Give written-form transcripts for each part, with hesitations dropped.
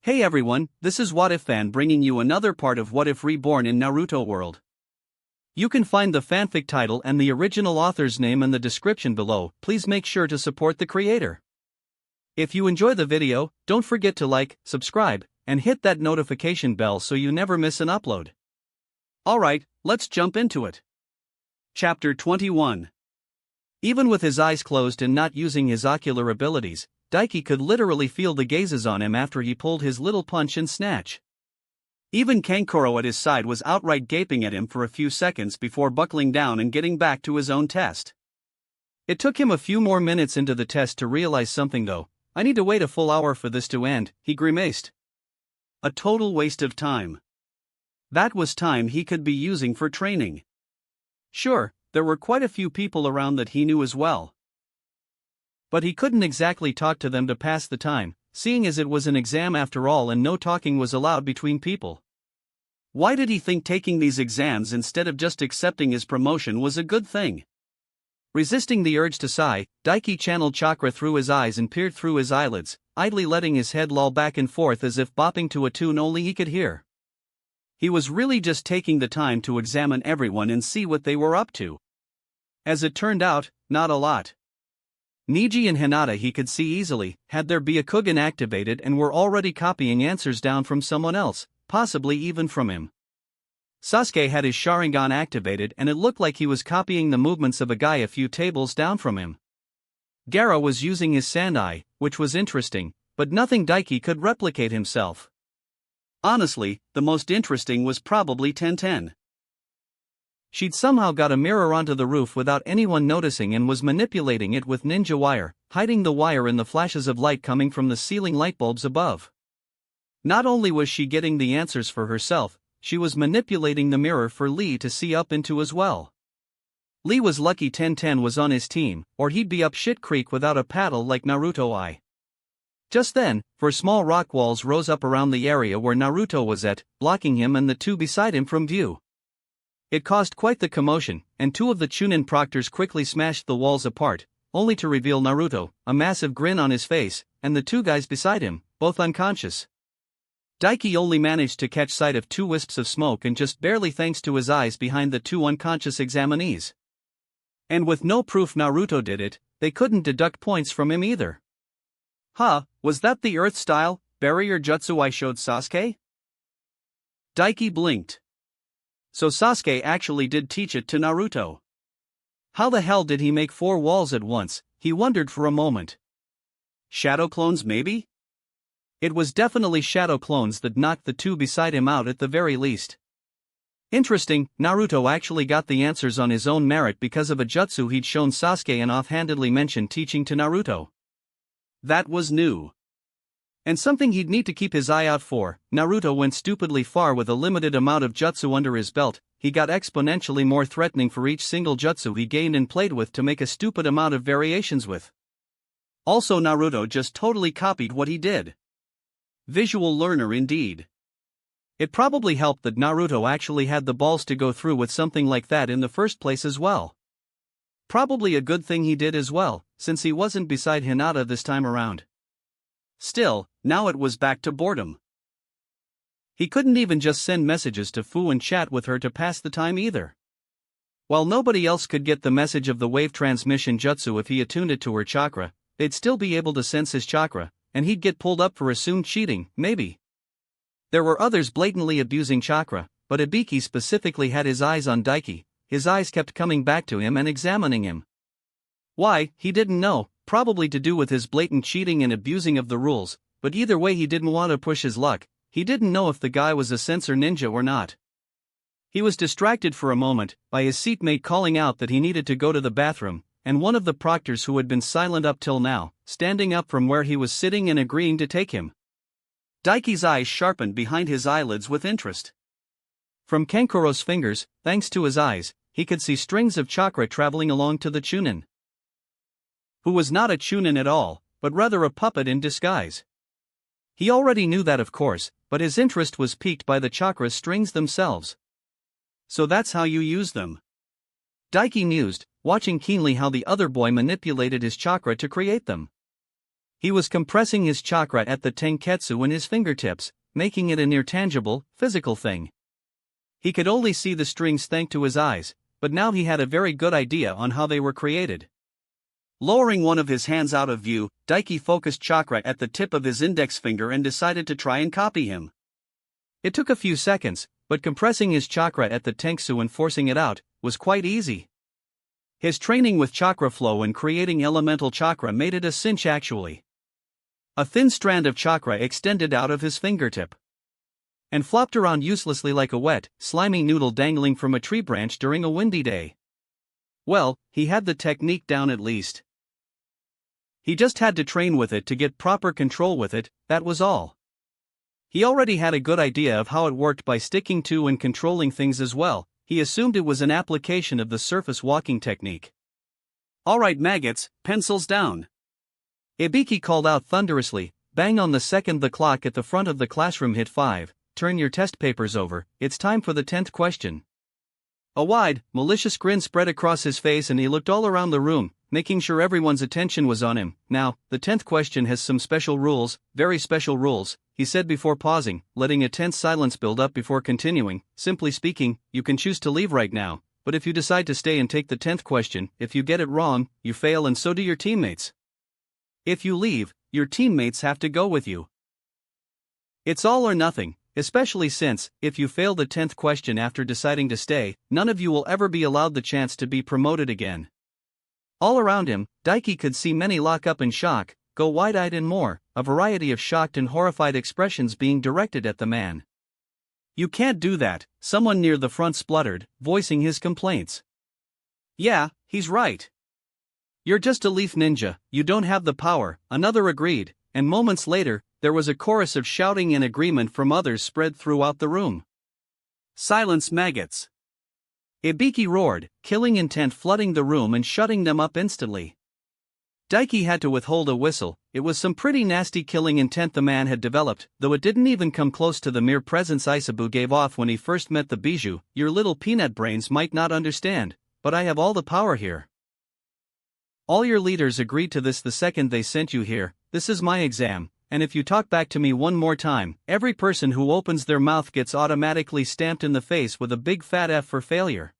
Hey everyone, this is What If Fan bringing you another part of What If Reborn in Naruto World. You can find the fanfic title and the original author's name in the description below. Please make sure to support the creator. If you enjoy the video, don't forget to like, subscribe, and hit that notification bell so you never miss an upload. Alright, let's jump into it. Chapter 21. Even with his eyes closed and not using his ocular abilities, Daiki could literally feel the gazes on him after he pulled his little punch and snatch. Even Kankuro at his side was outright gaping at him for a few seconds before buckling down and getting back to his own test. It took him a few more minutes into the test to realize something though. I need to wait a full hour for this to end, he grimaced. A total waste of time. That was time he could be using for training. Sure, there were quite a few people around that he knew as well. But he couldn't exactly talk to them to pass the time, seeing as it was an exam after all and no talking was allowed between people. Why did he think taking these exams instead of just accepting his promotion was a good thing? Resisting the urge to sigh, Daiki channeled chakra through his eyes and peered through his eyelids, idly letting his head loll back and forth as if bopping to a tune only he could hear. He was really just taking the time to examine everyone and see what they were up to. As it turned out, not a lot. Niji and Hinata he could see easily, had their Byakugan activated and were already copying answers down from someone else, possibly even from him. Sasuke had his Sharingan activated and it looked like he was copying the movements of a guy a few tables down from him. Gaara was using his Sand-Eye, which was interesting, but nothing Daiki could replicate himself. Honestly, the most interesting was probably Tenten. She'd somehow got a mirror onto the roof without anyone noticing and was manipulating it with ninja wire, hiding the wire in the flashes of light coming from the ceiling light bulbs above. Not only was she getting the answers for herself, she was manipulating the mirror for Lee to see up into as well. Lee was lucky Tenten was on his team, or he'd be up shit creek without a paddle like Naruto I. Just then, four small rock walls rose up around the area where Naruto was at, blocking him and the two beside him from view. It caused quite the commotion, and two of the Chunin proctors quickly smashed the walls apart, only to reveal Naruto, a massive grin on his face, and the two guys beside him, both unconscious. Daiki only managed to catch sight of two wisps of smoke and just barely thanks to his eyes behind the two unconscious examinees. And with no proof Naruto did it, they couldn't deduct points from him either. Huh, was that the Earth-style barrier jutsu I showed Sasuke? Daiki blinked. So Sasuke actually did teach it to Naruto. How the hell did he make four walls at once, he wondered for a moment. Shadow clones maybe? It was definitely shadow clones that knocked the two beside him out at the very least. Interesting, Naruto actually got the answers on his own merit because of a jutsu he'd shown Sasuke and offhandedly mentioned teaching to Naruto. That was new. And something he'd need to keep his eye out for. Naruto went stupidly far with a limited amount of jutsu under his belt. He got exponentially more threatening for each single jutsu he gained and played with to make a stupid amount of variations with. Also Naruto just totally copied what he did. Visual learner indeed. It probably helped that Naruto actually had the balls to go through with something like that in the first place as well. Probably a good thing he did as well, since he wasn't beside Hinata this time around. Still, now it was back to boredom. He couldn't even just send messages to Fu and chat with her to pass the time either. While nobody else could get the message of the wave transmission jutsu if he attuned it to her chakra, they'd still be able to sense his chakra, and he'd get pulled up for assumed cheating, maybe. There were others blatantly abusing chakra, but Ibiki specifically had his eyes on Daiki. His eyes kept coming back to him and examining him. Why, he didn't know. Probably to do with his blatant cheating and abusing of the rules, but either way he didn't want to push his luck. He didn't know if the guy was a censor ninja or not. He was distracted for a moment by his seatmate calling out that he needed to go to the bathroom, and one of the proctors who had been silent up till now, standing up from where he was sitting and agreeing to take him. Daiki's eyes sharpened behind his eyelids with interest. From Kankuro's fingers, thanks to his eyes, he could see strings of chakra traveling along to the Chunin. Who was not a Chunin at all, but rather a puppet in disguise. He already knew that of course, but his interest was piqued by the chakra strings themselves. So that's how you use them. Daiki mused, watching keenly how the other boy manipulated his chakra to create them. He was compressing his chakra at the tenketsu in his fingertips, making it a near-tangible, physical thing. He could only see the strings thanks to his eyes, but now he had a very good idea on how they were created. Lowering one of his hands out of view, Daiki focused chakra at the tip of his index finger and decided to try and copy him. It took a few seconds, but compressing his chakra at the tenketsu and forcing it out was quite easy. His training with chakra flow and creating elemental chakra made it a cinch actually. A thin strand of chakra extended out of his fingertip and flopped around uselessly like a wet, slimy noodle dangling from a tree branch during a windy day. Well, he had the technique down at least. He just had to train with it to get proper control with it, that was all. He already had a good idea of how it worked by sticking to and controlling things as well. He assumed it was an application of the surface walking technique. "Alright maggots, pencils down." Ibiki called out thunderously. Bang on the second the clock at the front of the classroom hit 5. "Turn your test papers over, it's time for the 10th question." A wide, malicious grin spread across his face and he looked all around the room, making sure everyone's attention was on him. "Now, the 10th question has some special rules, very special rules," he said before pausing, letting a tense silence build up before continuing. "Simply speaking, you can choose to leave right now, but if you decide to stay and take the 10th question, if you get it wrong, you fail and so do your teammates. If you leave, your teammates have to go with you. It's all or nothing, especially since, if you fail the 10th question after deciding to stay, none of you will ever be allowed the chance to be promoted again." All around him, Daiki could see many lock up in shock, go wide-eyed and more, a variety of shocked and horrified expressions being directed at the man. "You can't do that," someone near the front spluttered, voicing his complaints. "Yeah, he's right. You're just a leaf ninja, you don't have the power," another agreed, and moments later, there was a chorus of shouting and agreement from others spread throughout the room. "Silence maggots!" Ibiki roared, killing intent flooding the room and shutting them up instantly. Daiki had to withhold a whistle. It was some pretty nasty killing intent the man had developed, though it didn't even come close to the mere presence Isabu gave off when he first met the Bijou. "Your little peanut brains might not understand, but I have all the power here. All your leaders agreed to this the second they sent you here. This is my exam, and if you talk back to me one more time, every person who opens their mouth gets automatically stamped in the face with a big fat F for failure."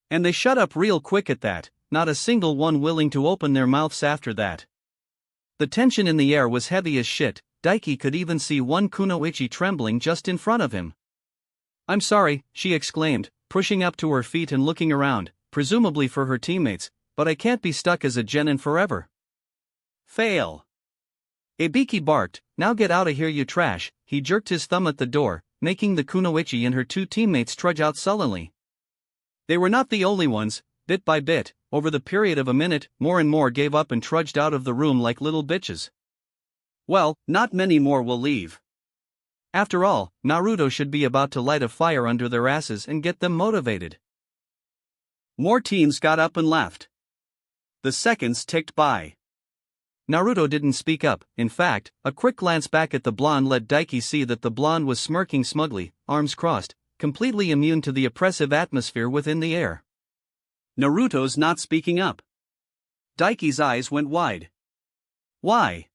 And they shut up real quick at that, not a single one willing to open their mouths after that. The tension in the air was heavy as shit. Daiki could even see one kunoichi trembling just in front of him. "I'm sorry," she exclaimed, pushing up to her feet and looking around, presumably for her teammates, "but I can't be stuck as a genin forever." "Fail!" Ibiki barked, "Now get out of here you trash." He jerked his thumb at the door, making the kunoichi and her two teammates trudge out sullenly. They were not the only ones. Bit by bit, over the period of a minute, more and more gave up and trudged out of the room like little bitches. Well, not many more will leave. After all, Naruto should be about to light a fire under their asses and get them motivated. More teens got up and left. The seconds ticked by. Naruto didn't speak up. In fact, a quick glance back at the blonde let Daiki see that the blonde was smirking smugly, arms crossed, completely immune to the oppressive atmosphere within the air. Naruto's not speaking up. Daiki's eyes went wide. Why?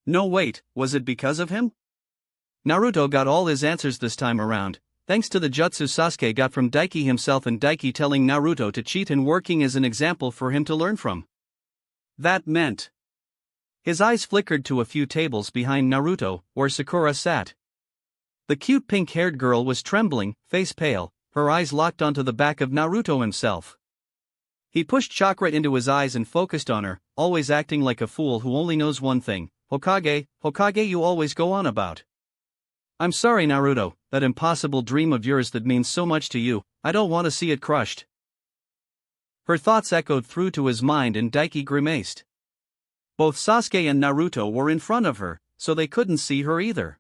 No wait, was it because of him? Naruto got all his answers this time around, thanks to the jutsu Sasuke got from Daiki himself and Daiki telling Naruto to cheat and working as an example for him to learn from. That meant... His eyes flickered to a few tables behind Naruto, where Sakura sat. The cute pink-haired girl was trembling, face pale, her eyes locked onto the back of Naruto himself. He pushed chakra into his eyes and focused on her, always acting like a fool who only knows one thing. Hokage, Hokage you always go on about. I'm sorry Naruto, that impossible dream of yours that means so much to you, I don't want to see it crushed. Her thoughts echoed through to his mind and Daiki grimaced. Both Sasuke and Naruto were in front of her, so they couldn't see her either.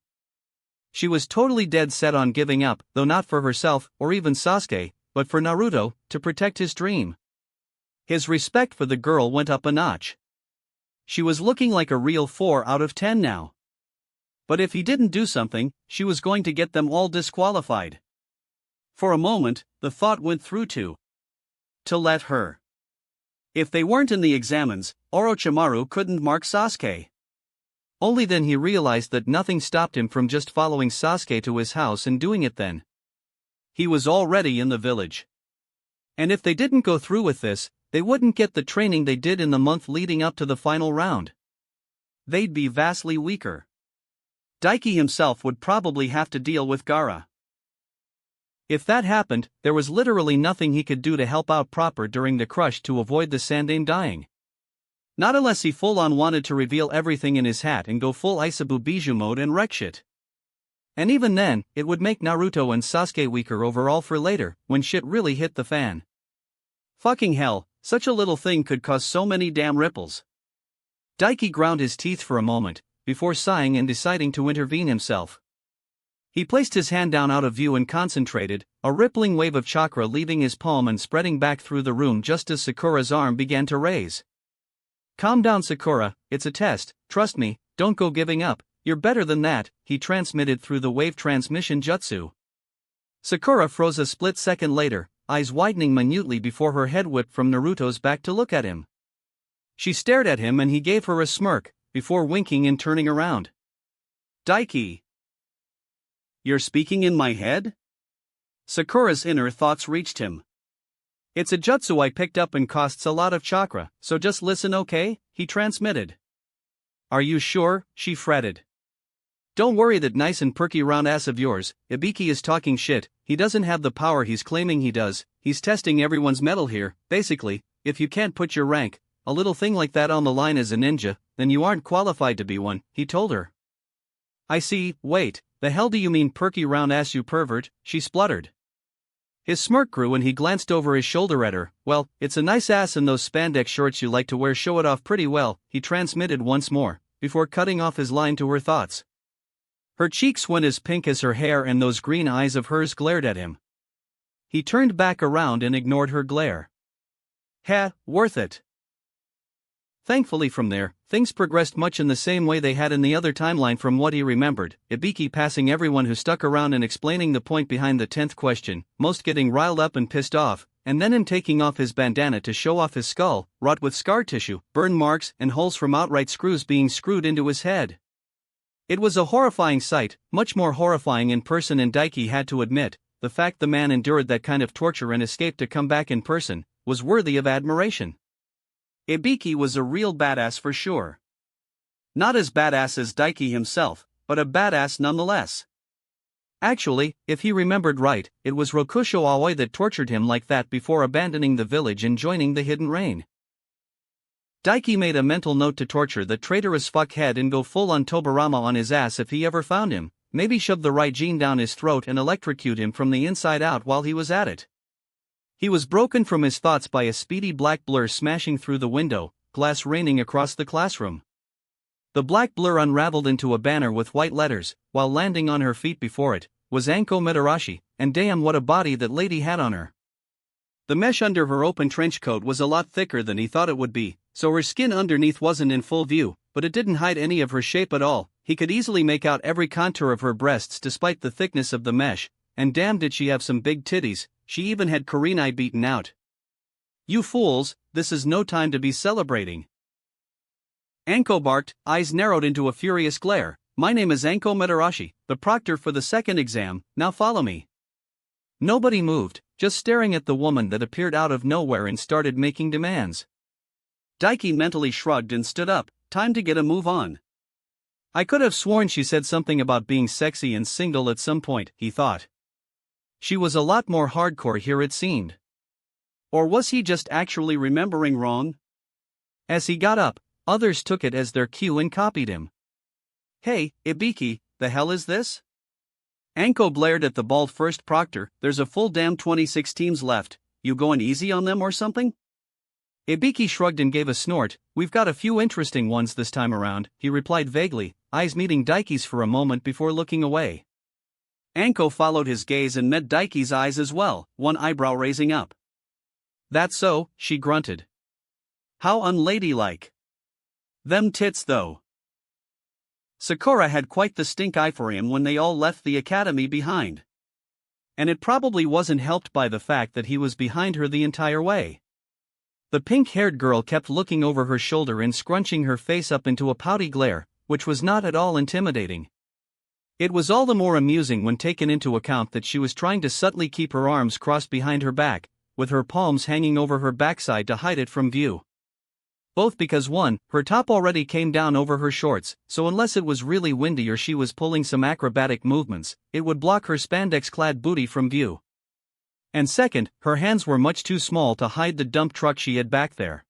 She was totally dead set on giving up, though not for herself, or even Sasuke, but for Naruto, to protect his dream. His respect for the girl went up a notch. She was looking like a real 4 out of 10 now. But if he didn't do something, she was going to get them all disqualified. For a moment, the thought went through to let her. If they weren't in the examens, Orochimaru couldn't mark Sasuke. Only then he realized that nothing stopped him from just following Sasuke to his house and doing it then. He was already in the village. And if they didn't go through with this, they wouldn't get the training they did in the month leading up to the final round. They'd be vastly weaker. Daiki himself would probably have to deal with Gaara. If that happened, there was literally nothing he could do to help out proper during the crush to avoid the Sandaime dying. Not unless he full-on wanted to reveal everything in his hat and go full Isabu Bijou mode and wreck shit. And even then, it would make Naruto and Sasuke weaker overall for later, when shit really hit the fan. Fucking hell, such a little thing could cause so many damn ripples. Daiki ground his teeth for a moment, before sighing and deciding to intervene himself. He placed his hand down out of view and concentrated, a rippling wave of chakra leaving his palm and spreading back through the room just as Sakura's arm began to raise. Calm down, Sakura, it's a test, trust me, don't go giving up, you're better than that, he transmitted through the wave transmission jutsu. Sakura froze a split second later, eyes widening minutely before her head whipped from Naruto's back to look at him. She stared at him and he gave her a smirk, before winking and turning around. Daiki. You're speaking in my head? Sakura's inner thoughts reached him. It's a jutsu I picked up and costs a lot of chakra, so just listen, okay? He transmitted. Are you sure? She fretted. Don't worry, that nice and perky round ass of yours, Ibiki is talking shit, he doesn't have the power he's claiming he does, he's testing everyone's mettle here, basically, if you can't put your rank, a little thing like that on the line as a ninja, then you aren't qualified to be one, he told her. I see, wait, the hell do you mean perky round ass, you pervert, she spluttered. His smirk grew and he glanced over his shoulder at her. Well, it's a nice ass and those spandex shorts you like to wear show it off pretty well, he transmitted once more, before cutting off his line to her thoughts. Her cheeks went as pink as her hair and those green eyes of hers glared at him. He turned back around and ignored her glare. Heh, worth it. Thankfully from there, things progressed much in the same way they had in the other timeline from what he remembered, Ibiki passing everyone who stuck around and explaining the point behind the 10th question, most getting riled up and pissed off, and then him taking off his bandana to show off his skull, wrought with scar tissue, burn marks, and holes from outright screws being screwed into his head. It was a horrifying sight, much more horrifying in person, and Daiki had to admit, the fact the man endured that kind of torture and escaped to come back in person, was worthy of admiration. Ibiki was a real badass for sure. Not as badass as Daiki himself, but a badass nonetheless. Actually, if he remembered right, it was Rokusho Aoi that tortured him like that before abandoning the village and joining the Hidden Rain. Daiki made a mental note to torture the traitorous fuckhead and go full on Tobarama on his ass if he ever found him, maybe shove the Raijin down his throat and electrocute him from the inside out while he was at it. He was broken from his thoughts by a speedy black blur smashing through the window, glass raining across the classroom. The black blur unraveled into a banner with white letters, while landing on her feet before it, was Anko Mitarashi, and damn what a body that lady had on her. The mesh under her open trench coat was a lot thicker than he thought it would be, so her skin underneath wasn't in full view, but it didn't hide any of her shape at all. He could easily make out every contour of her breasts despite the thickness of the mesh, and damn did she have some big titties, she even had Kurenai beaten out. You fools, this is no time to be celebrating. Anko barked, eyes narrowed into a furious glare. My name is Anko Mitarashi, the proctor for the second exam, now follow me. Nobody moved, just staring at the woman that appeared out of nowhere and started making demands. Daiki mentally shrugged and stood up, time to get a move on. I could have sworn she said something about being sexy and single at some point, he thought. She was a lot more hardcore here it seemed. Or was he just actually remembering wrong? As he got up, others took it as their cue and copied him. Hey, Ibiki, the hell is this? Anko blared at the bald first proctor, there's a full damn 26 teams left, you going easy on them or something? Ibiki shrugged and gave a snort, we've got a few interesting ones this time around, he replied vaguely, eyes meeting Daiki's for a moment before looking away. Anko followed his gaze and met Daiki's eyes as well, one eyebrow raising up. That's so, she grunted. How unladylike. Them tits though. Sakura had quite the stink eye for him when they all left the academy behind. And it probably wasn't helped by the fact that he was behind her the entire way. The pink-haired girl kept looking over her shoulder and scrunching her face up into a pouty glare, which was not at all intimidating. It was all the more amusing when taken into account that she was trying to subtly keep her arms crossed behind her back, with her palms hanging over her backside to hide it from view. Both because 1, her top already came down over her shorts, so unless it was really windy or she was pulling some acrobatic movements, it would block her spandex-clad booty from view. And second, her hands were much too small to hide the dump truck she had back there.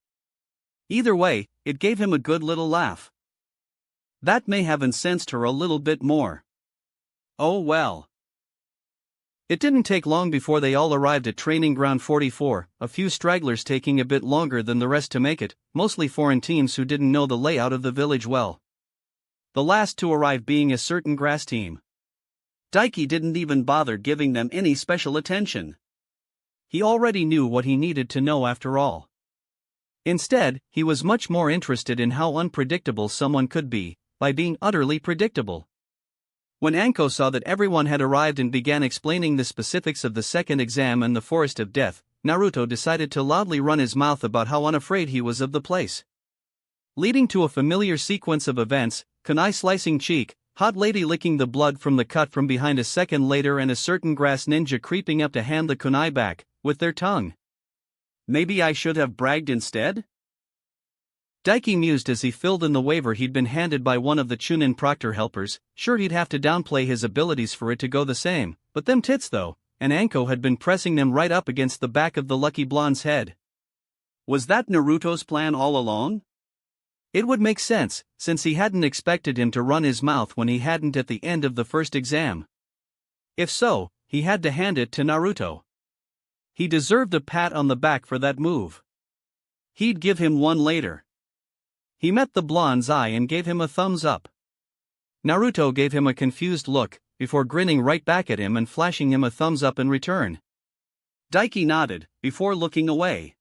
Either way, it gave him a good little laugh. That may have incensed her a little bit more. Oh well. It didn't take long before they all arrived at Training Ground 44, a few stragglers taking a bit longer than the rest to make it, mostly foreign teams who didn't know the layout of the village well. The last to arrive being a certain grass team. Daiki didn't even bother giving them any special attention. He already knew what he needed to know after all. Instead, he was much more interested in how unpredictable someone could be, by being utterly predictable. When Anko saw that everyone had arrived and began explaining the specifics of the second exam and the Forest of Death, Naruto decided to loudly run his mouth about how unafraid he was of the place. Leading to a familiar sequence of events, kunai slicing cheek, hot lady licking the blood from the cut from behind a second later and a certain grass ninja creeping up to hand the kunai back, with their tongue. Maybe I should have bragged instead? Daiki mused as he filled in the waiver he'd been handed by one of the Chunin proctor helpers, sure he'd have to downplay his abilities for it to go the same, but them tits though, and Anko had been pressing them right up against the back of the lucky blonde's head. Was that Naruto's plan all along? It would make sense, since he hadn't expected him to run his mouth when he hadn't at the end of the first exam. If so, he had to hand it to Naruto. He deserved a pat on the back for that move. He'd give him one later. He met the blonde's eye and gave him a thumbs up. Naruto gave him a confused look, before grinning right back at him and flashing him a thumbs up in return. Daiki nodded, before looking away.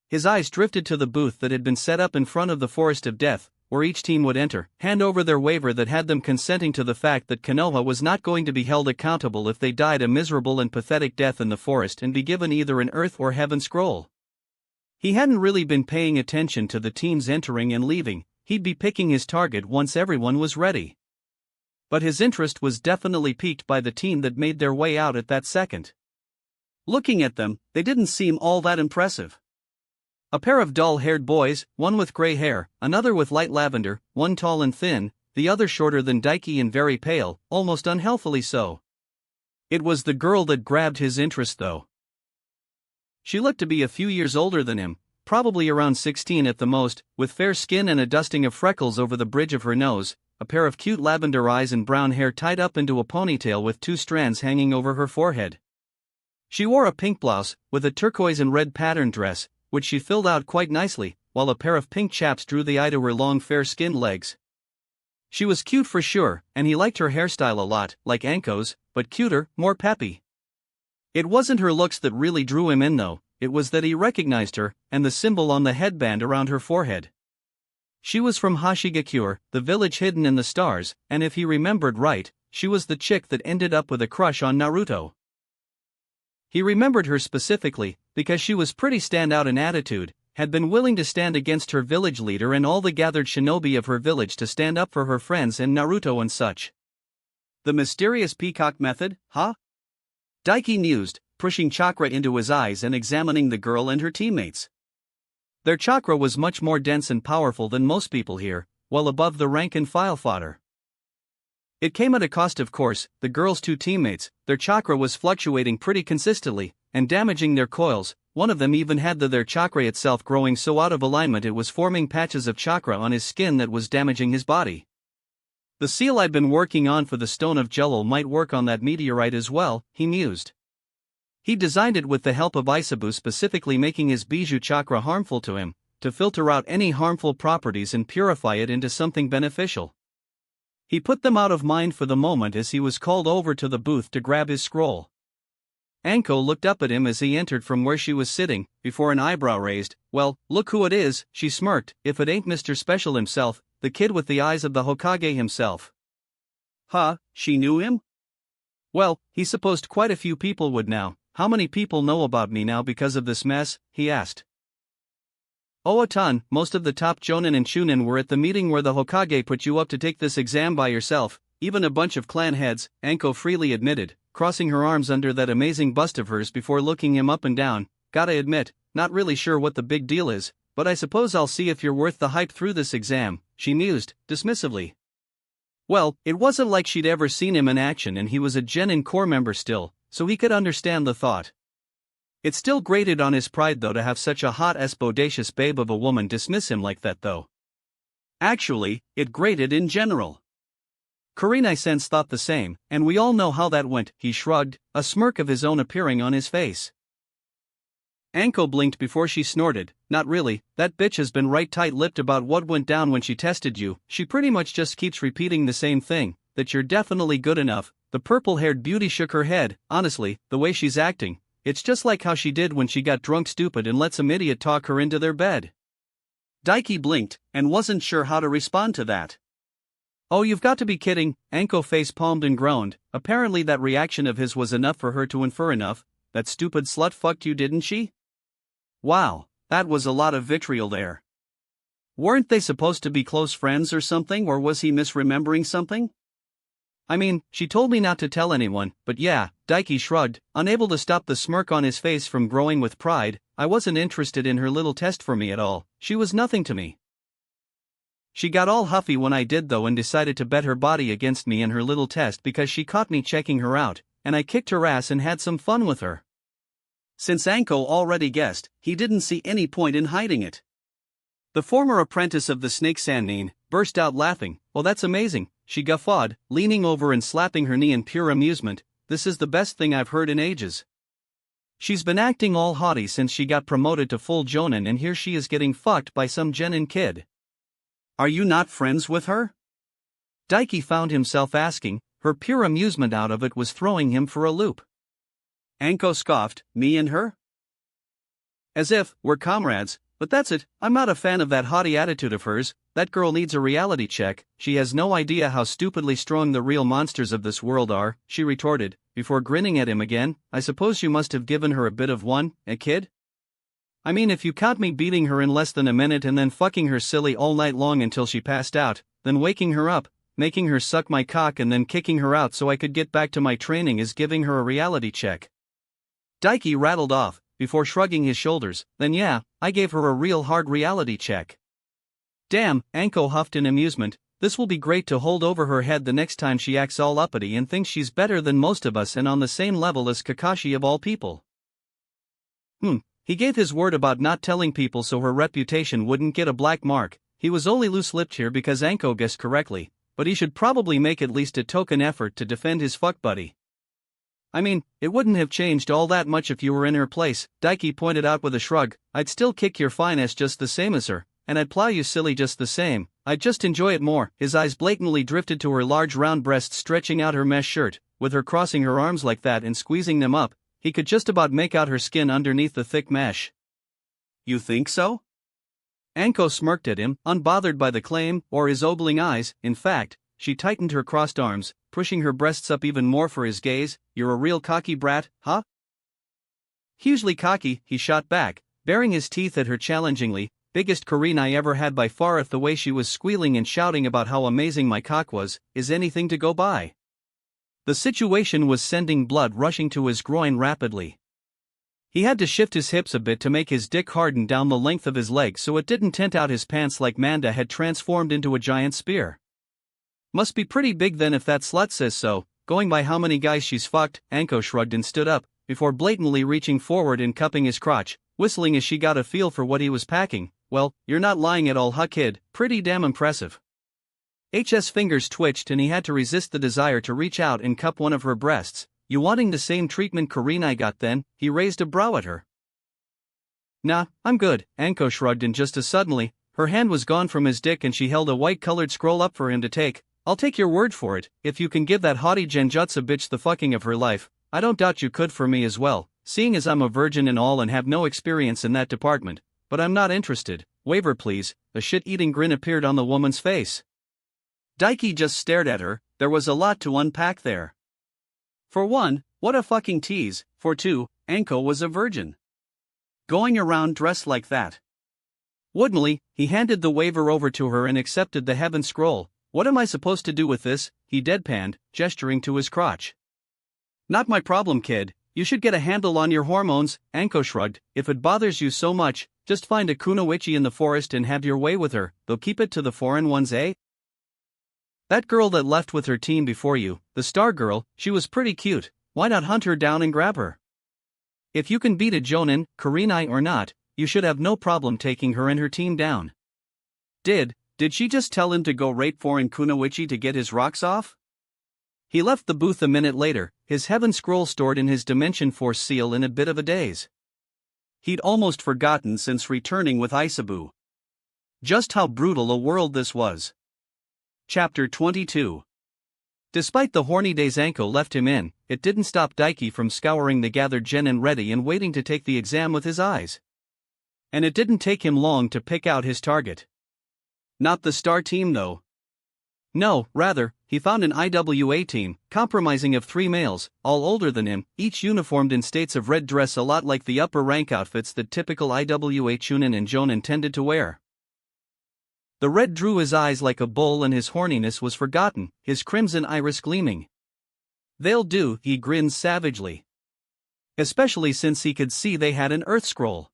His eyes drifted to the booth that had been set up in front of the Forest of Death, where each team would enter, hand over their waiver that had them consenting to the fact that Konoha was not going to be held accountable if they died a miserable and pathetic death in the forest and be given either an earth or heaven scroll. He hadn't really been paying attention to the teams entering and leaving, he'd be picking his target once everyone was ready. But his interest was definitely piqued by the team that made their way out at that second. Looking at them, they didn't seem all that impressive. A pair of dull-haired boys, one with gray hair, another with light lavender, one tall and thin, the other shorter than Daiki and very pale, almost unhealthily so. It was the girl that grabbed his interest though. She looked to be a few years older than him, probably around 16 at the most, with fair skin and a dusting of freckles over the bridge of her nose, a pair of cute lavender eyes and brown hair tied up into a ponytail with 2 strands hanging over her forehead. She wore a pink blouse, with a turquoise and red patterned dress, which she filled out quite nicely, while a pair of pink chaps drew the eye to her long fair-skinned legs. She was cute for sure, and he liked her hairstyle a lot, like Anko's, but cuter, more peppy. It wasn't her looks that really drew him in though, it was that he recognized her, and the symbol on the headband around her forehead. She was from Hashigakure, the village hidden in the stars, and if he remembered right, she was the chick that ended up with a crush on Naruto. He remembered her specifically, because she was pretty standout in attitude, had been willing to stand against her village leader and all the gathered shinobi of her village to stand up for her friends and Naruto and such. The mysterious peacock method, huh? Daiki mused, pushing chakra into his eyes and examining the girl and her teammates. Their chakra was much more dense and powerful than most people here, well above the rank-and-file fodder. It came at a cost of course, the girls' 2 teammates, their chakra was fluctuating pretty consistently, and damaging their coils, one of them even had their chakra itself growing so out of alignment it was forming patches of chakra on his skin that was damaging his body. The seal I'd been working on for the Stone of Jello might work on that meteorite as well, he mused. He designed it with the help of Isabu, specifically making his bijou chakra harmful to him, to filter out any harmful properties and purify it into something beneficial. He put them out of mind for the moment as he was called over to the booth to grab his scroll. Anko looked up at him as he entered from where she was sitting, before an eyebrow raised. Well, look who it is, she smirked, if it ain't Mr. Special himself, the kid with the eyes of the Hokage himself. Huh, she knew him? Well, he supposed quite a few people would now. How many people know about me now because of this mess, he asked. Oh, a ton. Most of the top jonin and chunin were at the meeting where the Hokage put you up to take this exam by yourself, even a bunch of clan heads, Anko freely admitted, crossing her arms under that amazing bust of hers before looking him up and down. Gotta admit, not really sure what the big deal is, but I suppose I'll see if you're worth the hype through this exam, she mused, dismissively. Well, it wasn't like she'd ever seen him in action and he was a genin core member still, so he could understand the thought. It still grated on his pride though to have such a hot-ass bodacious babe of a woman dismiss him like that though. Actually, it grated in general. Kurenai-sense thought the same, and we all know how that went, he shrugged, a smirk of his own appearing on his face. Anko blinked before she snorted, not really, that bitch has been right tight-lipped about what went down when she tested you, she pretty much just keeps repeating the same thing, that you're definitely good enough. The purple-haired beauty shook her head. Honestly, the way she's acting, it's just like how she did when she got drunk stupid and let some idiot talk her into their bed. Daiki blinked, and wasn't sure how to respond to that. Oh, you've got to be kidding, Anko face-palmed and groaned. Apparently that reaction of his was enough for her to infer enough. That stupid slut fucked you, didn't she? Wow, that was a lot of vitriol there. Weren't they supposed to be close friends or something, or was he misremembering something? I mean, she told me not to tell anyone, but yeah, Daiki shrugged, unable to stop the smirk on his face from growing with pride. I wasn't interested in her little test for me at all, she was nothing to me. She got all huffy when I did though and decided to bet her body against me in her little test because she caught me checking her out, and I kicked her ass and had some fun with her. Since Anko already guessed, he didn't see any point in hiding it. The former apprentice of the snake Sannin burst out laughing. Well, that's amazing, she guffawed, leaning over and slapping her knee in pure amusement. This is the best thing I've heard in ages. She's been acting all haughty since she got promoted to full jonin and here she is getting fucked by some genin kid. Are you not friends with her? Daiki found himself asking, her pure amusement out of it was throwing him for a loop. Anko scoffed, me and her? As if, we're comrades, but that's it, I'm not a fan of that haughty attitude of hers. That girl needs a reality check, she has no idea how stupidly strong the real monsters of this world are, she retorted, before grinning at him again. I suppose you must have given her a bit of one, kid? I mean, if you count me beating her in less than a minute and then fucking her silly all night long until she passed out, then waking her up, making her suck my cock and then kicking her out so I could get back to my training is giving her a reality check. Daiki rattled off, before shrugging his shoulders. Then yeah, I gave her a real hard reality check. Damn, Anko huffed in amusement, this will be great to hold over her head the next time she acts all uppity and thinks she's better than most of us and on the same level as Kakashi of all people. He gave his word about not telling people so her reputation wouldn't get a black mark. He was only loose-lipped here because Anko guessed correctly, but he should probably make at least a token effort to defend his fuck buddy. I mean, it wouldn't have changed all that much if you were in her place, Daiki pointed out with a shrug. I'd still kick your fine ass just the same as her, and I'd plow you silly just the same. I'd just enjoy it more. His eyes blatantly drifted to her large round breasts stretching out her mesh shirt. With her crossing her arms like that and squeezing them up, he could just about make out her skin underneath the thick mesh. You think so? Anko smirked at him, unbothered by the claim, or his ogling eyes. In fact, she tightened her crossed arms, pushing her breasts up even more for his gaze. You're a real cocky brat, huh? Hugely cocky, he shot back, baring his teeth at her challengingly. Biggest Kurenai ever had by far. If the way she was squealing and shouting about how amazing my cock was, is anything to go by. The situation was sending blood rushing to his groin rapidly. He had to shift his hips a bit to make his dick harden down the length of his leg so it didn't tent out his pants like Manda had transformed into a giant spear. Must be pretty big then if that slut says so, going by how many guys she's fucked. Anko shrugged and stood up, before blatantly reaching forward and cupping his crotch, whistling as she got a feel for what he was packing. Well, you're not lying at all, huh kid, pretty damn impressive. H's fingers twitched and he had to resist the desire to reach out and cup one of her breasts. You wanting the same treatment Kurenai got then? He raised a brow at her. Nah, I'm good, Anko shrugged, and just as suddenly, her hand was gone from his dick and she held a white-colored scroll up for him to take. I'll take your word for it, if you can give that haughty genjutsu bitch the fucking of her life. I don't doubt you could for me as well, seeing as I'm a virgin and all and have no experience in that department, but I'm not interested. Waiver please. A shit-eating grin appeared on the woman's face. Daiki just stared at her. There was a lot to unpack there. For one, what a fucking tease. For two, Anko was a virgin. Going around dressed like that. Woodenly, he handed the waiver over to her and accepted the heaven scroll. What am I supposed to do with this? He deadpanned, gesturing to his crotch. Not my problem, kid. You should get a handle on your hormones, Anko shrugged. If it bothers you so much, just find a kunoichi in the forest and have your way with her, though keep it to the foreign ones, eh? That girl that left with her team before you, the star girl, she was pretty cute. Why not hunt her down and grab her? If you can beat a Jonin, Kurenai or not, you should have no problem taking her and her team down. Did she just tell him to go rate foreign kunoichi to get his rocks off? He left the booth a minute later, his heaven scroll stored in his Dimension Force seal in a bit of a daze. He'd almost forgotten since returning with Isabu. Just how brutal a world this was. Chapter 22. Despite the horny days Anko left him in, it didn't stop Daiki from scouring the gathered genin ready and waiting to take the exam with his eyes. And it didn't take him long to pick out his target. Not the star team though. No, rather, he found an IWA team, comprising of 3 males, all older than him, each uniformed in states of red dress a lot like the upper rank outfits that typical IWA chunin and jonin tended to wear. The red drew his eyes like a bull and his horniness was forgotten, his crimson iris gleaming. They'll do, he grinned savagely. Especially since he could see they had an earth scroll.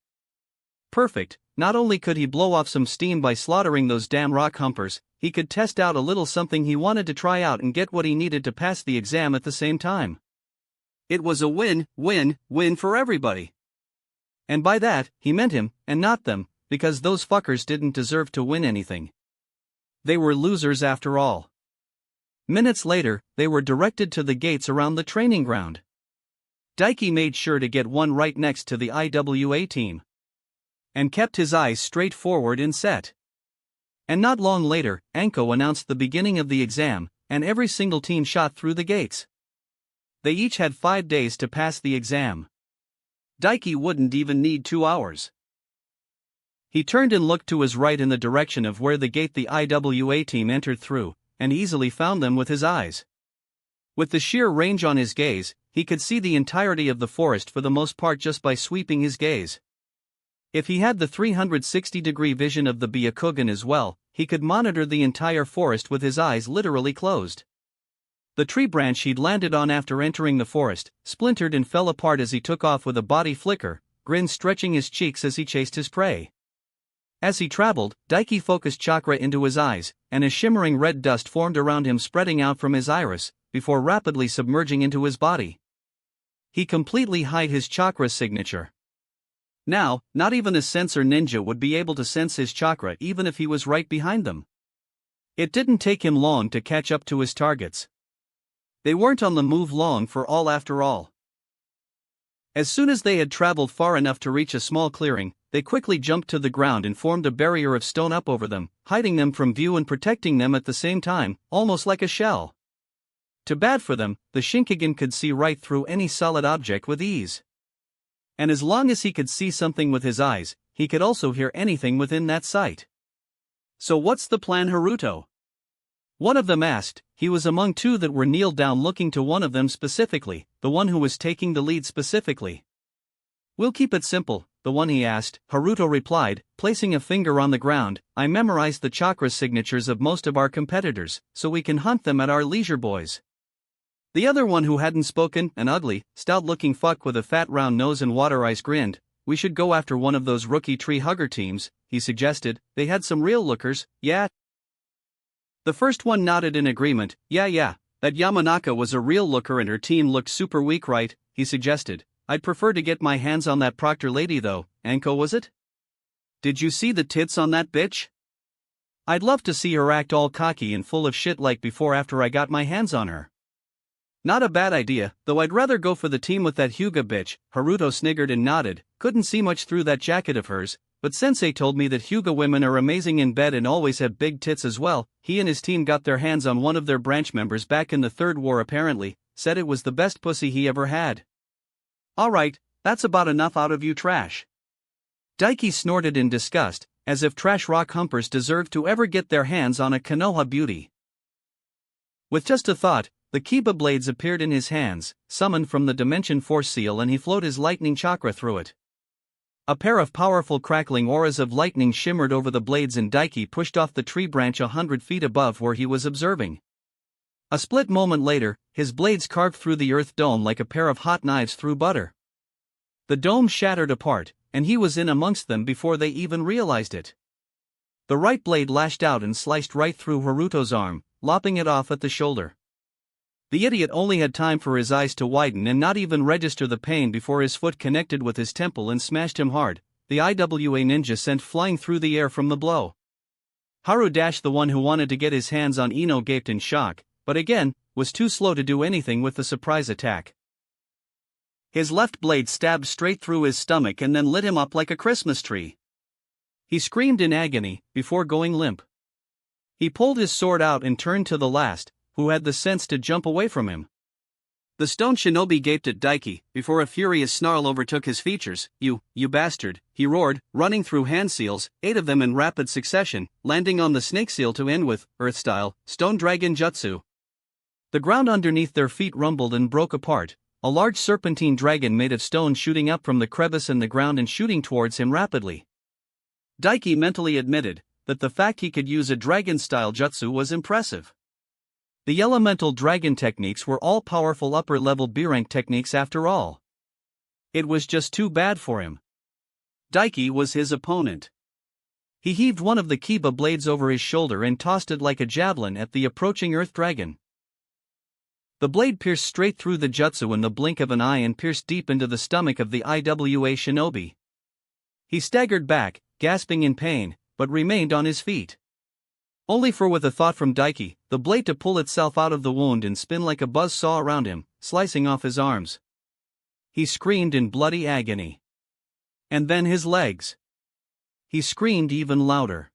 Perfect, not only could he blow off some steam by slaughtering those damn rock humpers, he could test out a little something he wanted to try out and get what he needed to pass the exam at the same time. It was a win-win-win for everybody. And by that, he meant him, and not them, because those fuckers didn't deserve to win anything. They were losers after all. Minutes later, they were directed to the gates around the training ground. Daiki made sure to get one right next to the IWA team. And kept his eyes straight forward and set. And not long later, Anko announced the beginning of the exam, and every single team shot through the gates. They each had 5 days to pass the exam. Daiki wouldn't even need 2 hours. He turned and looked to his right in the direction of where the gate the IWA team entered through, and easily found them with his eyes. With the sheer range on his gaze, he could see the entirety of the forest for the most part just by sweeping his gaze. If he had the 360-degree vision of the Byakugan as well, he could monitor the entire forest with his eyes literally closed. The tree branch he'd landed on after entering the forest splintered and fell apart as he took off with a body flicker, grin stretching his cheeks as he chased his prey. As he traveled, Daiki focused chakra into his eyes, and a shimmering red dust formed around him spreading out from his iris, before rapidly submerging into his body. He completely hid his chakra signature. Now, not even a sensor ninja would be able to sense his chakra even if he was right behind them. It didn't take him long to catch up to his targets. They weren't on the move long for all after all. As soon as they had traveled far enough to reach a small clearing, they quickly jumped to the ground and formed a barrier of stone up over them, hiding them from view and protecting them at the same time, almost like a shell. Too bad for them, the Shinkigan could see right through any solid object with ease. And as long as he could see something with his eyes, he could also hear anything within that sight. So what's the plan, Haruto? One of them asked. He was among 2 that were kneeled down looking to one of them specifically, the one who was taking the lead specifically. We'll keep it simple, the one he asked, Haruto replied, placing a finger on the ground. I memorized the chakra signatures of most of our competitors, so we can hunt them at our leisure, boys. The other one who hadn't spoken, an ugly, stout-looking fuck with a fat round nose and water eyes grinned. We should go after one of those rookie tree hugger teams, he suggested. They had some real lookers, yeah? The first one nodded in agreement. Yeah, that Yamanaka was a real looker and her team looked super weak, right? He suggested. I'd prefer to get my hands on that proctor lady though. Anko, was it? Did you see the tits on that bitch? I'd love to see her act all cocky and full of shit like before after I got my hands on her. Not a bad idea, though I'd rather go for the team with that Hyuga bitch. Haruto sniggered and nodded. Couldn't see much through that jacket of hers, but Sensei told me that Hyuga women are amazing in bed and always have big tits as well. He and his team got their hands on one of their branch members back in the Third War apparently, said it was the best pussy he ever had. Alright, that's about enough out of you, trash. Daiki snorted in disgust, as if trash rock humpers deserved to ever get their hands on a Konoha beauty. With just a thought, the Kiba blades appeared in his hands, summoned from the Dimension Force seal, and he flowed his lightning chakra through it. A pair of powerful crackling auras of lightning shimmered over the blades and Daiki pushed off the tree branch 100 feet above where he was observing. A split moment later, his blades carved through the earth dome like a pair of hot knives through butter. The dome shattered apart, and he was in amongst them before they even realized it. The right blade lashed out and sliced right through Haruto's arm, lopping it off at the shoulder. The idiot only had time for his eyes to widen and not even register the pain before his foot connected with his temple and smashed him hard. The IWA ninja sent flying through the air from the blow. Haru, the one who wanted to get his hands on Ino, gaped in shock, but again, was too slow to do anything with the surprise attack. His left blade stabbed straight through his stomach and then lit him up like a Christmas tree. He screamed in agony, before going limp. He pulled his sword out and turned to the last, who had the sense to jump away from him. The stone shinobi gaped at Daiki, before a furious snarl overtook his features. You bastard, he roared, running through hand seals, 8 of them in rapid succession, landing on the snake seal to end with, Earth-style, stone dragon jutsu. The ground underneath their feet rumbled and broke apart, a large serpentine dragon made of stone shooting up from the crevice in the ground and shooting towards him rapidly. Daiki mentally admitted that the fact he could use a dragon-style jutsu was impressive. The elemental dragon techniques were all powerful upper-level B-rank techniques after all. It was just too bad for him. Daiki was his opponent. He heaved one of the Kiba blades over his shoulder and tossed it like a javelin at the approaching earth dragon. The blade pierced straight through the jutsu in the blink of an eye and pierced deep into the stomach of the IWA shinobi. He staggered back, gasping in pain, but remained on his feet. Only for, with a thought from Daiki, the blade to pull itself out of the wound and spin like a buzz saw around him, slicing off his arms. He screamed in bloody agony. And then his legs. He screamed even louder.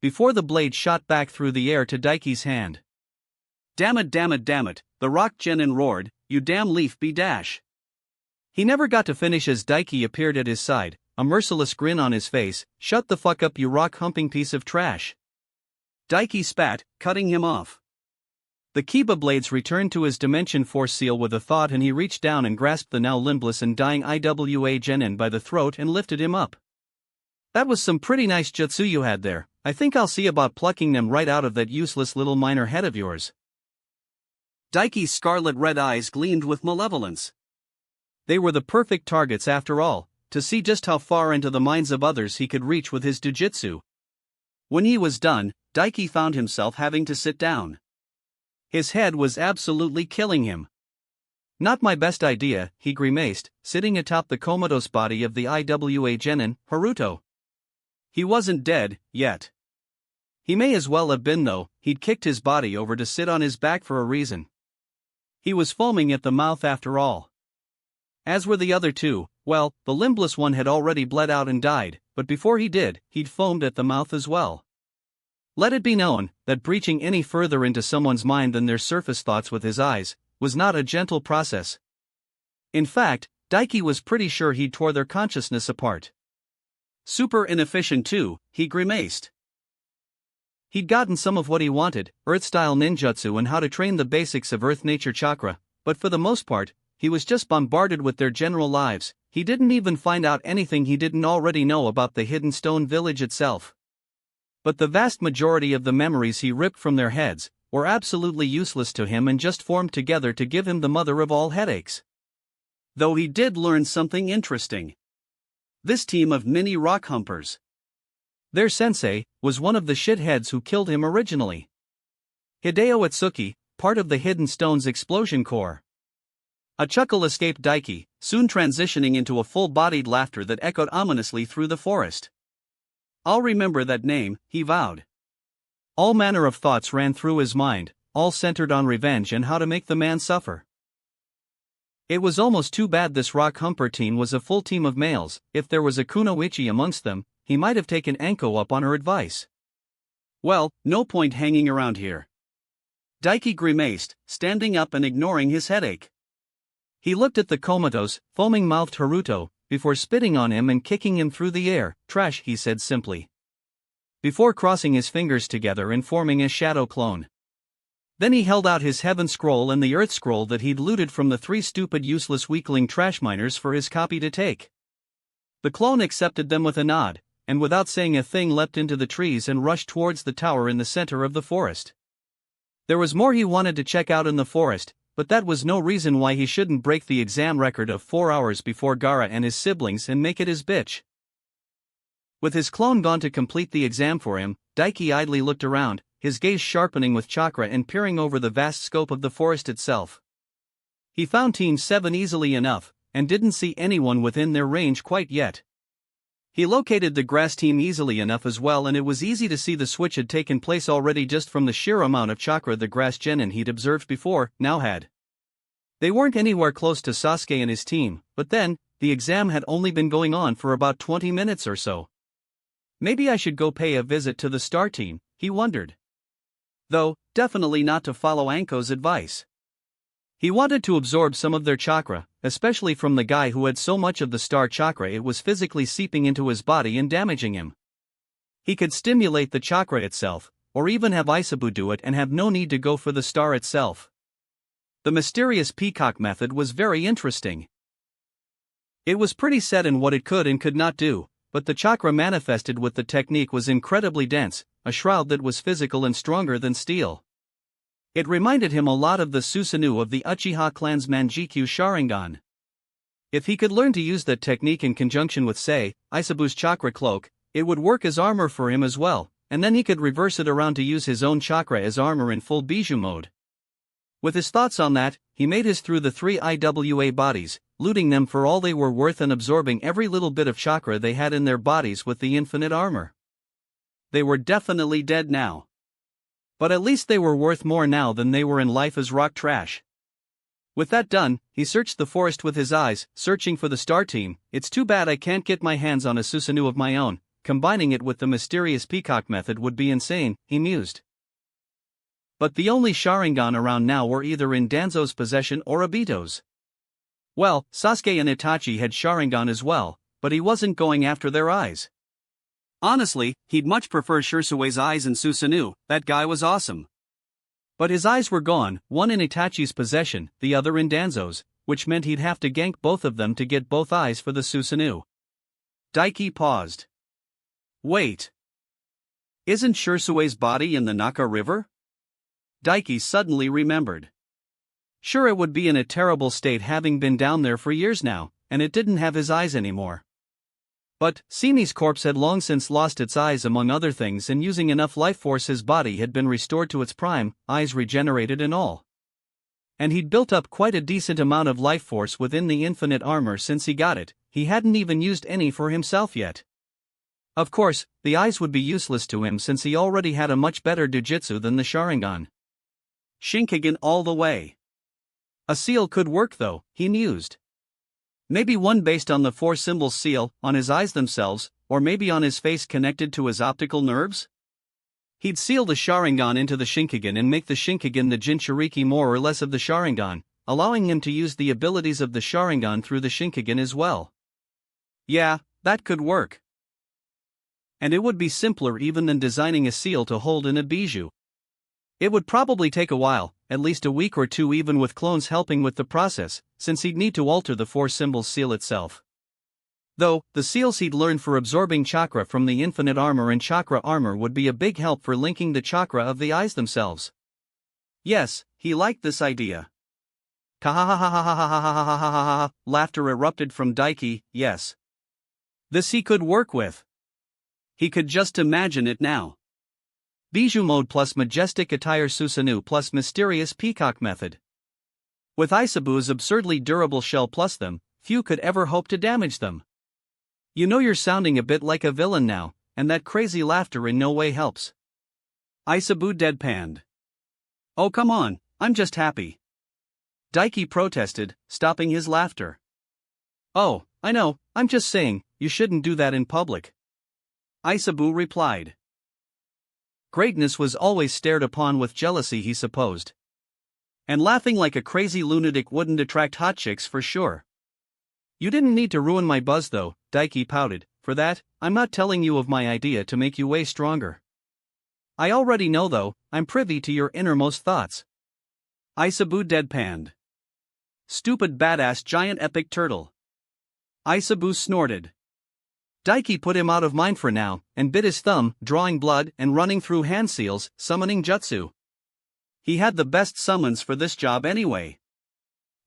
Before the blade shot back through the air to Daiki's hand. Damn it, the rock genin roared, you damn leaf be dash. He never got to finish as Daiki appeared at his side, a merciless grin on his face. Shut the fuck up, you rock-humping piece of trash. Daiki spat, cutting him off. The Kiba blades returned to his Dimension Force seal with a thought, and he reached down and grasped the now limbless and dying IWA genin by the throat and lifted him up. That was some pretty nice jutsu you had there. I think I'll see about plucking them right out of that useless little minor head of yours. Daiki's scarlet red eyes gleamed with malevolence. They were the perfect targets after all, to see just how far into the minds of others he could reach with his jujitsu. When he was done, Daiki found himself having to sit down. His head was absolutely killing him. Not my best idea, he grimaced, sitting atop the comatose body of the IWA genin, Haruto. He wasn't dead, yet. He may as well have been though. He'd kicked his body over to sit on his back for a reason. He was foaming at the mouth after all. As were the other two. Well, the limbless one had already bled out and died, but before he did, he'd foamed at the mouth as well. Let it be known that breaching any further into someone's mind than their surface thoughts with his eyes was not a gentle process. In fact, Daiki was pretty sure he tore their consciousness apart. Super inefficient too, he grimaced. He'd gotten some of what he wanted, Earth-style ninjutsu and how to train the basics of Earth-nature chakra, but for the most part, he was just bombarded with their general lives. He didn't even find out anything he didn't already know about the hidden stone village itself. But the vast majority of the memories he ripped from their heads were absolutely useless to him and just formed together to give him the mother of all headaches. Though he did learn something interesting. This team of mini rock humpers. Their sensei was one of the shitheads who killed him originally. Hideo Itsuki, part of the Hidden Stone's explosion core. A chuckle escaped Daiki, soon transitioning into a full-bodied laughter that echoed ominously through the forest. I'll remember that name, he vowed. All manner of thoughts ran through his mind, all centered on revenge and how to make the man suffer. It was almost too bad this rock humper team was a full team of males. If there was a kunoichi amongst them, he might have taken Anko up on her advice. Well, no point hanging around here. Daiki grimaced, standing up and ignoring his headache. He looked at the comatose, foaming-mouthed Haruto, before spitting on him and kicking him through the air. Trash, he said simply. Before crossing his fingers together and forming a shadow clone. Then he held out his heaven scroll and the earth scroll that he'd looted from the 3 stupid useless weakling trash miners for his copy to take. The clone accepted them with a nod, and without saying a thing leapt into the trees and rushed towards the tower in the center of the forest. There was more he wanted to check out in the forest, but that was no reason why he shouldn't break the exam record of 4 hours before Gaara and his siblings and make it his bitch. With his clone gone to complete the exam for him, Daiki idly looked around, his gaze sharpening with chakra and peering over the vast scope of the forest itself. He found Team 7 easily enough, and didn't see anyone within their range quite yet. He located the grass team easily enough as well, and it was easy to see the switch had taken place already just from the sheer amount of chakra the grass genin he'd observed before now had. They weren't anywhere close to Sasuke and his team, but then, the exam had only been going on for about 20 minutes or so. Maybe I should go pay a visit to the star team, he wondered. Though, definitely not to follow Anko's advice. He wanted to absorb some of their chakra, especially from the guy who had so much of the star chakra it was physically seeping into his body and damaging him. He could stimulate the chakra itself, or even have Aisabu do it and have no need to go for the star itself. The mysterious peacock method was very interesting. It was pretty set in what it could and could not do, but the chakra manifested with the technique was incredibly dense, a shroud that was physical and stronger than steel. It reminded him a lot of the Susanoo of the Uchiha clan's Manjikyu Sharingan. If he could learn to use that technique in conjunction with, say, Aisabu's chakra cloak, it would work as armor for him as well, and then he could reverse it around to use his own chakra as armor in full Bijou mode. With his thoughts on that, he made his through the 3 IWA bodies, looting them for all they were worth and absorbing every little bit of chakra they had in their bodies with the infinite armor. They were definitely dead now. But at least they were worth more now than they were in life as rock trash. With that done, he searched the forest with his eyes, searching for the star team. It's too bad I can't get my hands on a Susanoo of my own. Combining it with the mysterious peacock method would be insane, he mused. But the only Sharingan around now were either in Danzo's possession or Obito's. Well, Sasuke and Itachi had Sharingan as well, but he wasn't going after their eyes. Honestly, he'd much prefer Shirsue's eyes in Susanoo, that guy was awesome. But his eyes were gone, one in Itachi's possession, the other in Danzo's, which meant he'd have to gank both of them to get both eyes for the Susanoo. Daiki paused. Wait. Isn't Shirsue's body in the Naka River? Daiki suddenly remembered. Sure, it would be in a terrible state having been down there for years now, and it didn't have his eyes anymore. But, Simi's corpse had long since lost its eyes among other things, and using enough life force his body had been restored to its prime, eyes regenerated and all. And he'd built up quite a decent amount of life force within the infinite armor since he got it. He hadn't even used any for himself yet. Of course, the eyes would be useless to him since he already had a much better Jujutsu than the Sharingan. Shinkigen all the way. A seal could work though, he mused. Maybe one based on the 4 symbols seal, on his eyes themselves, or maybe on his face connected to his optical nerves? He'd seal the Sharingan into the Shinkigen and make the Shinkigen the Jinchuriki more or less of the Sharingan, allowing him to use the abilities of the Sharingan through the Shinkigen as well. Yeah, that could work. And it would be simpler even than designing a seal to hold in a bijou. It would probably take a while, at least a week or 2 even with clones helping with the process, since he'd need to alter the 4 symbols seal itself. Though, the seals he'd learned for absorbing chakra from the infinite armor and chakra armor would be a big help for linking the chakra of the eyes themselves. Yes, he liked this idea. Kahahahahahahahahahaha, laughter erupted from Daiki, yes. This he could work with. He could just imagine it now. Bijou mode plus majestic attire Susanoo plus mysterious peacock method. With Aisabu's absurdly durable shell plus them, few could ever hope to damage them. You know, you're sounding a bit like a villain now, and that crazy laughter in no way helps. Aisabu deadpanned. Oh come on, I'm just happy. Daiki protested, stopping his laughter. Oh, I know, I'm just saying, you shouldn't do that in public. Aisabu replied. Greatness was always stared upon with jealousy, he supposed. And laughing like a crazy lunatic wouldn't attract hot chicks for sure. You didn't need to ruin my buzz though, Daiki pouted. For that, I'm not telling you of my idea to make you way stronger. I already know though, I'm privy to your innermost thoughts. Aisabu deadpanned. Stupid badass giant epic turtle. Aisabu snorted. Daiki put him out of mind for now, and bit his thumb, drawing blood and running through hand seals, summoning jutsu. He had the best summons for this job anyway.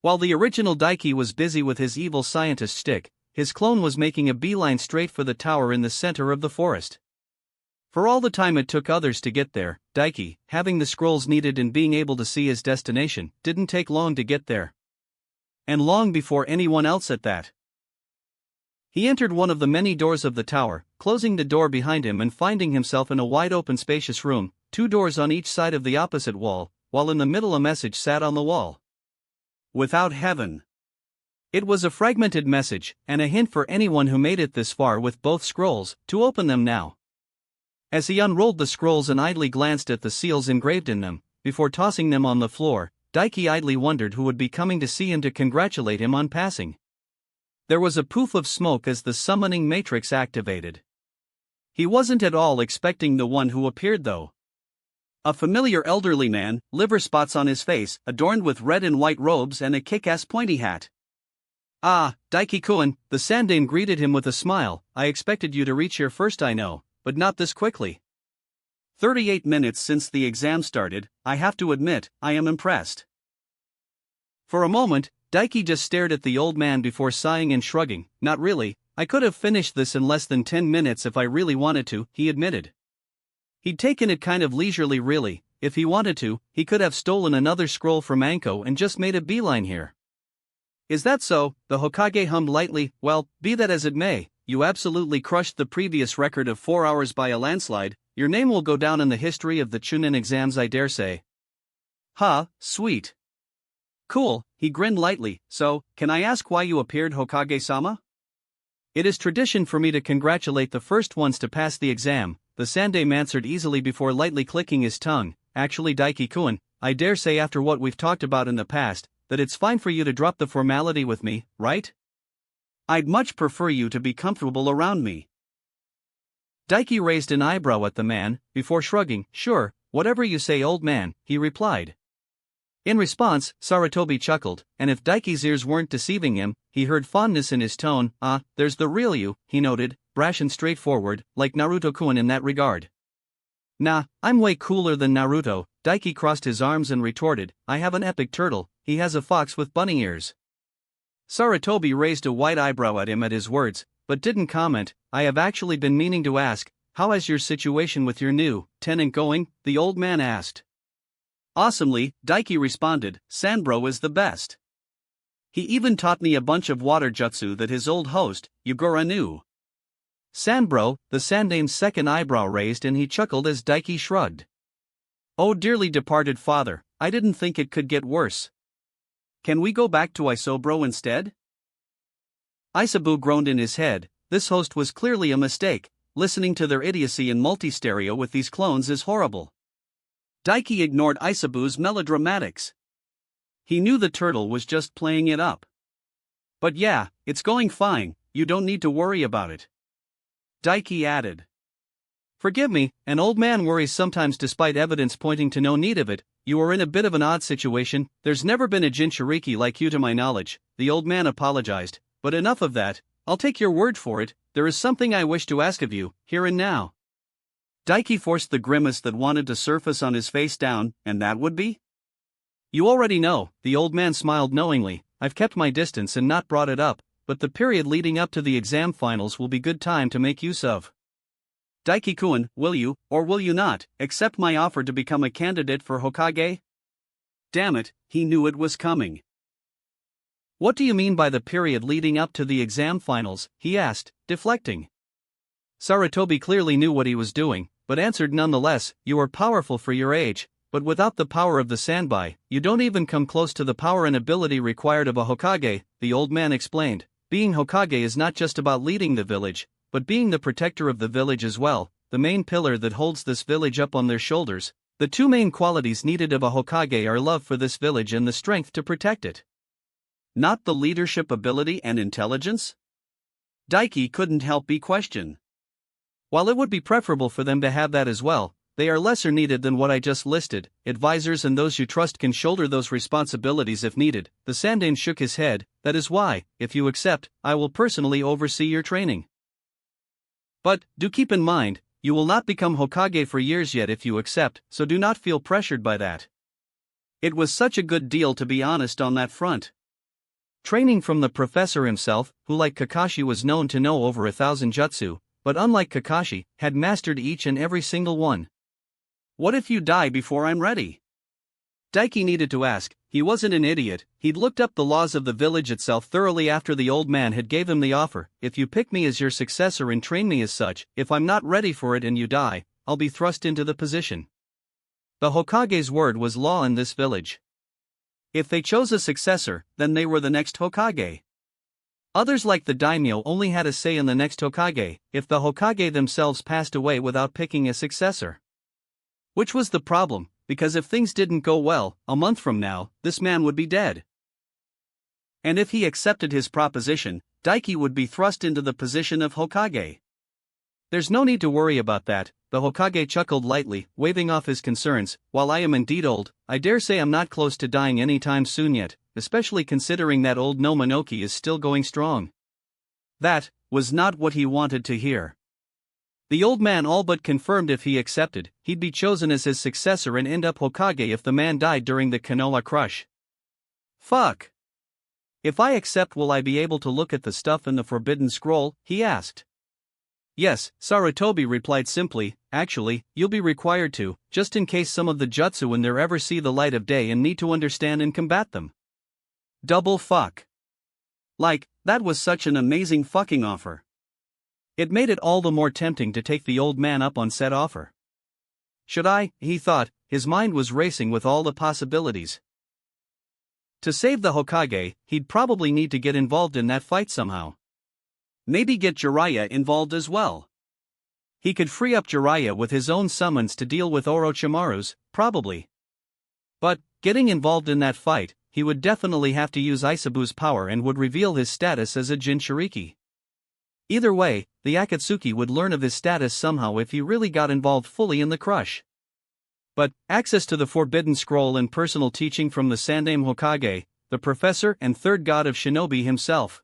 While the original Daiki was busy with his evil scientist shtick, his clone was making a beeline straight for the tower in the center of the forest. For all the time it took others to get there, Daiki, having the scrolls needed and being able to see his destination, didn't take long to get there. And long before anyone else at that. He entered one of the many doors of the tower, closing the door behind him and finding himself in a wide-open spacious room, 2 doors on each side of the opposite wall, while in the middle a message sat on the wall. Without heaven. It was a fragmented message, and a hint for anyone who made it this far with both scrolls, to open them now. As he unrolled the scrolls and idly glanced at the seals engraved in them, before tossing them on the floor, Daiki idly wondered who would be coming to see him to congratulate him on passing. There was a poof of smoke as the summoning matrix activated. He wasn't at all expecting the one who appeared though. A familiar elderly man, liver spots on his face, adorned with red and white robes and a kick-ass pointy hat. "Ah, Daiki-kun," the Sandaime greeted him with a smile. "I expected you to reach here first, I know, but not this quickly. 38 minutes since the exam started. I have to admit, I am impressed." For a moment, Daiki just stared at the old man before sighing and shrugging. "Not really, I could have finished this in less than 10 minutes if I really wanted to," he admitted. He'd taken it kind of leisurely really. If he wanted to, he could have stolen another scroll from Anko and just made a beeline here. "Is that so?" the Hokage hummed lightly. "Well, be that as it may, you absolutely crushed the previous record of 4 hours by a landslide. Your name will go down in the history of the Chunin exams, I dare say." "Huh, sweet. Cool," he grinned lightly. "So, can I ask why you appeared, Hokage-sama?" "It is tradition for me to congratulate the first ones to pass the exam," the Sandaime answered easily before lightly clicking his tongue. "Actually, Daiki-kun, I dare say after what we've talked about in the past, that it's fine for you to drop the formality with me, right? I'd much prefer you to be comfortable around me." Daiki raised an eyebrow at the man, before shrugging. "Sure, whatever you say, old man," he replied. In response, Sarutobi chuckled, and if Daiki's ears weren't deceiving him, he heard fondness in his tone. "Ah, there's the real you," he noted, brash and straightforward, like Naruto-kun in that regard. "Nah, I'm way cooler than Naruto," Daiki crossed his arms and retorted. "I have an epic turtle, he has a fox with bunny ears." Sarutobi raised a white eyebrow at him at his words, but didn't comment. "I have actually been meaning to ask, how has your situation with your new tenant going?" the old man asked. "Awesomely," Daiki responded. "Sanbro is the best. He even taught me a bunch of water jutsu that his old host, Yugura, knew." "Sanbro," the Sandaime's second eyebrow raised and he chuckled as Daiki shrugged. "Oh dearly departed father, I didn't think it could get worse. Can we go back to Isobro instead?" Isabu groaned in his head. This host was clearly a mistake. Listening to their idiocy in multi-stereo with these clones is horrible. Daiki ignored Isabu's melodramatics. He knew the turtle was just playing it up. "But yeah, it's going fine, you don't need to worry about it," Daiki added. "Forgive me, an old man worries sometimes despite evidence pointing to no need of it. You are in a bit of an odd situation. There's never been a Jinchuriki like you to my knowledge," the old man apologized. "But enough of that, I'll take your word for it. There is something I wish to ask of you, here and now." Daiki forced the grimace that wanted to surface on his face down. "And that would be?" "You already know," the old man smiled knowingly. "I've kept my distance and not brought it up, but the period leading up to the exam finals will be good time to make use of. Daiki-kun, will you, or will you not, accept my offer to become a candidate for Hokage?" Damn it, he knew it was coming. "What do you mean by the period leading up to the exam finals?" he asked, deflecting. Sarutobi clearly knew what he was doing, but answered nonetheless. "You are powerful for your age, but without the power of the Sanbai, you don't even come close to the power and ability required of a Hokage," the old man explained. "Being Hokage is not just about leading the village, but being the protector of the village as well, the main pillar that holds this village up on their shoulders. The two main qualities needed of a Hokage are love for this village and the strength to protect it. Not the leadership ability and intelligence?" Daiki couldn't help but question. "While it would be preferable for them to have that as well, they are lesser needed than what I just listed. Advisors and those you trust can shoulder those responsibilities if needed." The Sandaime shook his head. "That is why, if you accept, I will personally oversee your training." But, do keep in mind, you will not become Hokage for years yet if you accept, so do not feel pressured by that. It was such a good deal to be honest on that front. Training from the professor himself, who like Kakashi was known to know over 1,000 jutsu, but unlike Kakashi, had mastered each and every single one. What if you die before I'm ready? Daiki needed to ask. He wasn't an idiot. He'd looked up the laws of the village itself thoroughly after the old man had gave him the offer. If you pick me as your successor and train me as such, if I'm not ready for it and you die, I'll be thrust into the position. The Hokage's word was law in this village. If they chose a successor, then they were the next Hokage. Others like the daimyo only had a say in the next Hokage, if the Hokage themselves passed away without picking a successor. Which was the problem, because if things didn't go well, a month from now, this man would be dead. And if he accepted his proposition, Daiki would be thrust into the position of Hokage. There's no need to worry about that, the Hokage chuckled lightly, waving off his concerns. While I am indeed old, I dare say I'm not close to dying anytime soon yet, especially considering that old Nominoki is still going strong. That was not what he wanted to hear. The old man all but confirmed if he accepted, he'd be chosen as his successor and end up Hokage if the man died during the Konoha crush. Fuck. If I accept, will I be able to look at the stuff in the Forbidden Scroll? He asked. Yes, Sarutobi replied simply. Actually, you'll be required to, just in case some of the jutsu in there ever see the light of day and need to understand and combat them. Double fuck. Like, that was such an amazing fucking offer. It made it all the more tempting to take the old man up on said offer. Should I? He thought, his mind was racing with all the possibilities. To save the Hokage, he'd probably need to get involved in that fight somehow. Maybe get Jiraiya involved as well. He could free up Jiraiya with his own summons to deal with Orochimaru's, probably. But, getting involved in that fight, he would definitely have to use Isabu's power and would reveal his status as a Jinchuriki. Either way, the Akatsuki would learn of his status somehow if he really got involved fully in the crush. But, access to the Forbidden Scroll and personal teaching from the Sandaime Hokage, the professor and third god of Shinobi himself.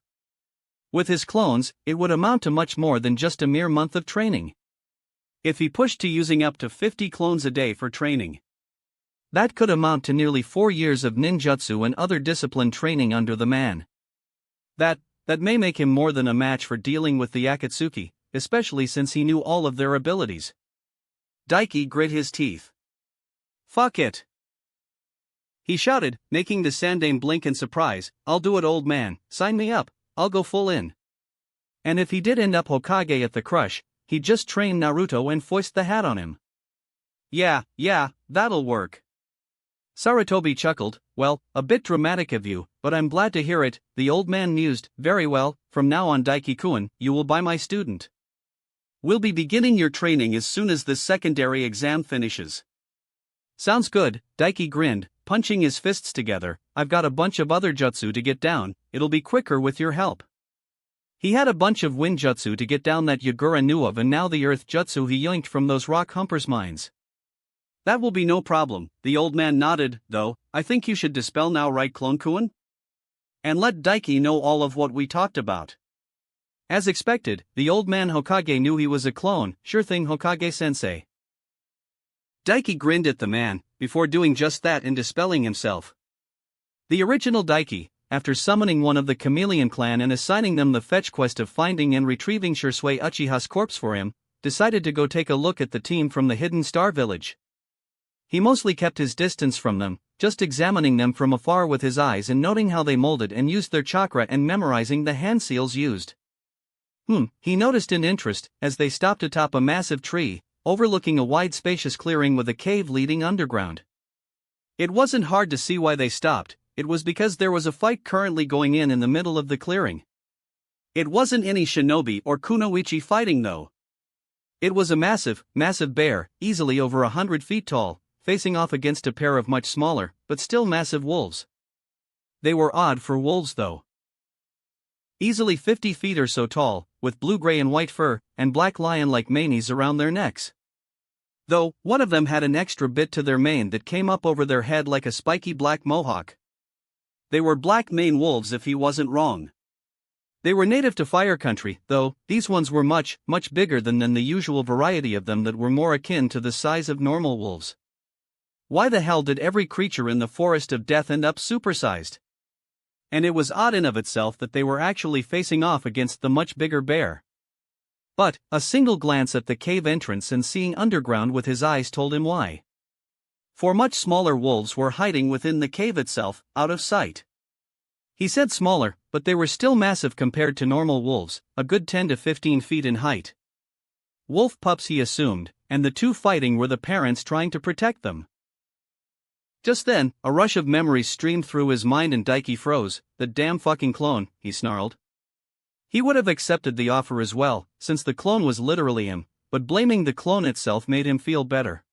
With his clones, it would amount to much more than just a mere month of training. If he pushed to using up to 50 clones a day for training, that could amount to nearly 4 years of ninjutsu and other discipline training under the man. That may make him more than a match for dealing with the Akatsuki, especially since he knew all of their abilities. Daiki grit his teeth. Fuck it. He shouted, making the Sandaime blink in surprise. I'll do it, old man, sign me up, I'll go full in. And if he did end up Hokage at the crush, he'd just train Naruto and foist the hat on him. Yeah, that'll work. Sarutobi chuckled. Well, a bit dramatic of you, but I'm glad to hear it, the old man mused. Very well, from now on Daiki-kun, you will be my student. We'll be beginning your training as soon as this secondary exam finishes. Sounds good, Daiki grinned, punching his fists together. I've got a bunch of other jutsu to get down, it'll be quicker with your help. He had a bunch of wind jutsu to get down that Yagura knew of, and now the earth jutsu he yoinked from those rock humpers' mines. That will be no problem, the old man nodded. Though, I think you should dispel now, right, Clone-kun? And let Daiki know all of what we talked about. As expected, the old man Hokage knew he was a clone. Sure thing, Hokage-sensei. Daiki grinned at the man, before doing just that and dispelling himself. The original Daiki, after summoning one of the Chameleon clan and assigning them the fetch quest of finding and retrieving Shisui Uchiha's corpse for him, decided to go take a look at the team from the Hidden Star Village. He mostly kept his distance from them, just examining them from afar with his eyes and noting how they molded and used their chakra and memorizing the hand seals used. He noticed in interest, as they stopped atop a massive tree, overlooking a wide spacious clearing with a cave leading underground. It wasn't hard to see why they stopped, it was because there was a fight currently going in the middle of the clearing. It wasn't any shinobi or kunoichi fighting though. It was a massive bear, easily over 100 feet tall, facing off against a pair of much smaller, but still massive wolves. They were odd for wolves though. Easily 50 feet or so tall, with blue-gray and white fur, and black lion-like manes around their necks. Though, one of them had an extra bit to their mane that came up over their head like a spiky black mohawk. They were black mane wolves if he wasn't wrong. They were native to fire country, though these ones were much bigger than the usual variety of them that were more akin to the size of normal wolves. Why the hell did every creature in the forest of death end up supersized? And it was odd in of itself that they were actually facing off against the much bigger bear. But a single glance at the cave entrance and seeing underground with his eyes told him why. For much smaller wolves were hiding within the cave itself, out of sight. He said smaller, but they were still massive compared to normal wolves, a good 10 to 15 feet in height. Wolf pups, he assumed, and the two fighting were the parents trying to protect them. Just then, a rush of memories streamed through his mind and Daiki froze. "The damn fucking clone," he snarled. He would have accepted the offer as well, since the clone was literally him, but blaming the clone itself made him feel better.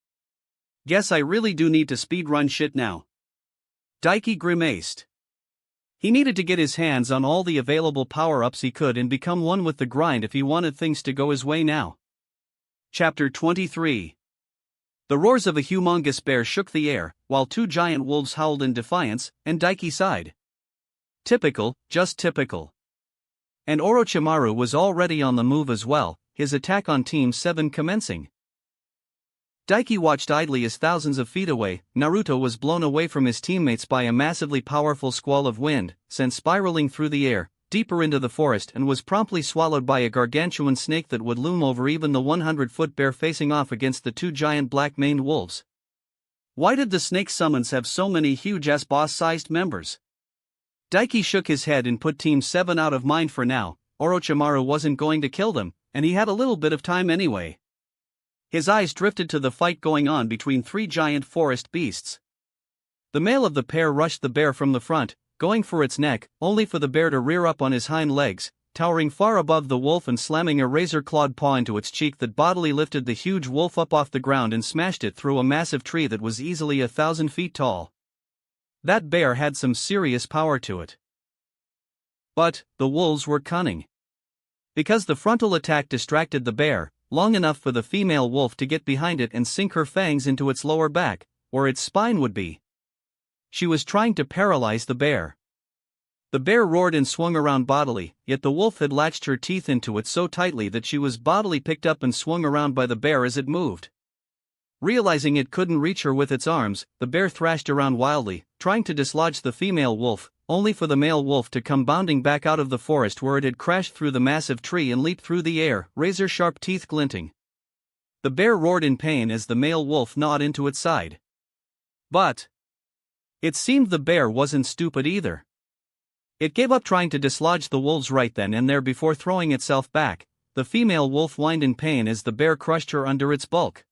"Guess I really do need to speedrun shit now." Daiki grimaced. He needed to get his hands on all the available power-ups he could and become one with the grind if he wanted things to go his way now. Chapter 23. The roars of a humongous bear shook the air, while two giant wolves howled in defiance, and Daiki sighed. Typical, just typical. And Orochimaru was already on the move as well, his attack on Team 7 commencing. Daiki watched idly as thousands of feet away, Naruto was blown away from his teammates by a massively powerful squall of wind, sent spiraling through the air, deeper into the forest, and was promptly swallowed by a gargantuan snake that would loom over even the 100-foot bear facing off against the two giant black-maned wolves. Why did the snake summons have so many huge-ass boss-sized members? Daiki shook his head and put Team 7 out of mind for now. Orochimaru wasn't going to kill them, and he had a little bit of time anyway. His eyes drifted to the fight going on between three giant forest beasts. The male of the pair rushed the bear from the front, going for its neck, only for the bear to rear up on his hind legs, towering far above the wolf and slamming a razor-clawed paw into its cheek that bodily lifted the huge wolf up off the ground and smashed it through a massive tree that was easily 1,000 feet tall. That bear had some serious power to it. But the wolves were cunning. Because the frontal attack distracted the bear, long enough for the female wolf to get behind it and sink her fangs into its lower back, where its spine would be. She was trying to paralyze the bear. The bear roared and swung around bodily, yet the wolf had latched her teeth into it so tightly that she was bodily picked up and swung around by the bear as it moved. Realizing it couldn't reach her with its arms, the bear thrashed around wildly, trying to dislodge the female wolf, only for the male wolf to come bounding back out of the forest where it had crashed through the massive tree and leaped through the air, razor-sharp teeth glinting. The bear roared in pain as the male wolf gnawed into its side. But it seemed the bear wasn't stupid either. It gave up trying to dislodge the wolves right then and there before throwing itself back. The female wolf whined in pain as the bear crushed her under its bulk.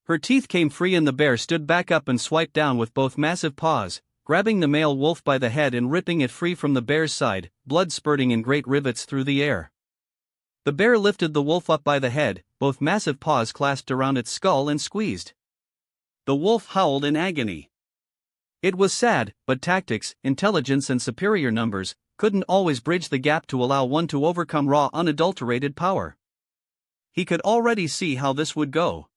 Her teeth came free and the bear stood back up and swiped down with both massive paws, grabbing the male wolf by the head and ripping it free from the bear's side, blood spurting in great rivets through the air. The bear lifted the wolf up by the head, both massive paws clasped around its skull and squeezed. The wolf howled in agony. It was sad, but tactics, intelligence and superior numbers couldn't always bridge the gap to allow one to overcome raw unadulterated power. He could already see how this would go.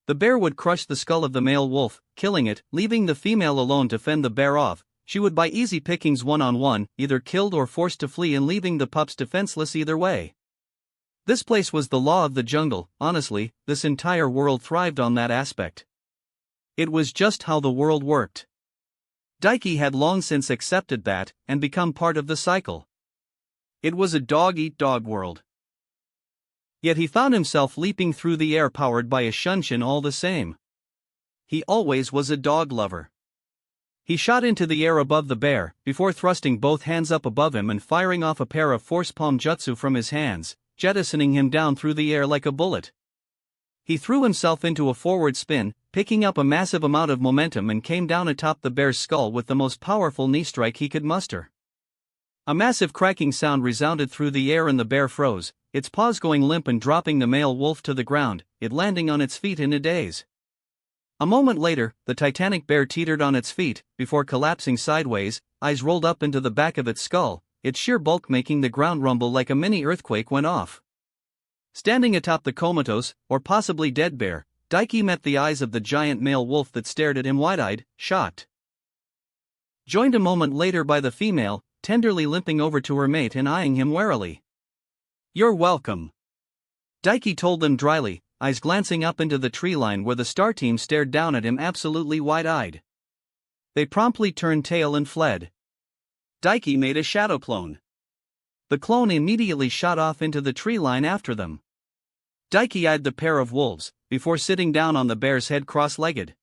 The bear would crush the skull of the male wolf, killing it, leaving the female alone to fend the bear off. She would by easy pickings one-on-one, either killed or forced to flee and leaving the pups defenseless either way. This place was the law of the jungle. Honestly, this entire world thrived on that aspect. It was just how the world worked. Daiki had long since accepted that, and become part of the cycle. It was a dog-eat-dog world. Yet he found himself leaping through the air powered by a shunshin all the same. He always was a dog lover. He shot into the air above the bear, before thrusting both hands up above him and firing off a pair of force palm jutsu from his hands, jettisoning him down through the air like a bullet. He threw himself into a forward spin, picking up a massive amount of momentum and came down atop the bear's skull with the most powerful knee strike he could muster. A massive cracking sound resounded through the air and the bear froze, its paws going limp and dropping the male wolf to the ground, it landing on its feet in a daze. A moment later, the titanic bear teetered on its feet, before collapsing sideways, eyes rolled up into the back of its skull, its sheer bulk making the ground rumble like a mini earthquake went off. Standing atop the comatose, or possibly dead bear, Daiki met the eyes of the giant male wolf that stared at him wide-eyed, shocked. Joined a moment later by the female, tenderly limping over to her mate and eyeing him warily. "You're welcome," Daiki told them dryly, eyes glancing up into the tree line where the star team stared down at him absolutely wide-eyed. They promptly turned tail and fled. Daiki made a shadow clone. The clone immediately shot off into the tree line after them. Daiki eyed the pair of wolves, before sitting down on the bear's head cross-legged.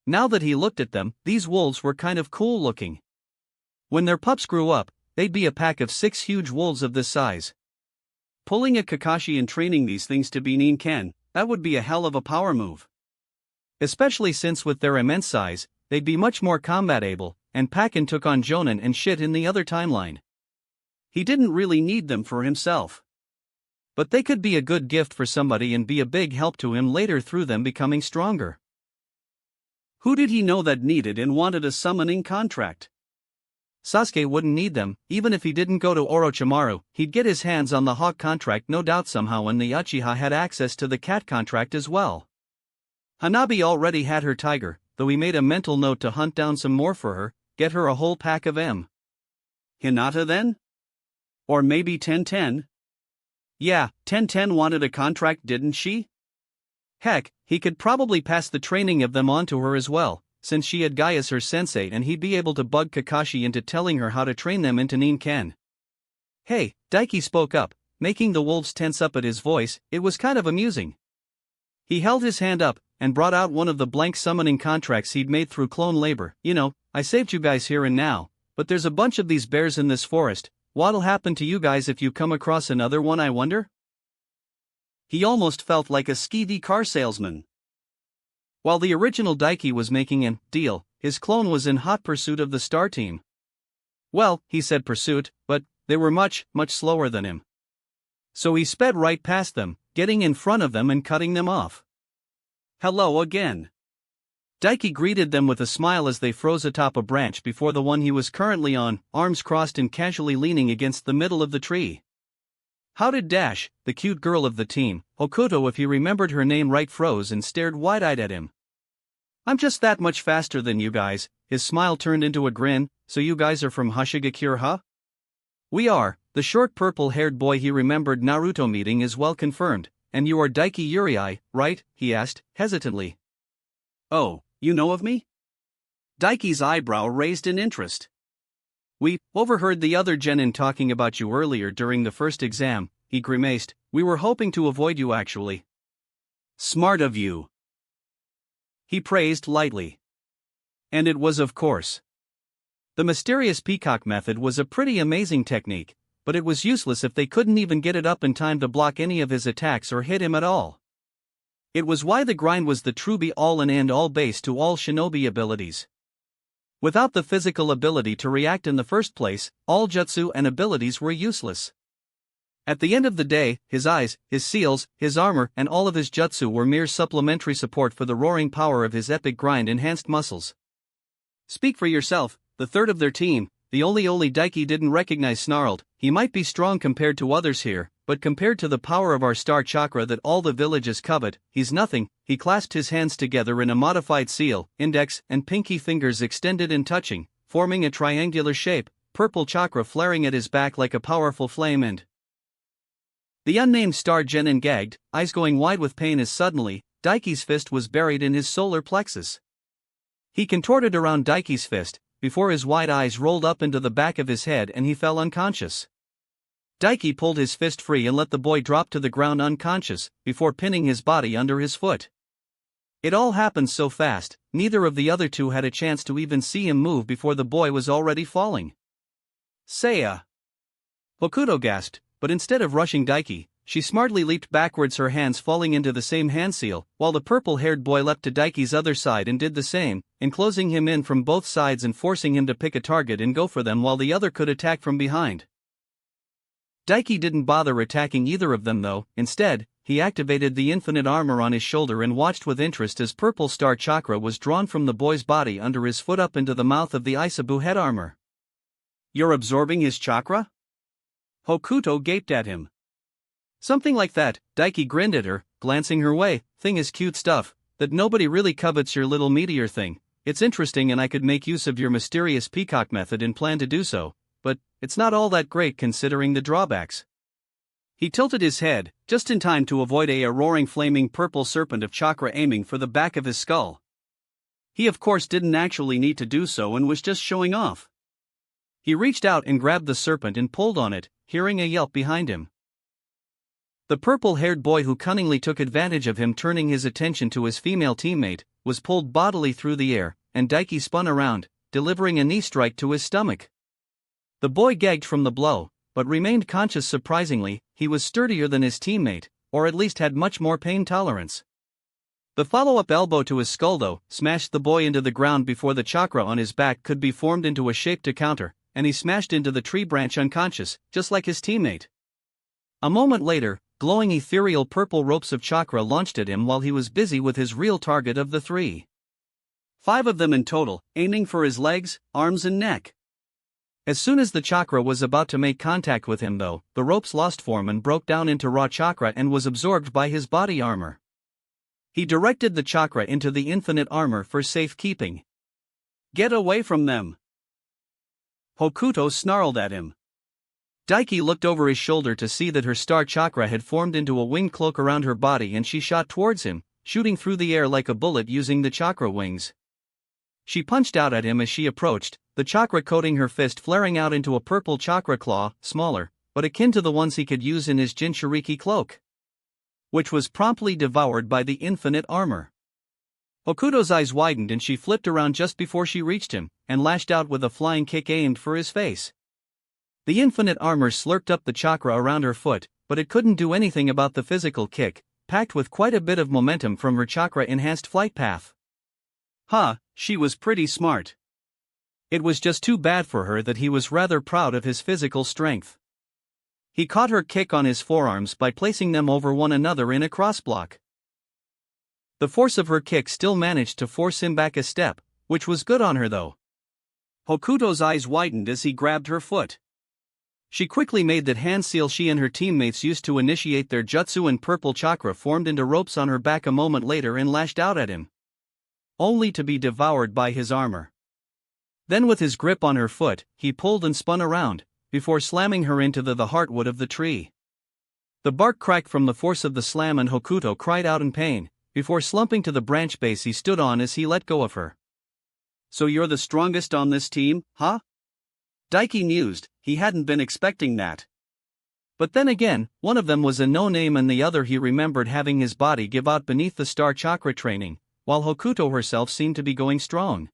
Now that he looked at them, these wolves were kind of cool looking. When their pups grew up, they'd be a pack of 6 huge wolves of this size. Pulling a Kakashi and training these things to be Ninken, that would be a hell of a power move. Especially since with their immense size, they'd be much more combat-able, and Pakken took on Jonin and shit in the other timeline. He didn't really need them for himself. But they could be a good gift for somebody and be a big help to him later through them becoming stronger. Who did he know that needed and wanted a summoning contract? Sasuke wouldn't need them, even if he didn't go to Orochimaru, he'd get his hands on the Hawk contract no doubt somehow, and the Uchiha had access to the Cat contract as well. Hanabi already had her tiger, though he made a mental note to hunt down some more for her, get her a whole pack of M. Hinata then? Or maybe Ten-Ten? Yeah, Ten-Ten wanted a contract, didn't she? Heck, he could probably pass the training of them on to her as well, since she had Guy as her sensei, and he'd be able to bug Kakashi into telling her how to train them into Ninken. Hey, Daiki spoke up, making the wolves tense up at his voice. It was kind of amusing. He held his hand up, and brought out one of the blank summoning contracts he'd made through clone labor. You know, I saved you guys here and now, but there's a bunch of these bears in this forest. What'll happen to you guys if you come across another one, I wonder? He almost felt like a skeevy car salesman. While the original Daiki was making a deal, his clone was in hot pursuit of the star team. Well, he said pursuit, but they were much slower than him. So he sped right past them, getting in front of them and cutting them off. Hello again. Daiki greeted them with a smile as they froze atop a branch before the one he was currently on, arms crossed and casually leaning against the middle of the tree. How did Dash, the cute girl of the team, Hokuto if he remembered her name right, froze and stared wide-eyed at him. I'm just that much faster than you guys. His smile turned into a grin. So you guys are from Hashigakure, huh? We are. The short purple-haired boy he remembered Naruto meeting is well confirmed. And you are Daiki Uriai, right? He asked, hesitantly. Oh, you know of me? Daiki's eyebrow raised in interest. We overheard the other genin talking about you earlier during the first exam, he grimaced. We were hoping to avoid you actually. Smart of you, he praised lightly. And it was, of course. The mysterious peacock method was a pretty amazing technique, but it was useless if they couldn't even get it up in time to block any of his attacks or hit him at all. It was why the grind was the true be-all and end-all base to all shinobi abilities. Without the physical ability to react in the first place, all jutsu and abilities were useless. At the end of the day, his eyes, his seals, his armor, and all of his jutsu were mere supplementary support for the roaring power of his epic grind-enhanced muscles. Speak for yourself, the third of their team, the only Daiki didn't recognize, snarled. He might be strong compared to others here, but compared to the power of our star chakra that all the villages covet, he's nothing. He clasped his hands together in a modified seal, index and pinky fingers extended and touching, forming a triangular shape, purple chakra flaring at his back like a powerful flame, and the unnamed star genin gagged, eyes going wide with pain as suddenly, Daiki's fist was buried in his solar plexus. He contorted around Daiki's fist, before his wide eyes rolled up into the back of his head and he fell unconscious. Daiki pulled his fist free and let the boy drop to the ground unconscious, before pinning his body under his foot. It all happened so fast, neither of the other two had a chance to even see him move before the boy was already falling. Seiya! Hokuto gasped, but instead of rushing Daiki, she smartly leaped backwards, her hands falling into the same hand seal, while the purple-haired boy leapt to Daiki's other side and did the same, enclosing him in from both sides and forcing him to pick a target and go for them while the other could attack from behind. Daiki didn't bother attacking either of them though. Instead, he activated the infinite armor on his shoulder and watched with interest as purple star chakra was drawn from the boy's body under his foot up into the mouth of the Isabu head armor. You're absorbing his chakra? Hokuto gaped at him. Something like that. Daiki grinned at her, glancing her way. Thing is cute stuff, that nobody really covets your little meteor thing. It's interesting and I could make use of your mysterious peacock method and plan to do so, but it's not all that great considering the drawbacks. He tilted his head, just in time to avoid a roaring flaming purple serpent of chakra aiming for the back of his skull. He of course didn't actually need to do so and was just showing off. He reached out and grabbed the serpent and pulled on it, hearing a yelp behind him. The purple-haired boy who cunningly took advantage of him turning his attention to his female teammate, was pulled bodily through the air, and Daiki spun around, delivering a knee strike to his stomach. The boy gagged from the blow, but remained conscious. Surprisingly, he was sturdier than his teammate, or at least had much more pain tolerance. The follow-up elbow to his skull though, smashed the boy into the ground before the chakra on his back could be formed into a shape to counter, and he smashed into the tree branch unconscious, just like his teammate. A moment later, glowing ethereal purple ropes of chakra launched at him while he was busy with his real target of the 3. 5 of them in total, aiming for his legs, arms and neck. As soon as the chakra was about to make contact with him though, the ropes lost form and broke down into raw chakra and was absorbed by his body armor. He directed the chakra into the infinite armor for safekeeping. "Get away from them!" Hokuto snarled at him. Daiki looked over his shoulder to see that her star chakra had formed into a wing cloak around her body and she shot towards him, shooting through the air like a bullet using the chakra wings. She punched out at him as she approached, the chakra coating her fist flaring out into a purple chakra claw, smaller, but akin to the ones he could use in his Jinchuriki cloak, which was promptly devoured by the infinite armor. Hokuto's eyes widened and she flipped around just before she reached him, and lashed out with a flying kick aimed for his face. The infinite armor slurped up the chakra around her foot, but it couldn't do anything about the physical kick, packed with quite a bit of momentum from her chakra-enhanced flight path. She was pretty smart. It was just too bad for her that he was rather proud of his physical strength. He caught her kick on his forearms by placing them over one another in a crossblock. The force of her kick still managed to force him back a step, which was good on her though. Hokuto's eyes widened as he grabbed her foot. She quickly made that hand seal she and her teammates used to initiate their jutsu, and purple chakra formed into ropes on her back a moment later and lashed out at him, only to be devoured by his armor. Then with his grip on her foot, he pulled and spun around, before slamming her into the heartwood of the tree. The bark cracked from the force of the slam and Hokuto cried out in pain, before slumping to the branch base he stood on as he let go of her. "So you're the strongest on this team, huh?" Daiki mused, he hadn't been expecting that. But then again, one of them was a no-name and the other he remembered having his body give out beneath the star chakra training, while Hokuto herself seemed to be going strong.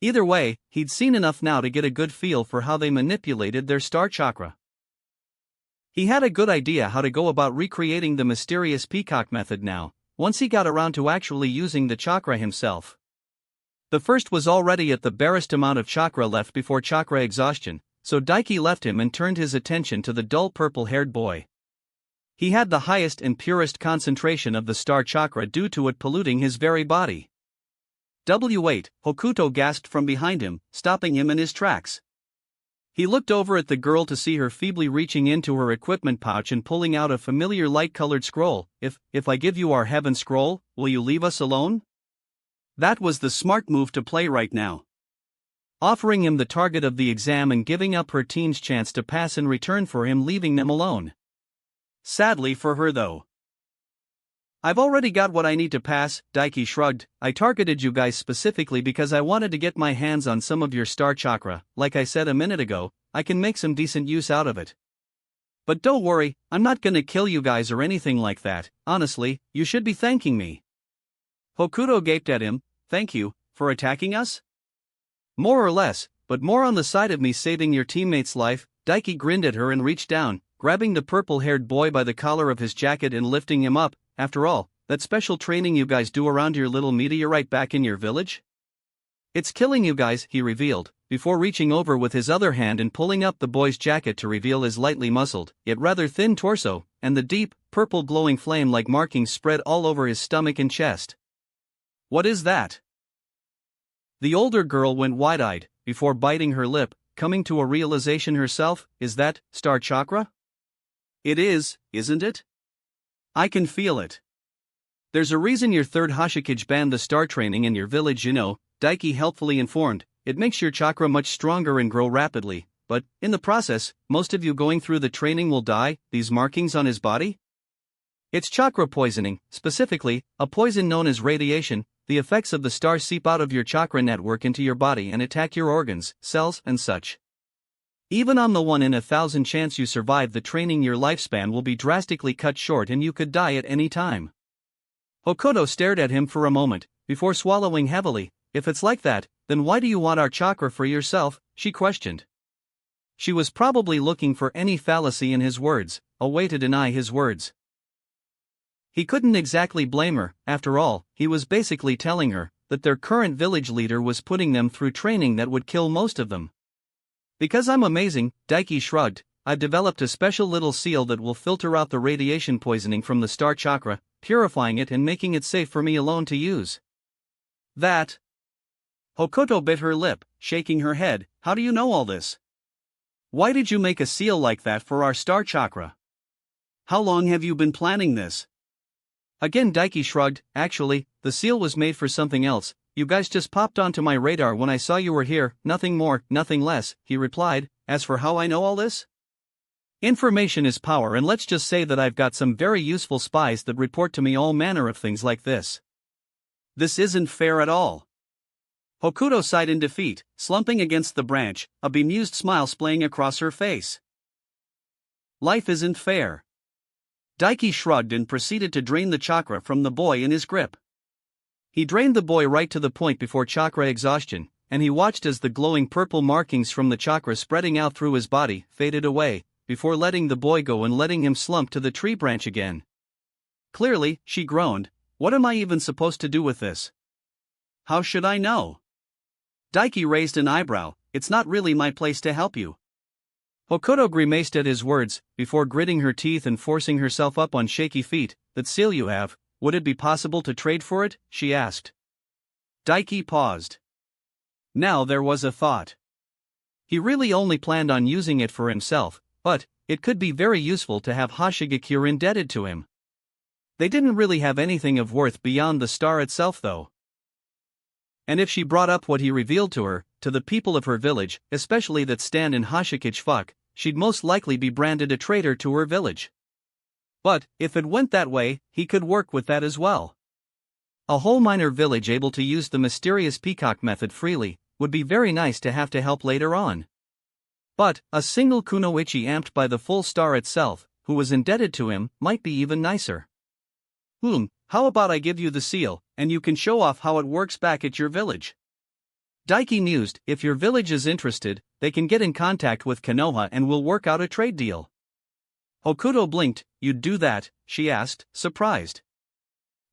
Either way, he'd seen enough now to get a good feel for how they manipulated their star chakra. He had a good idea how to go about recreating the mysterious peacock method now, once he got around to actually using the chakra himself. The first was already at the barest amount of chakra left before chakra exhaustion, so Daiki left him and turned his attention to the dull purple-haired boy. He had the highest and purest concentration of the star chakra due to it polluting his very body. "Wait," Hokuto gasped from behind him, stopping him in his tracks. He looked over at the girl to see her feebly reaching into her equipment pouch and pulling out a familiar light-colored scroll. If I give you our heaven scroll, will you leave us alone?" That was the smart move to play right now. Offering him the target of the exam and giving up her team's chance to pass in return for him leaving them alone. Sadly for her though. "I've already got what I need to pass," Daiki shrugged. "I targeted you guys specifically because I wanted to get my hands on some of your star chakra. Like I said a minute ago, I can make some decent use out of it. But don't worry, I'm not gonna kill you guys or anything like that. Honestly, you should be thanking me." Hokuto gaped at him. "Thank you, for attacking us?" "More or less, but more on the side of me saving your teammate's life." Daiki grinned at her and reached down, grabbing the purple-haired boy by the collar of his jacket and lifting him up. "After all, that special training you guys do around your little meteorite back in your village? It's killing you guys," he revealed, before reaching over with his other hand and pulling up the boy's jacket to reveal his lightly muscled, yet rather thin torso, and the deep, purple glowing flame-like markings spread all over his stomach and chest. "What is that?" The older girl went wide-eyed, before biting her lip, coming to a realization herself. "Is that star chakra?" "It is, isn't it? I can feel it. There's a reason your third Hashikage banned the star training in your village, you know," Daiki helpfully informed. "It makes your chakra much stronger and grow rapidly, but, in the process, most of you going through the training will die. These markings on his body? It's chakra poisoning, specifically, a poison known as radiation. The effects of the star seep out of your chakra network into your body and attack your organs, cells, and such. Even on the 1 in 1,000 chance you survive the training, your lifespan will be drastically cut short and you could die at any time. Hokuto stared at him for a moment, before swallowing heavily. If it's like that, then why do you want our chakra for yourself? She questioned. She was probably looking for any fallacy in his words, a way to deny his words. He couldn't exactly blame her. After all, he was basically telling her that their current village leader was putting them through training that would kill most of them. Because I'm amazing, Daiki shrugged, I've developed a special little seal that will filter out the radiation poisoning from the star chakra, purifying it and making it safe for me alone to use. That? Hokuto bit her lip, shaking her head. How do you know all this? Why did you make a seal like that for our star chakra? How long have you been planning this? Again Daiki shrugged. Actually, the seal was made for something else. You guys just popped onto my radar when I saw you were here, nothing more, nothing less, he replied. As for how I know all this? Information is power, and let's just say that I've got some very useful spies that report to me all manner of things like this. This isn't fair at all. Hokuto sighed in defeat, slumping against the branch, a bemused smile splaying across her face. Life isn't fair. Daiki shrugged and proceeded to drain the chakra from the boy in his grip. He drained the boy right to the point before chakra exhaustion, and he watched as the glowing purple markings from the chakra spreading out through his body faded away, before letting the boy go and letting him slump to the tree branch again. Clearly, she groaned, what am I even supposed to do with this? How should I know? Daiki raised an eyebrow. It's not really my place to help you. Hokuto grimaced at his words, before gritting her teeth and forcing herself up on shaky feet. That seal you have, would it be possible to trade for it? She asked. Daiki paused. Now there was a thought. He really only planned on using it for himself, but it could be very useful to have Hashigakure indebted to him. They didn't really have anything of worth beyond the star itself though. And if she brought up what he revealed to her, to the people of her village, especially that stand in Hashikage fuck, she'd most likely be branded a traitor to her village. But, if it went that way, he could work with that as well. A whole minor village able to use the mysterious peacock method freely, would be very nice to have to help later on. But, a single kunoichi amped by the full star itself, who was indebted to him, might be even nicer. How about I give you the seal, and you can show off how it works back at your village? Daiki mused, if your village is interested, they can get in contact with Konoha and we'll work out a trade deal. Hokuto blinked. You'd do that? She asked, surprised.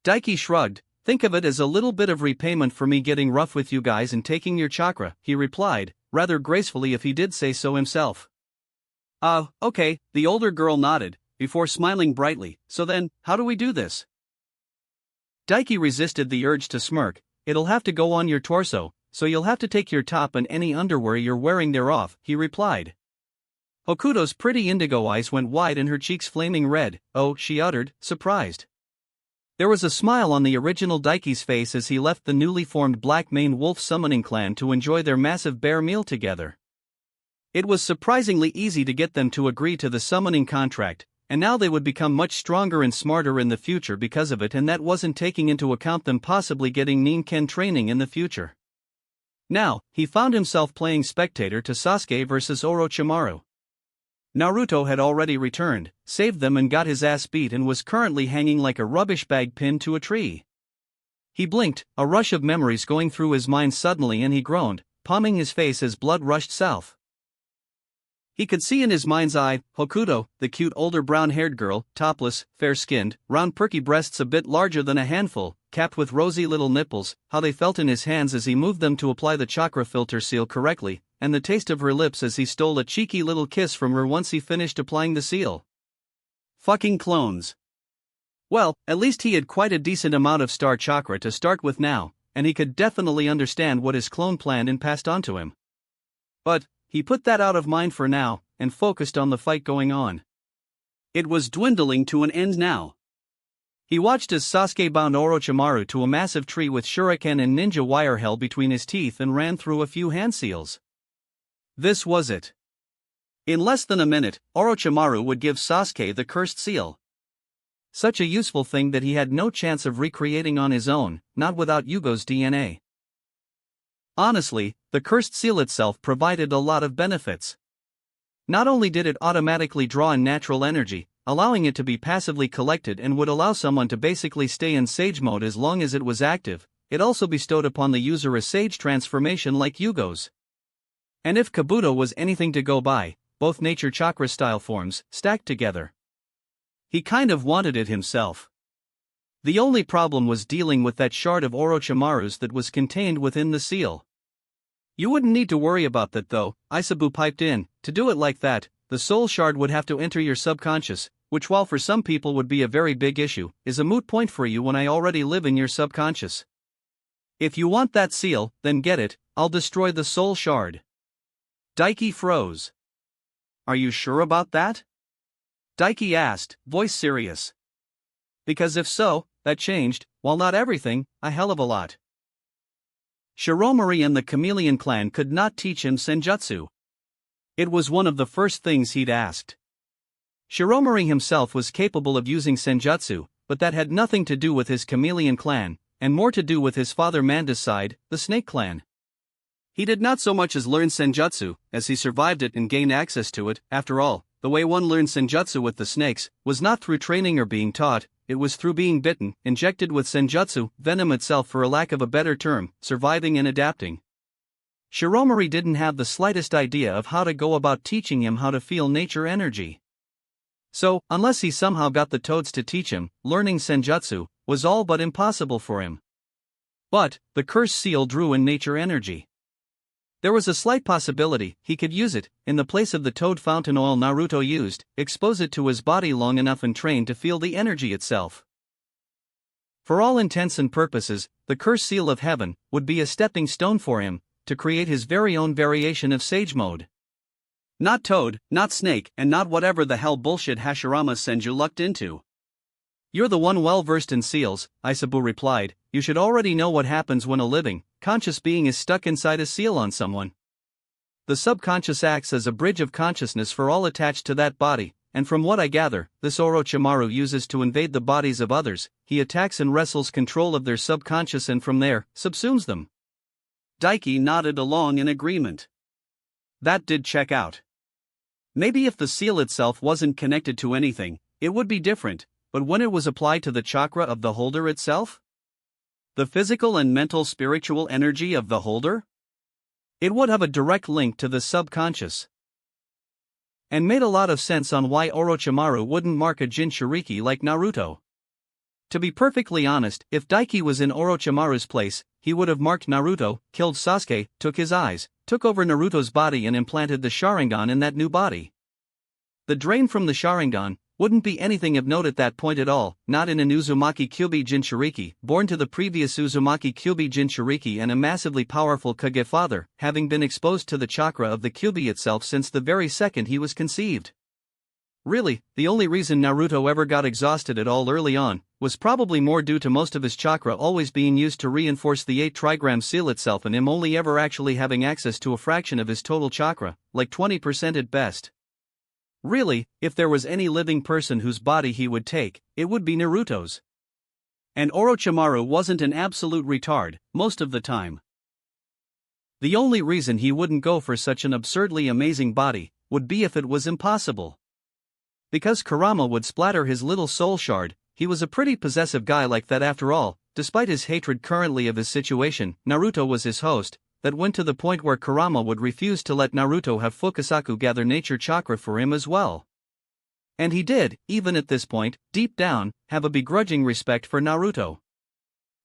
Daiki shrugged. Think of it as a little bit of repayment for me getting rough with you guys and taking your chakra, he replied, rather gracefully if he did say so himself. Okay, the older girl nodded, before smiling brightly. So then, how do we do this? Daiki resisted the urge to smirk. It'll have to go on your torso, so you'll have to take your top and any underwear you're wearing there off, he replied. Hokuto's pretty indigo eyes went wide and her cheeks flaming red. Oh, she uttered, surprised. There was a smile on the original Daiki's face as he left the newly formed Black Mane Wolf summoning clan to enjoy their massive bear meal together. It was surprisingly easy to get them to agree to the summoning contract, and now they would become much stronger and smarter in the future because of it, and that wasn't taking into account them possibly getting Ninken training in the future. Now, he found himself playing spectator to Sasuke vs Orochimaru. Naruto had already returned, saved them and got his ass beat and was currently hanging like a rubbish bag pinned to a tree. He blinked, a rush of memories going through his mind suddenly, and he groaned, palming his face as blood rushed south. He could see in his mind's eye, Hokuto, the cute older brown-haired girl, topless, fair-skinned, round perky breasts a bit larger than a handful, capped with rosy little nipples, how they felt in his hands as he moved them to apply the chakra filter seal correctly, and the taste of her lips as he stole a cheeky little kiss from her once he finished applying the seal. Fucking clones. Well, at least he had quite a decent amount of star chakra to start with now, and he could definitely understand what his clone planned and passed on to him. But he put that out of mind for now, and focused on the fight going on. It was dwindling to an end now. He watched as Sasuke bound Orochimaru to a massive tree with shuriken and ninja wire held between his teeth and ran through a few hand seals. This was it. In less than a minute, Orochimaru would give Sasuke the cursed seal. Such a useful thing that he had no chance of recreating on his own, not without Yugo's DNA. Honestly, the cursed seal itself provided a lot of benefits. Not only did it automatically draw in natural energy, allowing it to be passively collected and would allow someone to basically stay in Sage mode as long as it was active, it also bestowed upon the user a Sage transformation like Yugo's. And if Kabuto was anything to go by, both nature chakra style forms, stacked together. He kind of wanted it himself. The only problem was dealing with that shard of Orochimaru's that was contained within the seal. You wouldn't need to worry about that though, Isabu piped in. To do it like that, the soul shard would have to enter your subconscious, which while for some people would be a very big issue, is a moot point for you when I already live in your subconscious. If you want that seal, then get it, I'll destroy the soul shard. Daiki froze. Are you sure about that? Daiki asked, voice serious. Because if so, that changed, while not everything, a hell of a lot. Shiromari and the Chameleon clan could not teach him Senjutsu. It was one of the first things he'd asked. Shiromari himself was capable of using Senjutsu, but that had nothing to do with his Chameleon clan, and more to do with his father Manda's side, the Snake clan. He did not so much as learn Senjutsu, as he survived it and gained access to it. After all, the way one learned Senjutsu with the snakes was not through training or being taught, it was through being bitten, injected with Senjutsu, venom itself for a lack of a better term, surviving and adapting. Shiromari didn't have the slightest idea of how to go about teaching him how to feel nature energy. So, unless he somehow got the toads to teach him, learning Senjutsu was all but impossible for him. But, the cursed seal drew in nature energy. There was a slight possibility he could use it, in the place of the toad fountain oil Naruto used, expose it to his body long enough and train to feel the energy itself. For all intents and purposes, the cursed seal of heaven would be a stepping stone for him to create his very own variation of Sage mode. Not toad, not snake, and not whatever the hell bullshit Hashirama Senju lucked into. You're the one well versed in seals, Isabu replied. You should already know what happens when a living, conscious being is stuck inside a seal on someone. The subconscious acts as a bridge of consciousness for all attached to that body, and from what I gather, this Orochimaru uses to invade the bodies of others. He attacks and wrestles control of their subconscious and from there, subsumes them. Daiki nodded along in agreement. That did check out. Maybe if the seal itself wasn't connected to anything, it would be different, but when it was applied to the chakra of the holder itself? The physical and mental spiritual energy of the holder? It would have a direct link to the subconscious. And made a lot of sense on why Orochimaru wouldn't mark a Jinchuriki like Naruto. To be perfectly honest, if Daiki was in Orochimaru's place, he would have marked Naruto, killed Sasuke, took his eyes, took over Naruto's body and implanted the Sharingan in that new body. The drain from the Sharingan wouldn't be anything of note at that point at all, not in an Uzumaki Kyuubi Jinchuriki, born to the previous Uzumaki Kyuubi Jinchuriki and a massively powerful Kage father, having been exposed to the chakra of the Kyuubi itself since the very second he was conceived. Really, the only reason Naruto ever got exhausted at all early on was probably more due to most of his chakra always being used to reinforce the 8 trigram seal itself and him only ever actually having access to a fraction of his total chakra, like 20% at best. Really, if there was any living person whose body he would take, it would be Naruto's. And Orochimaru wasn't an absolute retard, most of the time. The only reason he wouldn't go for such an absurdly amazing body would be if it was impossible. Because Kurama would splatter his little soul shard. He was a pretty possessive guy like that after all. Despite his hatred currently of his situation, Naruto was his host. That went to the point where Kurama would refuse to let Naruto have Fukasaku gather nature chakra for him as well. And he did, even at this point, deep down, have a begrudging respect for Naruto.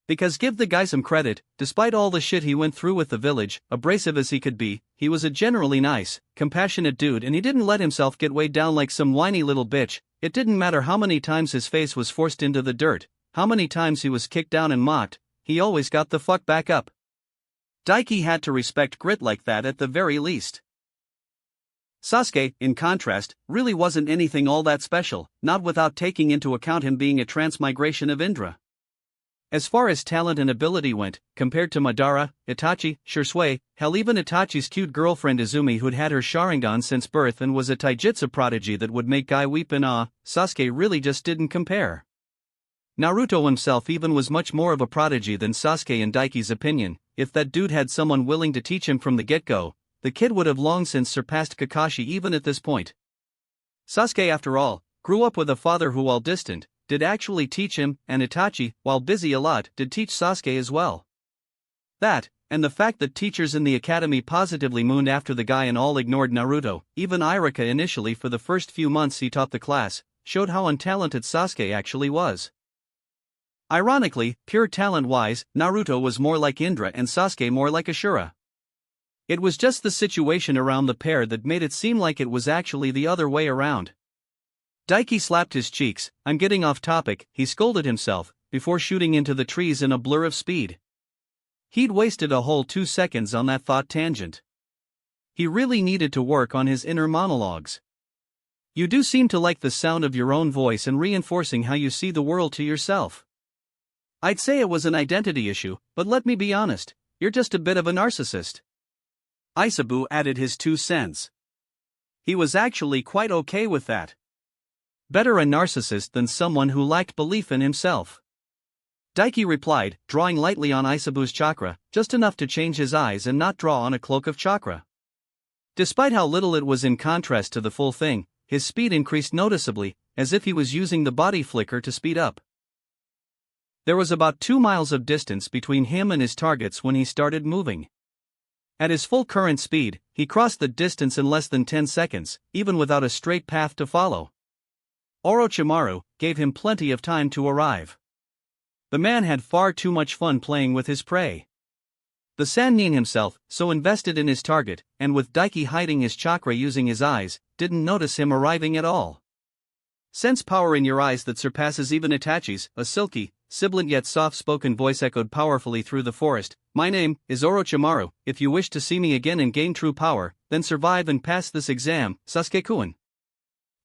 Because give the guy some credit, despite all the shit he went through with the village, abrasive as he could be, he was a generally nice, compassionate dude and he didn't let himself get weighed down like some whiny little bitch. It didn't matter how many times his face was forced into the dirt, how many times he was kicked down and mocked, he always got the fuck back up. Daiki had to respect grit like that at the very least. Sasuke, in contrast, really wasn't anything all that special, not without taking into account him being a transmigration of Indra. As far as talent and ability went, compared to Madara, Itachi, Shisui, hell even Itachi's cute girlfriend Izumi who'd had her Sharingan since birth and was a taijutsu prodigy that would make guy weep in awe, Sasuke really just didn't compare. Naruto himself even was much more of a prodigy than Sasuke in Daiki's opinion. If that dude had someone willing to teach him from the get-go, the kid would have long since surpassed Kakashi even at this point. Sasuke, after all, grew up with a father who, while distant, did actually teach him, and Itachi, while busy a lot, did teach Sasuke as well. That, and the fact that teachers in the academy positively mooned after the guy and all ignored Naruto, even Iruka initially for the first few months he taught the class, showed how untalented Sasuke actually was. Ironically, pure talent-wise, Naruto was more like Indra and Sasuke more like Ashura. It was just the situation around the pair that made it seem like it was actually the other way around. Daiki slapped his cheeks. I'm getting off topic, he scolded himself, before shooting into the trees in a blur of speed. He'd wasted a whole 2 seconds on that thought tangent. He really needed to work on his inner monologues. You do seem to like the sound of your own voice and reinforcing how you see the world to yourself. I'd say it was an identity issue, but let me be honest, you're just a bit of a narcissist. Aisabu added his 2 cents. He was actually quite okay with that. Better a narcissist than someone who lacked belief in himself. Daiki replied, drawing lightly on Aisabu's chakra, just enough to change his eyes and not draw on a cloak of chakra. Despite how little it was in contrast to the full thing, his speed increased noticeably, as if he was using the body flicker to speed up. There was about 2 miles of distance between him and his targets when he started moving. At his full current speed, he crossed the distance in less than 10 seconds, even without a straight path to follow. Orochimaru gave him plenty of time to arrive. The man had far too much fun playing with his prey. The Sannin himself, so invested in his target, and with Daiki hiding his chakra using his eyes, didn't notice him arriving at all. Sense power in your eyes that surpasses even Itachi's, a silky, sibilant yet soft-spoken voice echoed powerfully through the forest. My name is Orochimaru. If you wish to see me again and gain true power, then survive and pass this exam, Sasuke-kun.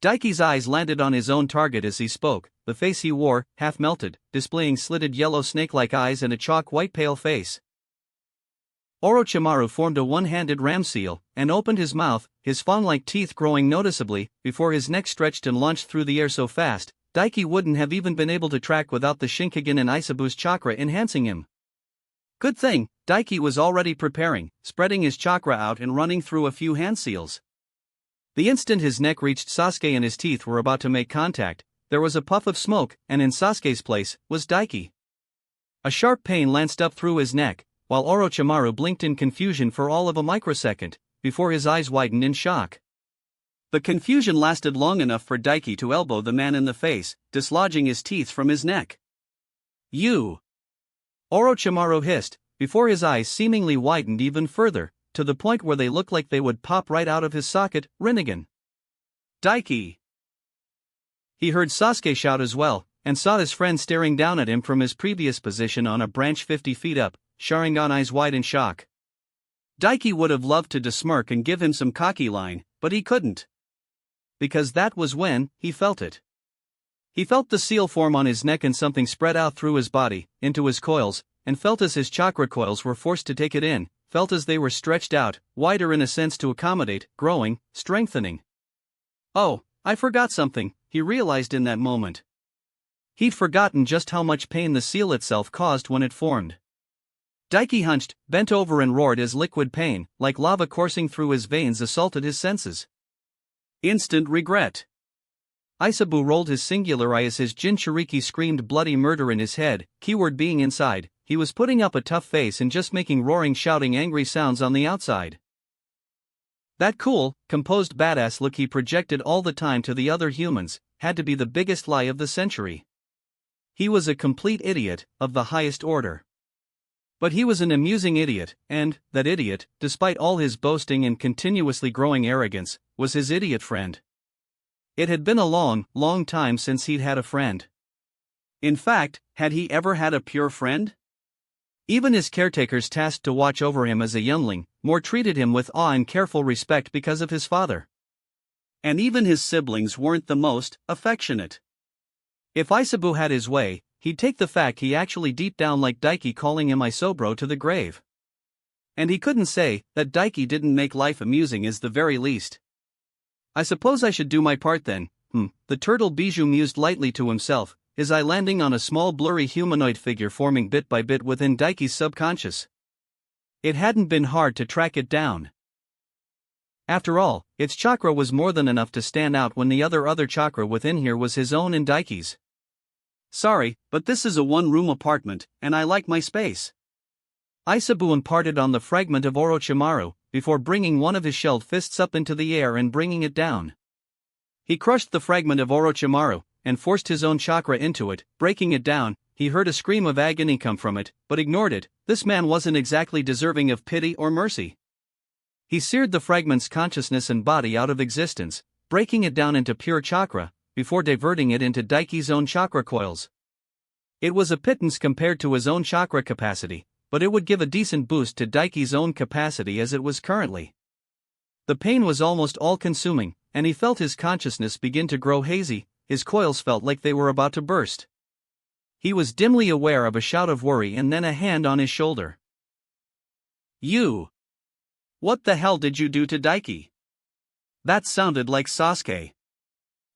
Daiki's eyes landed on his own target as he spoke. The face he wore, half melted, displaying slitted yellow snake-like eyes and a chalk-white pale face. Orochimaru formed a one-handed ram seal, and opened his mouth, his fawn-like teeth growing noticeably, before his neck stretched and launched through the air so fast, Daiki wouldn't have even been able to track without the Shinkagen and Aisabu's chakra enhancing him. Good thing, Daiki was already preparing, spreading his chakra out and running through a few hand seals. The instant his neck reached Sasuke and his teeth were about to make contact, there was a puff of smoke, and in Sasuke's place was Daiki. A sharp pain lanced up through his neck, while Orochimaru blinked in confusion for all of a microsecond, before his eyes widened in shock. The confusion lasted long enough for Daiki to elbow the man in the face, dislodging his teeth from his neck. You! Orochimaru hissed, before his eyes seemingly widened even further, to the point where they looked like they would pop right out of his socket. Rinnegan. Daiki! He heard Sasuke shout as well, and saw his friend staring down at him from his previous position on a branch 50 feet up, Sharingan eyes wide in shock. Daiki would have loved to smirk and give him some cocky line, but he couldn't. Because that was when he felt it. He felt the seal form on his neck and something spread out through his body, into his coils, and felt as his chakra coils were forced to take it in, felt as they were stretched out, wider in a sense to accommodate, growing, strengthening. Oh, I forgot something, he realized in that moment. He'd forgotten just how much pain the seal itself caused when it formed. Daiki hunched, bent over and roared as liquid pain, like lava coursing through his veins, assaulted his senses. Instant regret. Aisabu rolled his singular eye as his Jinchuriki screamed bloody murder in his head, keyword being inside. He was putting up a tough face and just making roaring, shouting angry sounds on the outside. That cool, composed badass look he projected all the time to the other humans had to be the biggest lie of the century. He was a complete idiot, of the highest order. But he was an amusing idiot, and that idiot, despite all his boasting and continuously growing arrogance, was his idiot friend. It had been a long, long time since he'd had a friend. In fact, had he ever had a pure friend? Even his caretakers tasked to watch over him as a youngling, more treated him with awe and careful respect because of his father. And even his siblings weren't the most affectionate. If Aisabu had his way, he'd take the fact he actually deep down liked Daiki calling him Isobro to the grave. And he couldn't say that Daiki didn't make life amusing is the very least. I suppose I should do my part then, the turtle Bijou mused lightly to himself, his eye landing on a small blurry humanoid figure forming bit by bit within Daiki's subconscious. It hadn't been hard to track it down. After all, its chakra was more than enough to stand out when the other chakra within here was his own and Daiki's. Sorry, but this is a one-room apartment, and I like my space. Isabu imparted on the fragment of Orochimaru, before bringing one of his shelled fists up into the air and bringing it down. He crushed the fragment of Orochimaru, and forced his own chakra into it, breaking it down. He heard a scream of agony come from it, but ignored it. This man wasn't exactly deserving of pity or mercy. He seared the fragment's consciousness and body out of existence, breaking it down into pure chakra, before diverting it into Daiki's own chakra coils. It was a pittance compared to his own chakra capacity, but it would give a decent boost to Daiki's own capacity as it was currently. The pain was almost all-consuming, and he felt his consciousness begin to grow hazy. His coils felt like they were about to burst. He was dimly aware of a shout of worry and then a hand on his shoulder. You! What the hell did you do to Daiki? That sounded like Sasuke.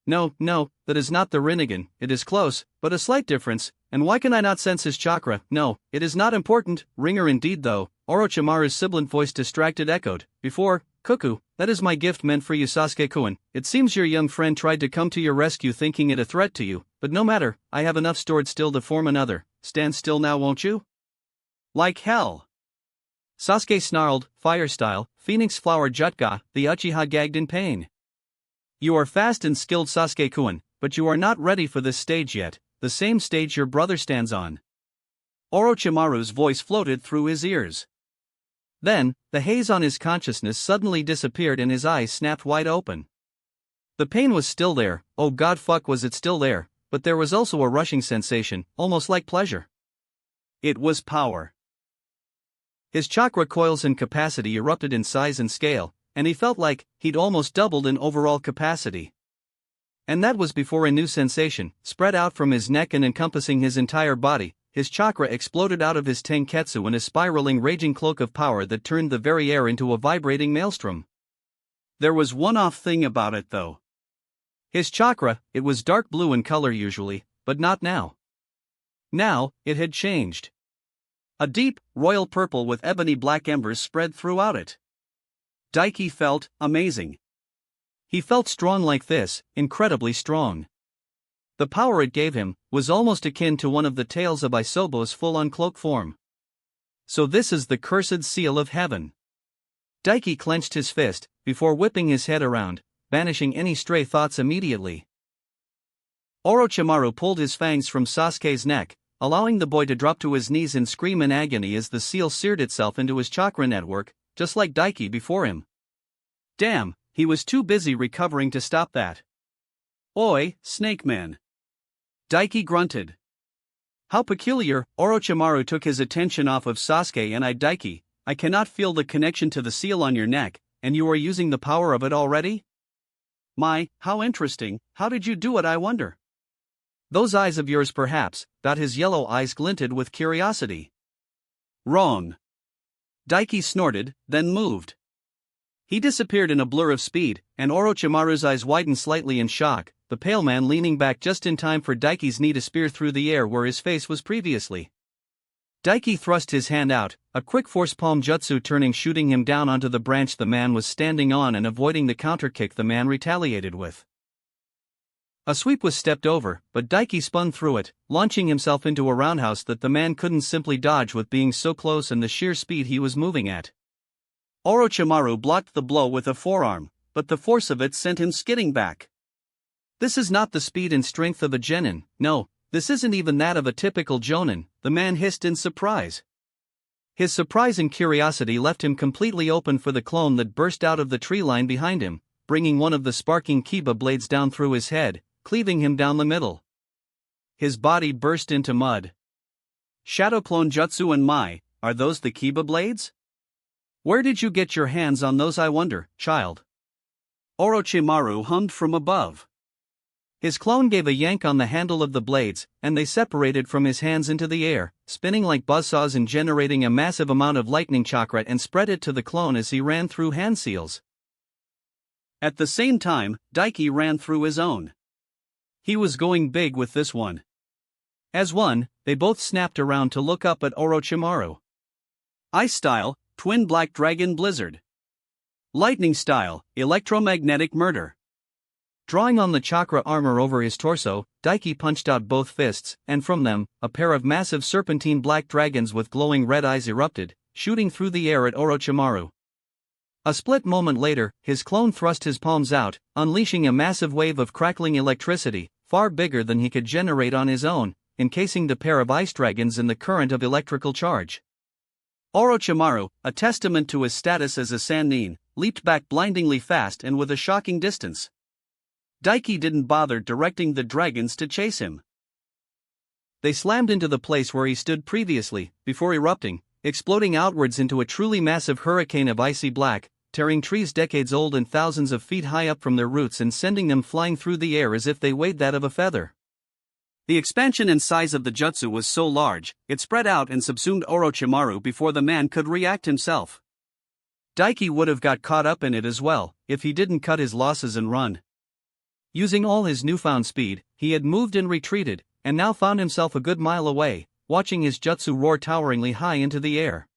No, that is not the Rinnegan, it is close, but a slight difference, and why can I not sense his chakra? No, it is not important, Ringer indeed though, Orochimaru's sibilant voice distracted echoed, before, Cuckoo, that is my gift meant for you Sasuke-kun. It seems your young friend tried to come to your rescue thinking it a threat to you, but no matter, I have enough stored still to form another. Stand still now won't you? Like hell! Sasuke snarled, fire style, Phoenix Flower Jutga, the Uchiha gagged in pain. You are fast and skilled Sasuke-kun, but you are not ready for this stage yet, the same stage your brother stands on. Orochimaru's voice floated through his ears. Then, the haze on his consciousness suddenly disappeared and his eyes snapped wide open. The pain was still there, oh god fuck was it still there, but there was also a rushing sensation, almost like pleasure. It was power. His chakra coils and capacity erupted in size and scale, and he felt like he'd almost doubled in overall capacity. And that was before a new sensation spread out from his neck and encompassing his entire body. His chakra exploded out of his tenketsu in a spiraling raging cloak of power that turned the very air into a vibrating maelstrom. There was one off thing about it though. His chakra, it was dark blue in color usually, but not now. Now, it had changed. A deep, royal purple with ebony black embers spread throughout it. Daiki felt amazing. He felt strong like this, incredibly strong. The power it gave him was almost akin to one of the tales of Isobo's full-on cloak form. So this is the cursed seal of heaven. Daiki clenched his fist, before whipping his head around, banishing any stray thoughts immediately. Orochimaru pulled his fangs from Sasuke's neck, allowing the boy to drop to his knees and scream in agony as the seal seared itself into his chakra network, just like Daiki before him. Damn, he was too busy recovering to stop that. Oi, Snake Man! Daiki grunted. How peculiar, Orochimaru took his attention off of Sasuke and eyed Daiki. I cannot feel the connection to the seal on your neck, and you are using the power of it already? My, how interesting, how did you do it I wonder? Those eyes of yours perhaps, his yellow eyes glinted with curiosity. Wrong. Daiki snorted, then moved. He disappeared in a blur of speed, and Orochimaru's eyes widened slightly in shock, the pale man leaning back just in time for Daiki's knee to spear through the air where his face was previously. Daiki thrust his hand out, a quick force palm jutsu turning shooting him down onto the branch the man was standing on and avoiding the counterkick the man retaliated with. A sweep was stepped over, but Daiki spun through it, launching himself into a roundhouse that the man couldn't simply dodge with being so close and the sheer speed he was moving at. Orochimaru blocked the blow with a forearm, but the force of it sent him skidding back. This is not the speed and strength of a genin, no, this isn't even that of a typical jonin, the man hissed in surprise. His surprise and curiosity left him completely open for the clone that burst out of the tree line behind him, bringing one of the sparking kiba blades down through his head, cleaving him down the middle. His body burst into mud. Shadow clone jutsu and Mai, are those the kiba blades? Where did you get your hands on those I wonder, child? Orochimaru hummed from above. His clone gave a yank on the handle of the blades, and they separated from his hands into the air, spinning like buzzsaws and generating a massive amount of lightning chakra and spread it to the clone as he ran through hand seals. At the same time, Daiki ran through his own. He was going big with this one. As one, they both snapped around to look up at Orochimaru. Ice style, Twin Black Dragon Blizzard. Lightning style, Electromagnetic Murder. Drawing on the chakra armor over his torso, Daiki punched out both fists, and from them, a pair of massive serpentine black dragons with glowing red eyes erupted, shooting through the air at Orochimaru. A split moment later, his clone thrust his palms out, unleashing a massive wave of crackling electricity, far bigger than he could generate on his own, encasing the pair of ice dragons in the current of electrical charge. Orochimaru, a testament to his status as a Sannin, leaped back blindingly fast and with a shocking distance. Daiki didn't bother directing the dragons to chase him. They slammed into the place where he stood previously, before erupting, exploding outwards into a truly massive hurricane of icy black, tearing trees decades old and thousands of feet high up from their roots and sending them flying through the air as if they weighed that of a feather. The expansion and size of the jutsu was so large, it spread out and subsumed Orochimaru before the man could react himself. Daiki would have got caught up in it as well, if he didn't cut his losses and run. Using all his newfound speed, he had moved and retreated, and now found himself a good mile away, watching his jutsu roar toweringly high into the air.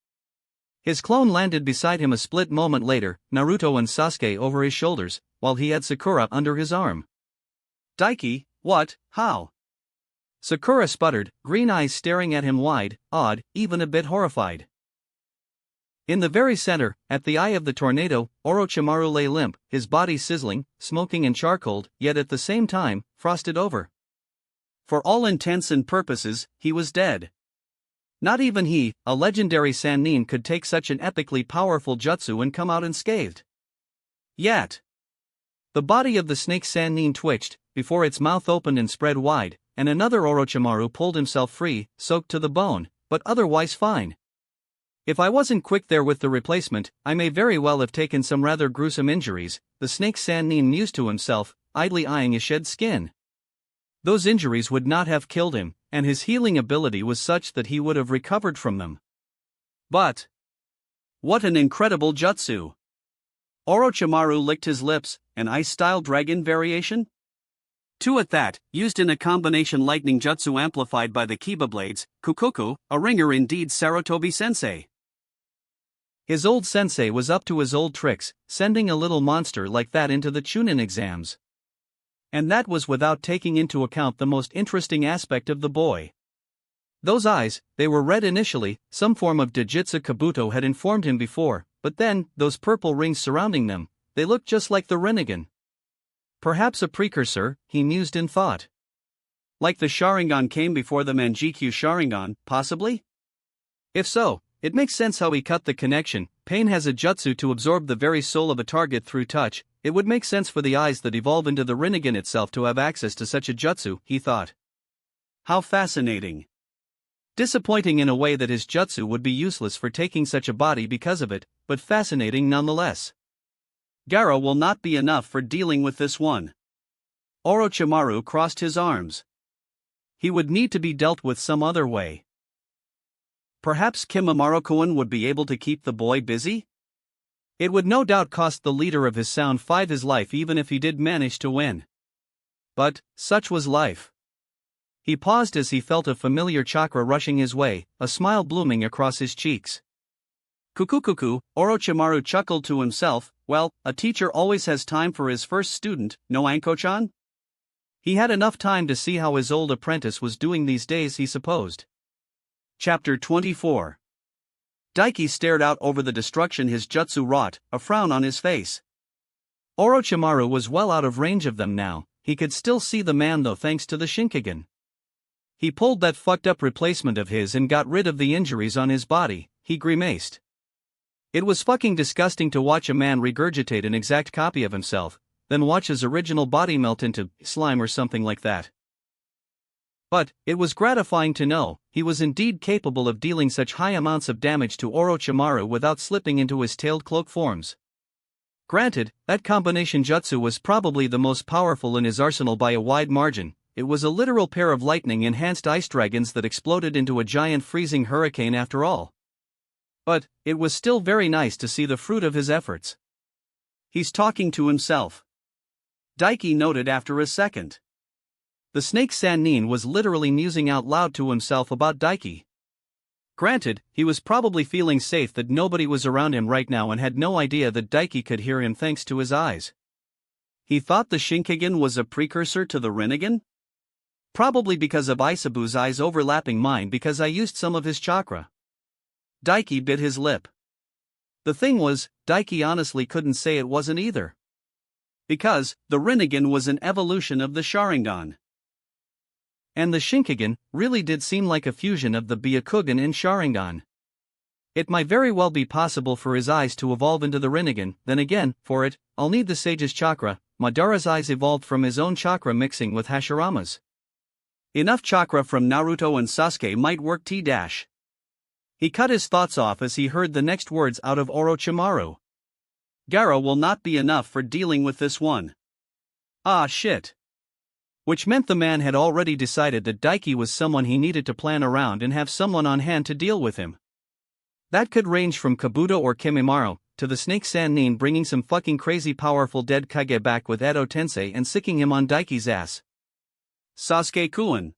His clone landed beside him a split moment later, Naruto and Sasuke over his shoulders, while he had Sakura under his arm. Daiki, what, how? Sakura sputtered, green eyes staring at him wide, awed, even a bit horrified. In the very center, at the eye of the tornado, Orochimaru lay limp, his body sizzling, smoking and charcoaled, yet at the same time, frosted over. For all intents and purposes, he was dead. Not even he, a legendary Sannin, could take such an epically powerful jutsu and come out unscathed. Yet, the body of the snake Sannin twitched, before its mouth opened and spread wide, and another Orochimaru pulled himself free, soaked to the bone, but otherwise fine. If I wasn't quick there with the replacement, I may very well have taken some rather gruesome injuries, the snake Sannin mused to himself, idly eyeing his shed skin. Those injuries would not have killed him, and his healing ability was such that he would have recovered from them. But what an incredible jutsu! Orochimaru licked his lips, an ice-style dragon variation? Two at that, used in a combination lightning jutsu amplified by the Kiba blades, Kukuku, a ringer indeed Sarutobi-sensei. His old sensei was up to his old tricks, sending a little monster like that into the Chunin exams. And that was without taking into account the most interesting aspect of the boy. Those eyes, they were red initially, some form of Dojutsu Kabuto had informed him before, but then, those purple rings surrounding them, they looked just like the Rinnegan. Perhaps a precursor, he mused in thought. Like the Sharingan came before the Manjikyu Sharingan, possibly? If so, it makes sense how he cut the connection. Pain has a jutsu to absorb the very soul of a target through touch. It would make sense for the eyes that evolve into the Rinnegan itself to have access to such a jutsu, he thought. How fascinating. Disappointing in a way that his jutsu would be useless for taking such a body because of it, but fascinating nonetheless. Gaara will not be enough for dealing with this one. Orochimaru crossed his arms. He would need to be dealt with some other way. Perhaps Kimimaro-kun would be able to keep the boy busy? It would no doubt cost the leader of his Sound 5 his life even if he did manage to win. But, such was life. He paused as he felt a familiar chakra rushing his way, a smile blooming across his cheeks. Kukukuku, Orochimaru chuckled to himself, well, a teacher always has time for his first student, no Anko-chan? He had enough time to see how his old apprentice was doing these days, he supposed. Chapter 24. Daiki stared out over the destruction his jutsu wrought, a frown on his face. Orochimaru was well out of range of them now, he could still see the man though thanks to the Shinkegan. He pulled that fucked up replacement of his and got rid of the injuries on his body, he grimaced. It was fucking disgusting to watch a man regurgitate an exact copy of himself, then watch his original body melt into slime or something like that. But, it was gratifying to know, he was indeed capable of dealing such high amounts of damage to Orochimaru without slipping into his tailed cloak forms. Granted, that combination jutsu was probably the most powerful in his arsenal by a wide margin. It was a literal pair of lightning-enhanced ice dragons that exploded into a giant freezing hurricane after all. But it was still very nice to see the fruit of his efforts. He's talking to himself, Daiki noted after a second. The snake Sannin was literally musing out loud to himself about Daiki. Granted, he was probably feeling safe that nobody was around him right now and had no idea that Daiki could hear him thanks to his eyes. He thought the Shinkigen was a precursor to the Rinnegan? Probably because of Isabu's eyes overlapping mine because I used some of his chakra. Daiki bit his lip. The thing was, Daiki honestly couldn't say it wasn't either. Because the Rinnegan was an evolution of the Sharingan. And the Shinkigen really did seem like a fusion of the Byakugan and Sharingan. It might very well be possible for his eyes to evolve into the Rinnegan, then again, for it, I'll need the sage's chakra. Madara's eyes evolved from his own chakra mixing with Hashirama's. Enough chakra from Naruto and Sasuke might work T-. He cut his thoughts off as he heard the next words out of Orochimaru. Gaara will not be enough for dealing with this one. Ah shit. Which meant the man had already decided that Daiki was someone he needed to plan around and have someone on hand to deal with him. That could range from Kabuto or Kimimaro, to the snake Sannin bringing some fucking crazy powerful dead Kage back with Edo Tensei and sicking him on Daiki's ass. Sasuke-kun.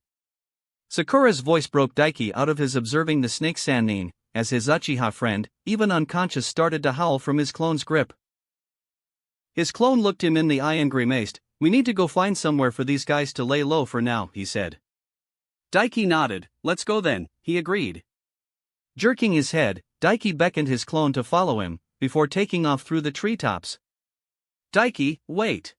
Sakura's voice broke Daiki out of his observing the snake Sannin, as his Uchiha friend, even unconscious, started to howl from his clone's grip. His clone looked him in the eye and grimaced. We need to go find somewhere for these guys to lay low for now, he said. Daiki nodded. Let's go then, he agreed. Jerking his head, Daiki beckoned his clone to follow him, before taking off through the treetops. Daiki, wait.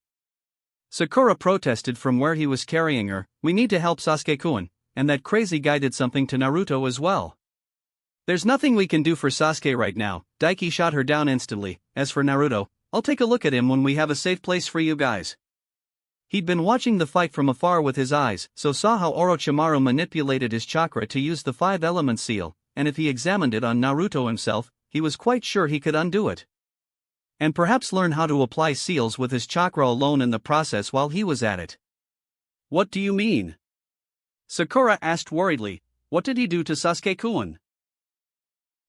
Sakura protested from where he was carrying her. We need to help Sasuke-kun, and that crazy guy did something to Naruto as well. There's nothing we can do for Sasuke right now. Daiki shot her down instantly. As for Naruto, I'll take a look at him when we have a safe place for you guys. He'd been watching the fight from afar with his eyes, so saw how Orochimaru manipulated his chakra to use the 5-element seal, and if he examined it on Naruto himself, he was quite sure he could undo it. And perhaps learn how to apply seals with his chakra alone in the process while he was at it. What do you mean? Sakura asked worriedly. What did he do to Sasuke-kun?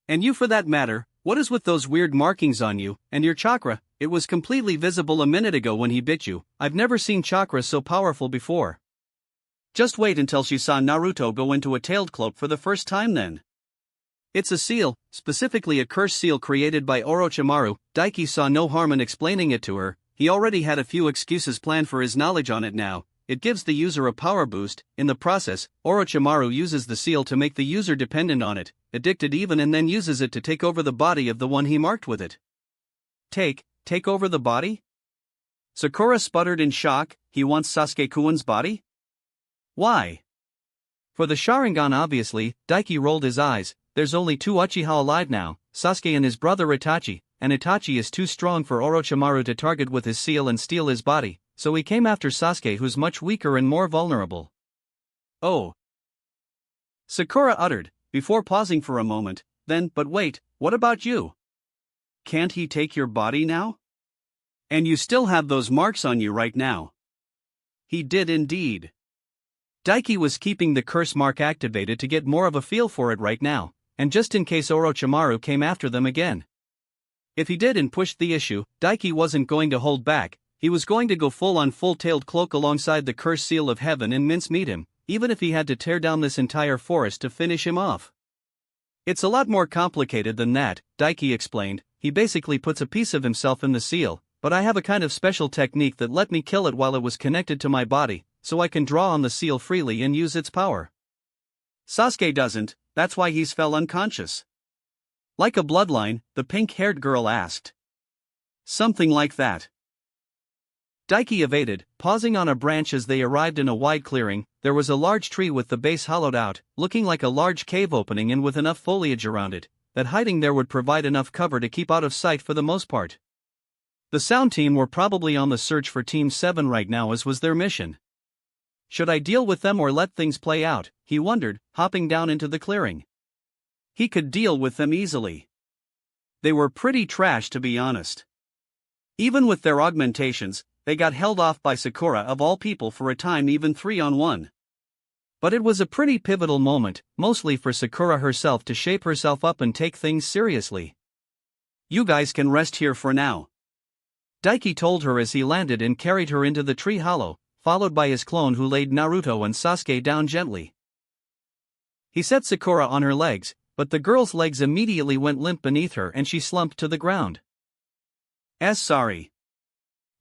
And you for that matter, what is with those weird markings on you, and your chakra? It was completely visible a minute ago when he bit you. I've never seen chakra so powerful before. Just wait until she saw Naruto go into a tailed cloak for the first time then. It's a seal, specifically a curse seal created by Orochimaru. Daiki saw no harm in explaining it to her. He already had a few excuses planned for his knowledge on it now. It gives the user a power boost. In the process, Orochimaru uses the seal to make the user dependent on it, addicted even, and then uses it to take over the body of the one he marked with it. Take over the body? Sakura sputtered in shock. He wants Sasuke-kun's body? Why? For the Sharingan obviously. Daiki rolled his eyes. There's only 2 Uchiha alive now, Sasuke and his brother Itachi, and Itachi is too strong for Orochimaru to target with his seal and steal his body, so he came after Sasuke, who's much weaker and more vulnerable. Oh. Sakura uttered, before pausing for a moment. Then, but wait, what about you? Can't he take your body now? And you still have those marks on you right now. He did indeed. Daiki was keeping the curse mark activated to get more of a feel for it right now, and just in case Orochimaru came after them again. If he did and pushed the issue, Daiki wasn't going to hold back. He was going to go full-on full-tailed cloak alongside the cursed seal of heaven and mincemeat him, even if he had to tear down this entire forest to finish him off. It's a lot more complicated than that, Daiki explained. He basically puts a piece of himself in the seal, but I have a kind of special technique that let me kill it while it was connected to my body, so I can draw on the seal freely and use its power. Sasuke doesn't, that's why he's fell unconscious. Like a bloodline, the pink-haired girl asked. Something like that. Daiki evaded, pausing on a branch as they arrived in a wide clearing. There was a large tree with the base hollowed out, looking like a large cave opening and with enough foliage around it, that hiding there would provide enough cover to keep out of sight for the most part. The sound team were probably on the search for Team 7 right now, as was their mission. Should I deal with them or let things play out, he wondered, hopping down into the clearing. He could deal with them easily. They were pretty trash, to be honest. Even with their augmentations, they got held off by Sakura of all people for a time, even 3-on-1. But it was a pretty pivotal moment, mostly for Sakura herself to shape herself up and take things seriously. "You guys can rest here for now," Daiki told her as he landed and carried her into the tree hollow, followed by his clone who laid Naruto and Sasuke down gently. He set Sakura on her legs, but the girl's legs immediately went limp beneath her and she slumped to the ground. Sorry,"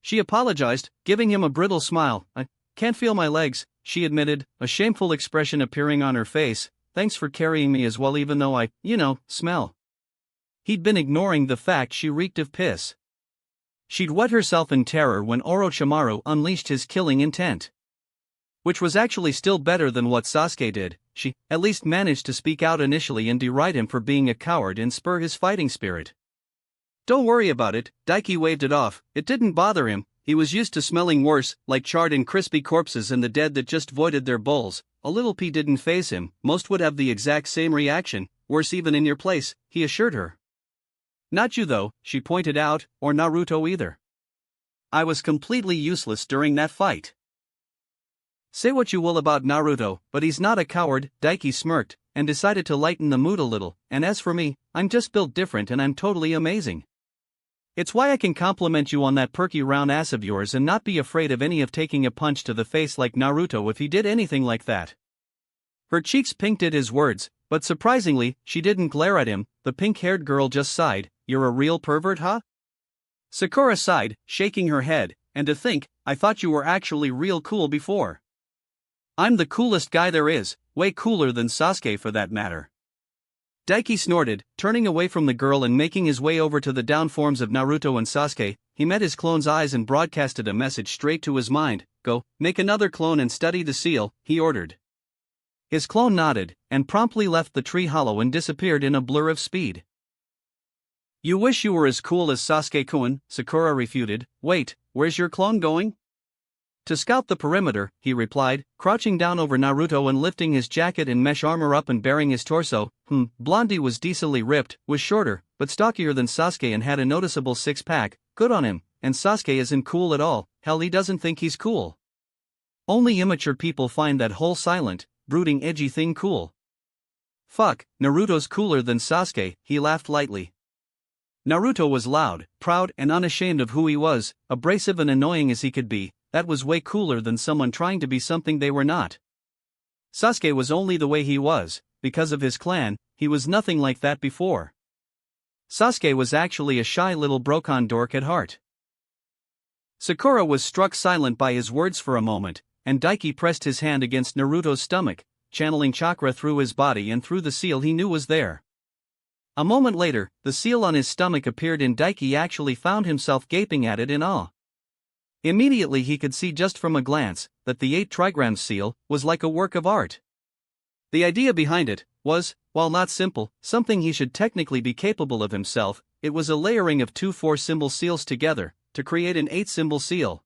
she apologized, giving him a brittle smile. "I can't feel my legs," she admitted, a shameful expression appearing on her face. "Thanks for carrying me as well, even though I, smell." He'd been ignoring the fact she reeked of piss. She'd wet herself in terror when Orochimaru unleashed his killing intent. Which was actually still better than what Sasuke did. She, at least, managed to speak out initially and deride him for being a coward and spur his fighting spirit. "Don't worry about it," Daiki waved it off. It didn't bother him. He was used to smelling worse, like charred and crispy corpses and the dead that just voided their bowls. A little pee didn't faze him. Most would have the exact same reaction, worse even in your place, he assured her. "Not you though," she pointed out, "or Naruto either. I was completely useless during that fight." "Say what you will about Naruto, but he's not a coward," Daiki smirked, and decided to lighten the mood a little. "And as for me, I'm just built different and I'm totally amazing. It's why I can compliment you on that perky round ass of yours and not be afraid of taking a punch to the face like Naruto if he did anything like that." Her cheeks pinked at his words, but surprisingly, she didn't glare at him. The pink-haired girl just sighed. "You're a real pervert, huh?" Sakura sighed, shaking her head. "And to think, I thought you were actually real cool before." "I'm the coolest guy there is, way cooler than Sasuke for that matter." Daiki snorted, turning away from the girl and making his way over to the down forms of Naruto and Sasuke. He met his clone's eyes and broadcasted a message straight to his mind. "Go, make another clone and study the seal," he ordered. His clone nodded, and promptly left the tree hollow and disappeared in a blur of speed. "You wish you were as cool as Sasuke-kun," Sakura refuted. "Wait, where's your clone going?" "To scout the perimeter," he replied, crouching down over Naruto and lifting his jacket and mesh armor up and baring his torso. Blondie was decently ripped, was shorter, but stockier than Sasuke and had a noticeable six-pack. Good on him. And Sasuke isn't cool at all. Hell, he doesn't think he's cool. Only immature people find that whole silent, brooding edgy thing cool. Fuck, Naruto's cooler than Sasuke, he laughed lightly. Naruto was loud, proud and unashamed of who he was, abrasive and annoying as he could be. That was way cooler than someone trying to be something they were not. Sasuke was only the way he was, because of his clan. He was nothing like that before. Sasuke was actually a shy little broken dork at heart. Sakura was struck silent by his words for a moment, and Daiki pressed his hand against Naruto's stomach, channeling chakra through his body and through the seal he knew was there. A moment later, the seal on his stomach appeared and Daiki actually found himself gaping at it in awe. Immediately he could see just from a glance that the 8 trigram seal was like a work of art. The idea behind it was, while not simple, something he should technically be capable of himself. It was a layering of 2 4-symbol seals together to create an 8-symbol seal.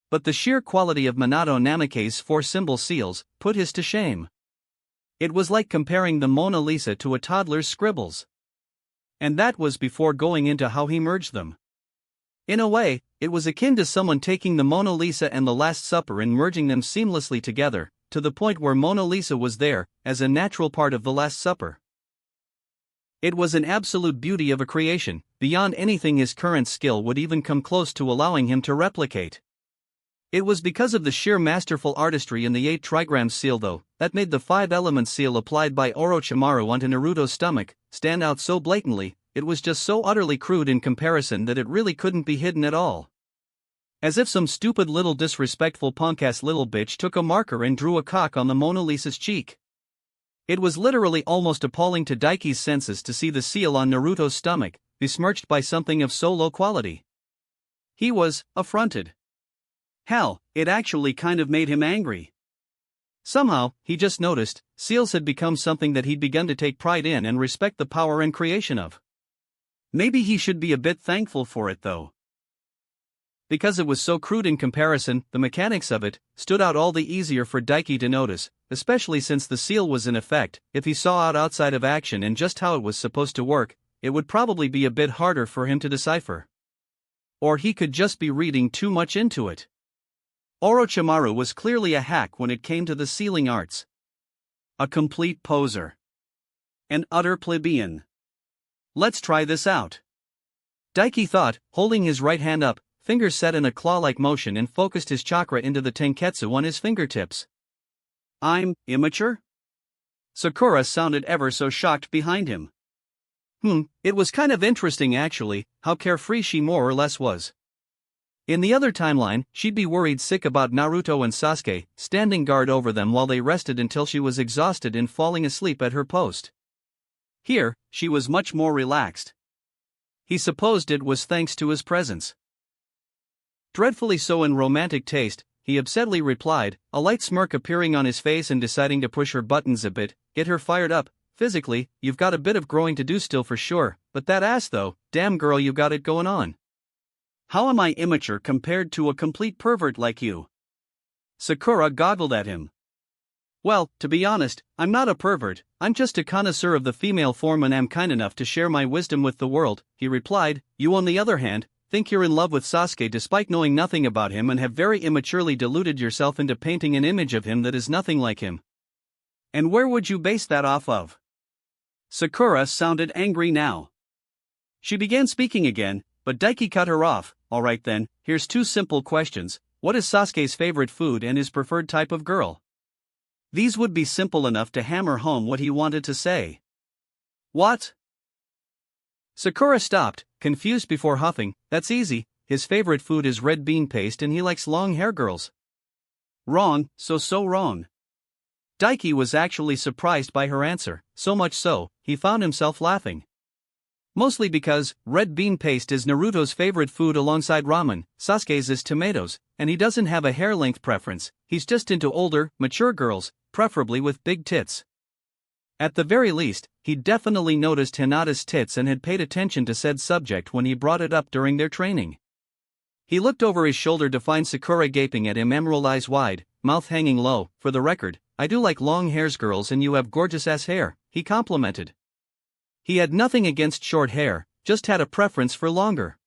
But the sheer quality of Minato Namake's 4-symbol seals put his to shame. It was like comparing the Mona Lisa to a toddler's scribbles. And that was before going into how he merged them. In a way, it was akin to someone taking the Mona Lisa and the Last Supper and merging them seamlessly together, to the point where Mona Lisa was there, as a natural part of the Last Supper. It was an absolute beauty of a creation, beyond anything his current skill would even come close to allowing him to replicate. It was because of the sheer masterful artistry in the 8 trigram seal though, that made the 5-element seal applied by Orochimaru onto Naruto's stomach stand out so blatantly. It was just so utterly crude in comparison that it really couldn't be hidden at all. As if some stupid little disrespectful punk-ass little bitch took a marker and drew a cock on the Mona Lisa's cheek. It was literally almost appalling to Daiki's senses to see the seal on Naruto's stomach, besmirched by something of so low quality. He was affronted. Hell, it actually kind of made him angry. Somehow, he just noticed, seals had become something that he'd begun to take pride in and respect the power and creation of. Maybe he should be a bit thankful for it though. Because it was so crude in comparison, the mechanics of it stood out all the easier for Daiki to notice, especially since the seal was in effect. If he saw out outside of action and just how it was supposed to work, it would probably be a bit harder for him to decipher. Or he could just be reading too much into it. Orochimaru was clearly a hack when it came to the sealing arts. A complete poser. An utter plebeian. Let's try this out. Daiki thought, holding his right hand up, fingers set in a claw-like motion, and focused his chakra into the tenketsu on his fingertips. I'm immature? Sakura sounded ever so shocked behind him. It was kind of interesting actually, how carefree she more or less was. In the other timeline, she'd be worried sick about Naruto and Sasuke, standing guard over them while they rested until she was exhausted and falling asleep at her post. Here, she was much more relaxed. He supposed it was thanks to his presence. Dreadfully so in romantic taste, he absently replied, a light smirk appearing on his face and deciding to push her buttons a bit, get her fired up. Physically, you've got a bit of growing to do still for sure, but that ass though, damn girl, you got it going on. How am I immature compared to a complete pervert like you? Sakura goggled at him. Well, to be honest, I'm not a pervert, I'm just a connoisseur of the female form and am kind enough to share my wisdom with the world, he replied. You on the other hand, think you're in love with Sasuke despite knowing nothing about him and have very immaturely deluded yourself into painting an image of him that is nothing like him. And where would you base that off of? Sakura sounded angry now. She began speaking again, but Daiki cut her off. Alright then, here's two simple questions. What is Sasuke's favorite food and his preferred type of girl? These would be simple enough to hammer home what he wanted to say. What? Sakura stopped, confused before huffing. That's easy, his favorite food is red bean paste and he likes long hair girls. Wrong, so wrong. Daiki was actually surprised by her answer, so much so, he found himself laughing. Mostly because, red bean paste is Naruto's favorite food alongside ramen, Sasuke's is tomatoes, and he doesn't have a hair length preference, he's just into older, mature girls, preferably with big tits. At the very least, he definitely noticed Hinata's tits and had paid attention to said subject when he brought it up during their training. He looked over his shoulder to find Sakura gaping at him, emerald eyes wide, mouth hanging low. For the record, I do like long hairs girls and you have gorgeous ass hair, he complimented. He had nothing against short hair, just had a preference for longer.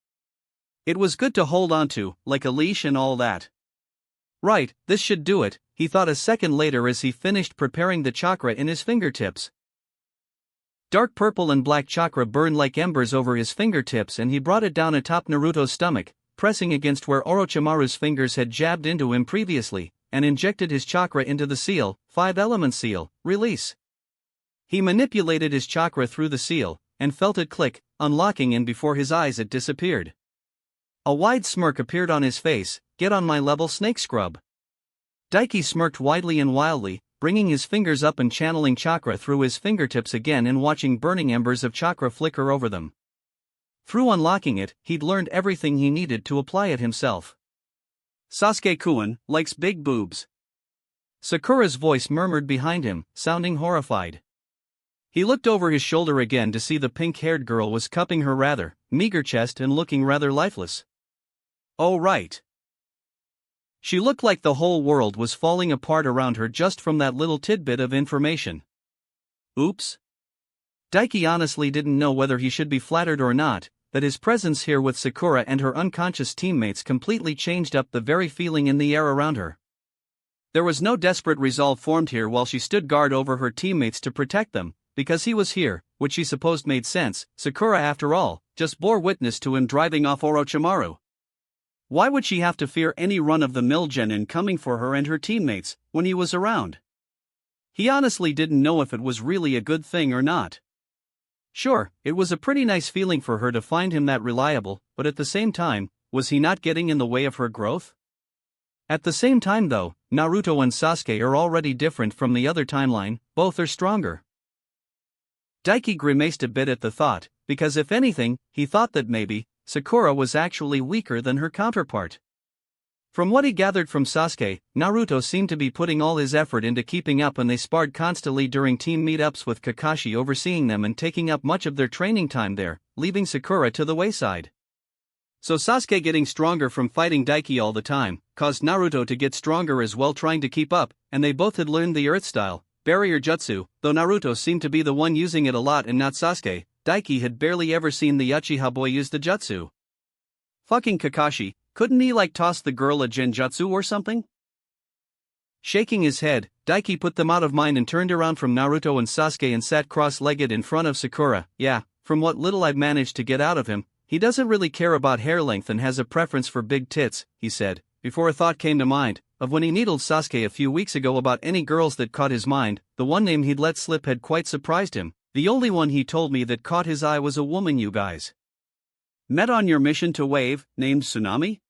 It was good to hold on to, like a leash and all that. Right, this should do it, he thought a second later as he finished preparing the chakra in his fingertips. Dark purple and black chakra burned like embers over his fingertips and he brought it down atop Naruto's stomach, pressing against where Orochimaru's fingers had jabbed into him previously, and injected his chakra into the seal, 5-element seal, release. He manipulated his chakra through the seal, and felt it click, unlocking, and before his eyes it disappeared. A wide smirk appeared on his face. Get on my level, snake scrub. Daiki smirked widely and wildly, bringing his fingers up and channeling chakra through his fingertips again and watching burning embers of chakra flicker over them. Through unlocking it, he'd learned everything he needed to apply it himself. Sasuke-kun likes big boobs. Sakura's voice murmured behind him, sounding horrified. He looked over his shoulder again to see the pink-haired girl was cupping her rather meager chest and looking rather lifeless. Oh right. She looked like the whole world was falling apart around her just from that little tidbit of information. Oops. Daiki honestly didn't know whether he should be flattered or not, that his presence here with Sakura and her unconscious teammates completely changed up the very feeling in the air around her. There was no desperate resolve formed here while she stood guard over her teammates to protect them, because he was here, which she supposed made sense. Sakura, after all, just bore witness to him driving off Orochimaru. Why would she have to fear any run-of-the-mill genin coming for her and her teammates, when he was around? He honestly didn't know if it was really a good thing or not. Sure, it was a pretty nice feeling for her to find him that reliable, but at the same time, was he not getting in the way of her growth? At the same time though, Naruto and Sasuke are already different from the other timeline, both are stronger. Daiki grimaced a bit at the thought, because if anything, he thought that maybe, Sakura was actually weaker than her counterpart. From what he gathered from Sasuke, Naruto seemed to be putting all his effort into keeping up and they sparred constantly during team meetups with Kakashi overseeing them and taking up much of their training time there, leaving Sakura to the wayside. So Sasuke getting stronger from fighting Daiki all the time, caused Naruto to get stronger as well trying to keep up, and they both had learned the earth style, barrier jutsu, though Naruto seemed to be the one using it a lot and not Sasuke. Daiki had barely ever seen the Uchiha boy use the jutsu. Fucking Kakashi, couldn't he like toss the girl a genjutsu or something? Shaking his head, Daiki put them out of mind and turned around from Naruto and Sasuke and sat cross-legged in front of Sakura. Yeah, from what little I've managed to get out of him, he doesn't really care about hair length and has a preference for big tits, he said, before a thought came to mind, of when he needled Sasuke a few weeks ago about any girls that caught his mind. The one name he'd let slip had quite surprised him. The only one he told me that caught his eye was a woman you guys met on your mission to Wave, named Tsunami?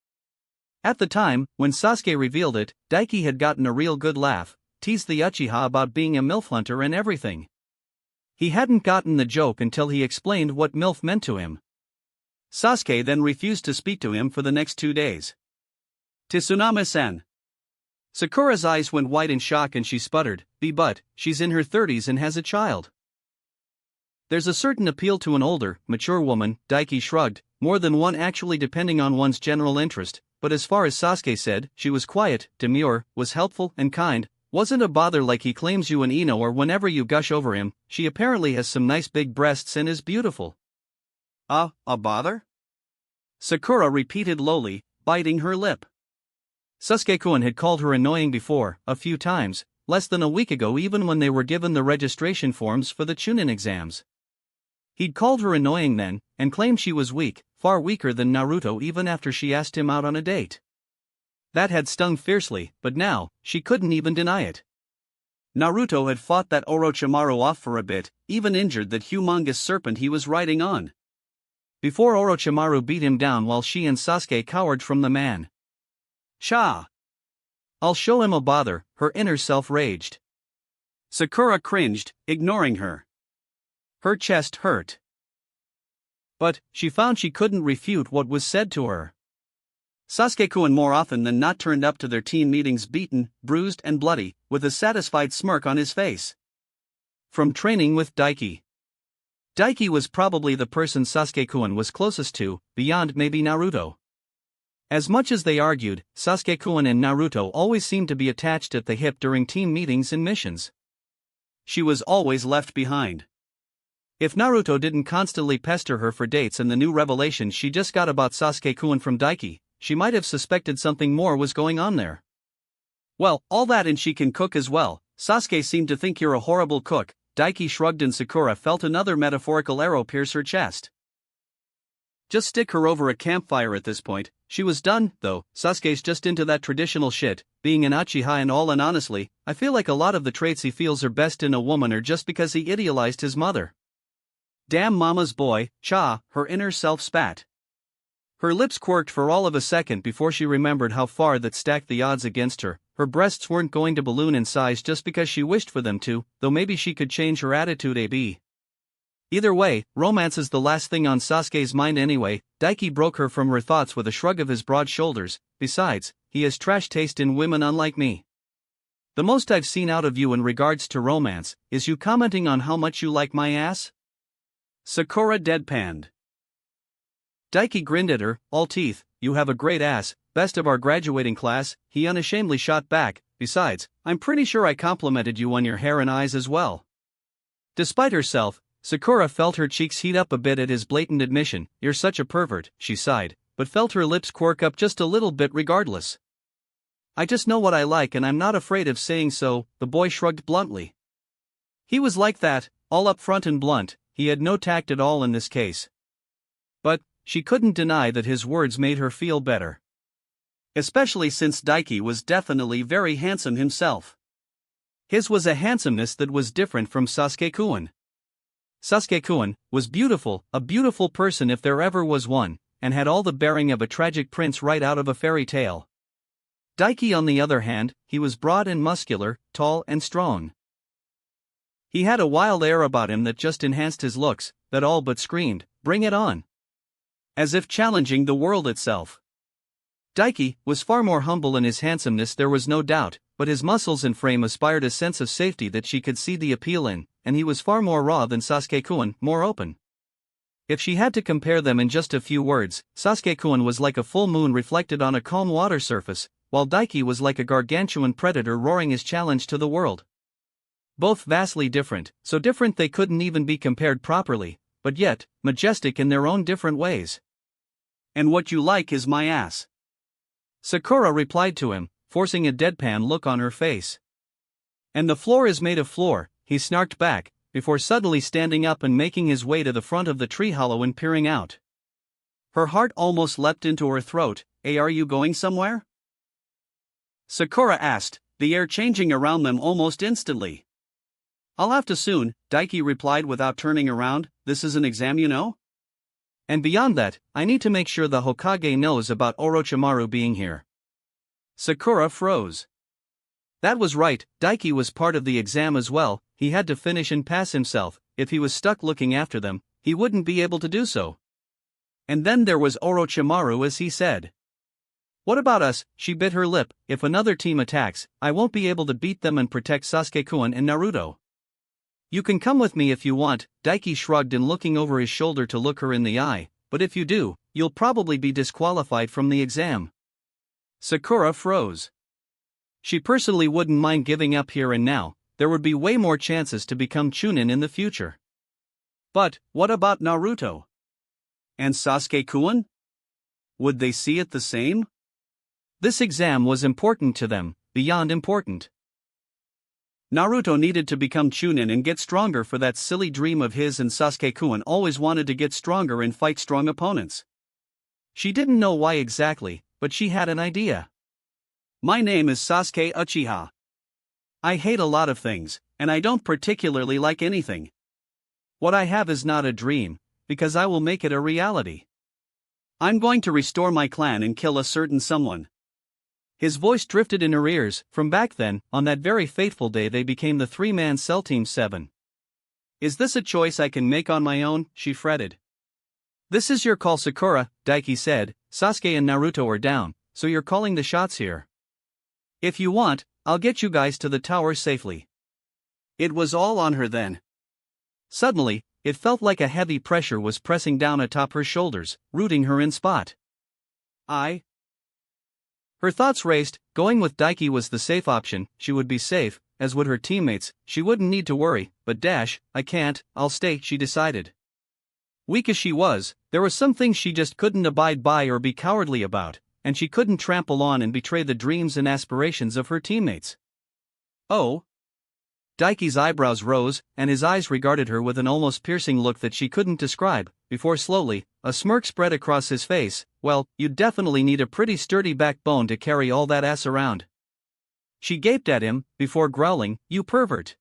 At the time, when Sasuke revealed it, Daiki had gotten a real good laugh, teased the Uchiha about being a MILF hunter and everything. He hadn't gotten the joke until he explained what MILF meant to him. Sasuke then refused to speak to him for the next 2 days. To Tsunami-san. Sakura's eyes went white in shock and she sputtered, but she's in her 30s and has a child. There's a certain appeal to an older, mature woman, Daiki shrugged, more than one actually depending on one's general interest. But as far as Sasuke said, she was quiet, demure, was helpful and kind, wasn't a bother like he claims you and Ino or whenever you gush over him. She apparently has some nice big breasts and is beautiful. A bother? Sakura repeated lowly, biting her lip. Sasuke-kun had called her annoying before, a few times, less than a week ago even when they were given the registration forms for the Chunin exams. He'd called her annoying then, and claimed she was weak, far weaker than Naruto even after she asked him out on a date. That had stung fiercely, but now, she couldn't even deny it. Naruto had fought that Orochimaru off for a bit, even injured that humongous serpent he was riding on. Before Orochimaru beat him down while she and Sasuke cowered from the man. Cha! I'll show him a bother, her inner self raged. Sakura cringed, ignoring her. Her chest hurt. But she found she couldn't refute what was said to her. Sasuke-kun more often than not turned up to their team meetings beaten, bruised and bloody, with a satisfied smirk on his face. From training with Daiki. Daiki was probably the person Sasuke-kun was closest to, beyond maybe Naruto. As much as they argued, Sasuke-kun and Naruto always seemed to be attached at the hip during team meetings and missions. She was always left behind. If Naruto didn't constantly pester her for dates and the new revelations she just got about Sasuke-kun from Daiki, she might have suspected something more was going on there. Well, all that and she can cook as well. Sasuke seemed to think you're a horrible cook. Daiki shrugged and Sakura felt another metaphorical arrow pierce her chest. Just stick her over a campfire at this point. She was done, though. Sasuke's just into that traditional shit, being an Uchiha and all, and honestly, I feel like a lot of the traits he feels are best in a woman are just because he idealized his mother. Damn mama's boy, cha, her inner self spat. Her lips quirked for all of a second before she remembered how far that stacked the odds against her. Her breasts weren't going to balloon in size just because she wished for them to, though maybe she could change her attitude a. Either way, romance is the last thing on Sasuke's mind anyway. Daiki broke her from her thoughts with a shrug of his broad shoulders. Besides, he has trash taste in women unlike me. The most I've seen out of you in regards to romance is you commenting on how much you like my ass? Sakura deadpanned. Daiki grinned at her, all teeth. You have a great ass, best of our graduating class, he unashamedly shot back. Besides, I'm pretty sure I complimented you on your hair and eyes as well. Despite herself, Sakura felt her cheeks heat up a bit at his blatant admission. You're such a pervert, she sighed, but felt her lips quirk up just a little bit regardless. I just know what I like and I'm not afraid of saying so, the boy shrugged bluntly. He was like that, all upfront and blunt. He had no tact at all in this case. But she couldn't deny that his words made her feel better. Especially since Daiki was definitely very handsome himself. His was a handsomeness that was different from Sasuke-kun. Sasuke-kun was beautiful, a beautiful person if there ever was one, and had all the bearing of a tragic prince right out of a fairy tale. Daiki on the other hand, he was broad and muscular, tall and strong. He had a wild air about him that just enhanced his looks, that all but screamed, bring it on. As if challenging the world itself. Daiki was far more humble in his handsomeness, there was no doubt, but his muscles and frame aspired a sense of safety that she could see the appeal in, and he was far more raw than Sasuke-kun, more open. If she had to compare them in just a few words, Sasuke-kun was like a full moon reflected on a calm water surface, while Daiki was like a gargantuan predator roaring his challenge to the world. Both vastly different, so different they couldn't even be compared properly, but yet, majestic in their own different ways. And what you like is my ass. Sakura replied to him, forcing a deadpan look on her face. And the floor is made of floor, he snarked back, before suddenly standing up and making his way to the front of the tree hollow and peering out. Her heart almost leapt into her throat. Hey, are you going somewhere? Sakura asked, the air changing around them almost instantly. I'll have to soon, Daiki replied without turning around. This is an exam, you know? And beyond that, I need to make sure the Hokage knows about Orochimaru being here. Sakura froze. That was right, Daiki was part of the exam as well. He had to finish and pass himself. If he was stuck looking after them, he wouldn't be able to do so. And then there was Orochimaru, as he said. What about us? She bit her lip. If another team attacks, I won't be able to beat them and protect Sasuke-kun and Naruto. You can come with me if you want, Daiki shrugged in looking over his shoulder to look her in the eye, but if you do, you'll probably be disqualified from the exam. Sakura froze. She personally wouldn't mind giving up here and now. There would be way more chances to become Chunin in the future. But, what about Naruto? And Sasuke-kun? Would they see it the same? This exam was important to them, beyond important. Naruto needed to become Chunin and get stronger for that silly dream of his, and Sasuke-kun always wanted to get stronger and fight strong opponents. She didn't know why exactly, but she had an idea. My name is Sasuke Uchiha. I hate a lot of things, and I don't particularly like anything. What I have is not a dream, because I will make it a reality. I'm going to restore my clan and kill a certain someone. His voice drifted in her ears. From back then, on that very fateful day they became the three-man Cell Team 7. Is this a choice I can make on my own? She fretted. This is your call, Sakura, Daiki said. Sasuke and Naruto are down, so you're calling the shots here. If you want, I'll get you guys to the tower safely. It was all on her then. Suddenly, it felt like a heavy pressure was pressing down atop her shoulders, rooting her in spot. Her thoughts raced. Going with Daiki was the safe option. She would be safe, as would her teammates. She wouldn't need to worry, but I can't, I'll stay, she decided. Weak as she was, there were some things she just couldn't abide by or be cowardly about, and she couldn't trample on and betray the dreams and aspirations of her teammates. Oh? Daiki's eyebrows rose, and his eyes regarded her with an almost piercing look that she couldn't describe, before slowly, a smirk spread across his face. Well, you'd definitely need a pretty sturdy backbone to carry all that ass around. She gaped at him, before growling, you pervert.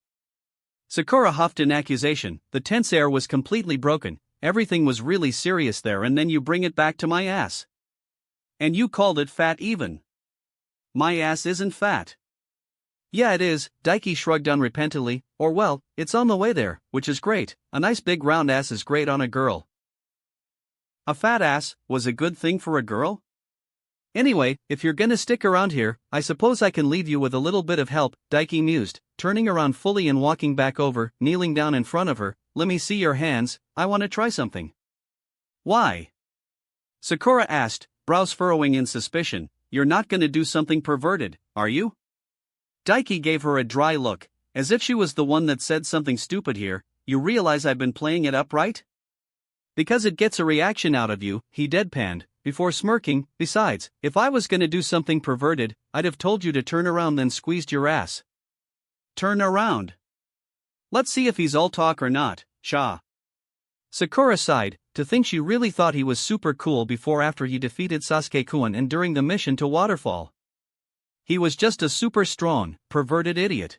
Sakura huffed in accusation. The tense air was completely broken. Everything was really serious there, and then you bring it back to my ass. And you called it fat even. My ass isn't fat. Yeah, it is, Daiki shrugged unrepentantly. Or well, it's on the way there, which is great. A nice big round ass is great on a girl. A fat ass was a good thing for a girl? Anyway, if you're gonna stick around here, I suppose I can leave you with a little bit of help, Daiki mused, turning around fully and walking back over, kneeling down in front of her. Let me see your hands, I want to try something. Why? Sakura asked, brows furrowing in suspicion. You're not gonna do something perverted, are you? Daiki gave her a dry look, as if she was the one that said something stupid here. You realize I've been playing it up, right? Because it gets a reaction out of you, he deadpanned, before smirking. Besides, if I was gonna do something perverted, I'd have told you to turn around then squeezed your ass. Turn around. Let's see if he's all talk or not, Sha. Sakura sighed, to think she really thought he was super cool before after he defeated Sasuke-kun and during the mission to Waterfall. He was just a super strong, perverted idiot.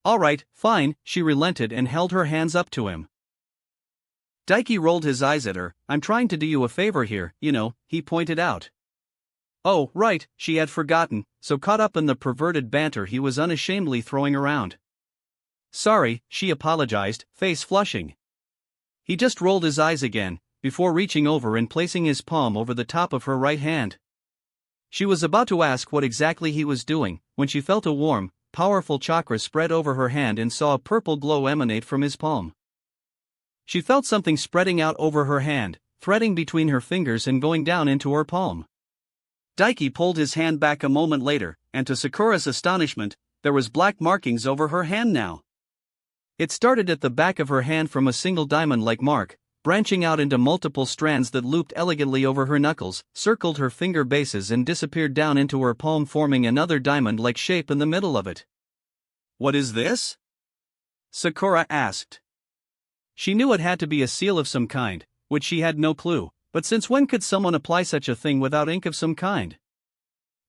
Alright, fine, she relented and held her hands up to him. Daiki rolled his eyes at her. I'm trying to do you a favor here, you know, he pointed out. Oh, right, she had forgotten, so caught up in the perverted banter he was unashamedly throwing around. Sorry, she apologized, face flushing. He just rolled his eyes again, before reaching over and placing his palm over the top of her right hand. She was about to ask what exactly he was doing, when she felt a warm, powerful chakra spread over her hand and saw a purple glow emanate from his palm. She felt something spreading out over her hand, threading between her fingers and going down into her palm. Daiki pulled his hand back a moment later, and to Sakura's astonishment, there was black markings over her hand now. It started at the back of her hand from a single diamond-like mark, branching out into multiple strands that looped elegantly over her knuckles, circled her finger bases and disappeared down into her palm, forming another diamond-like shape in the middle of it. "What is this?" Sakura asked. She knew it had to be a seal of some kind, which she had no clue, but since when could someone apply such a thing without ink of some kind?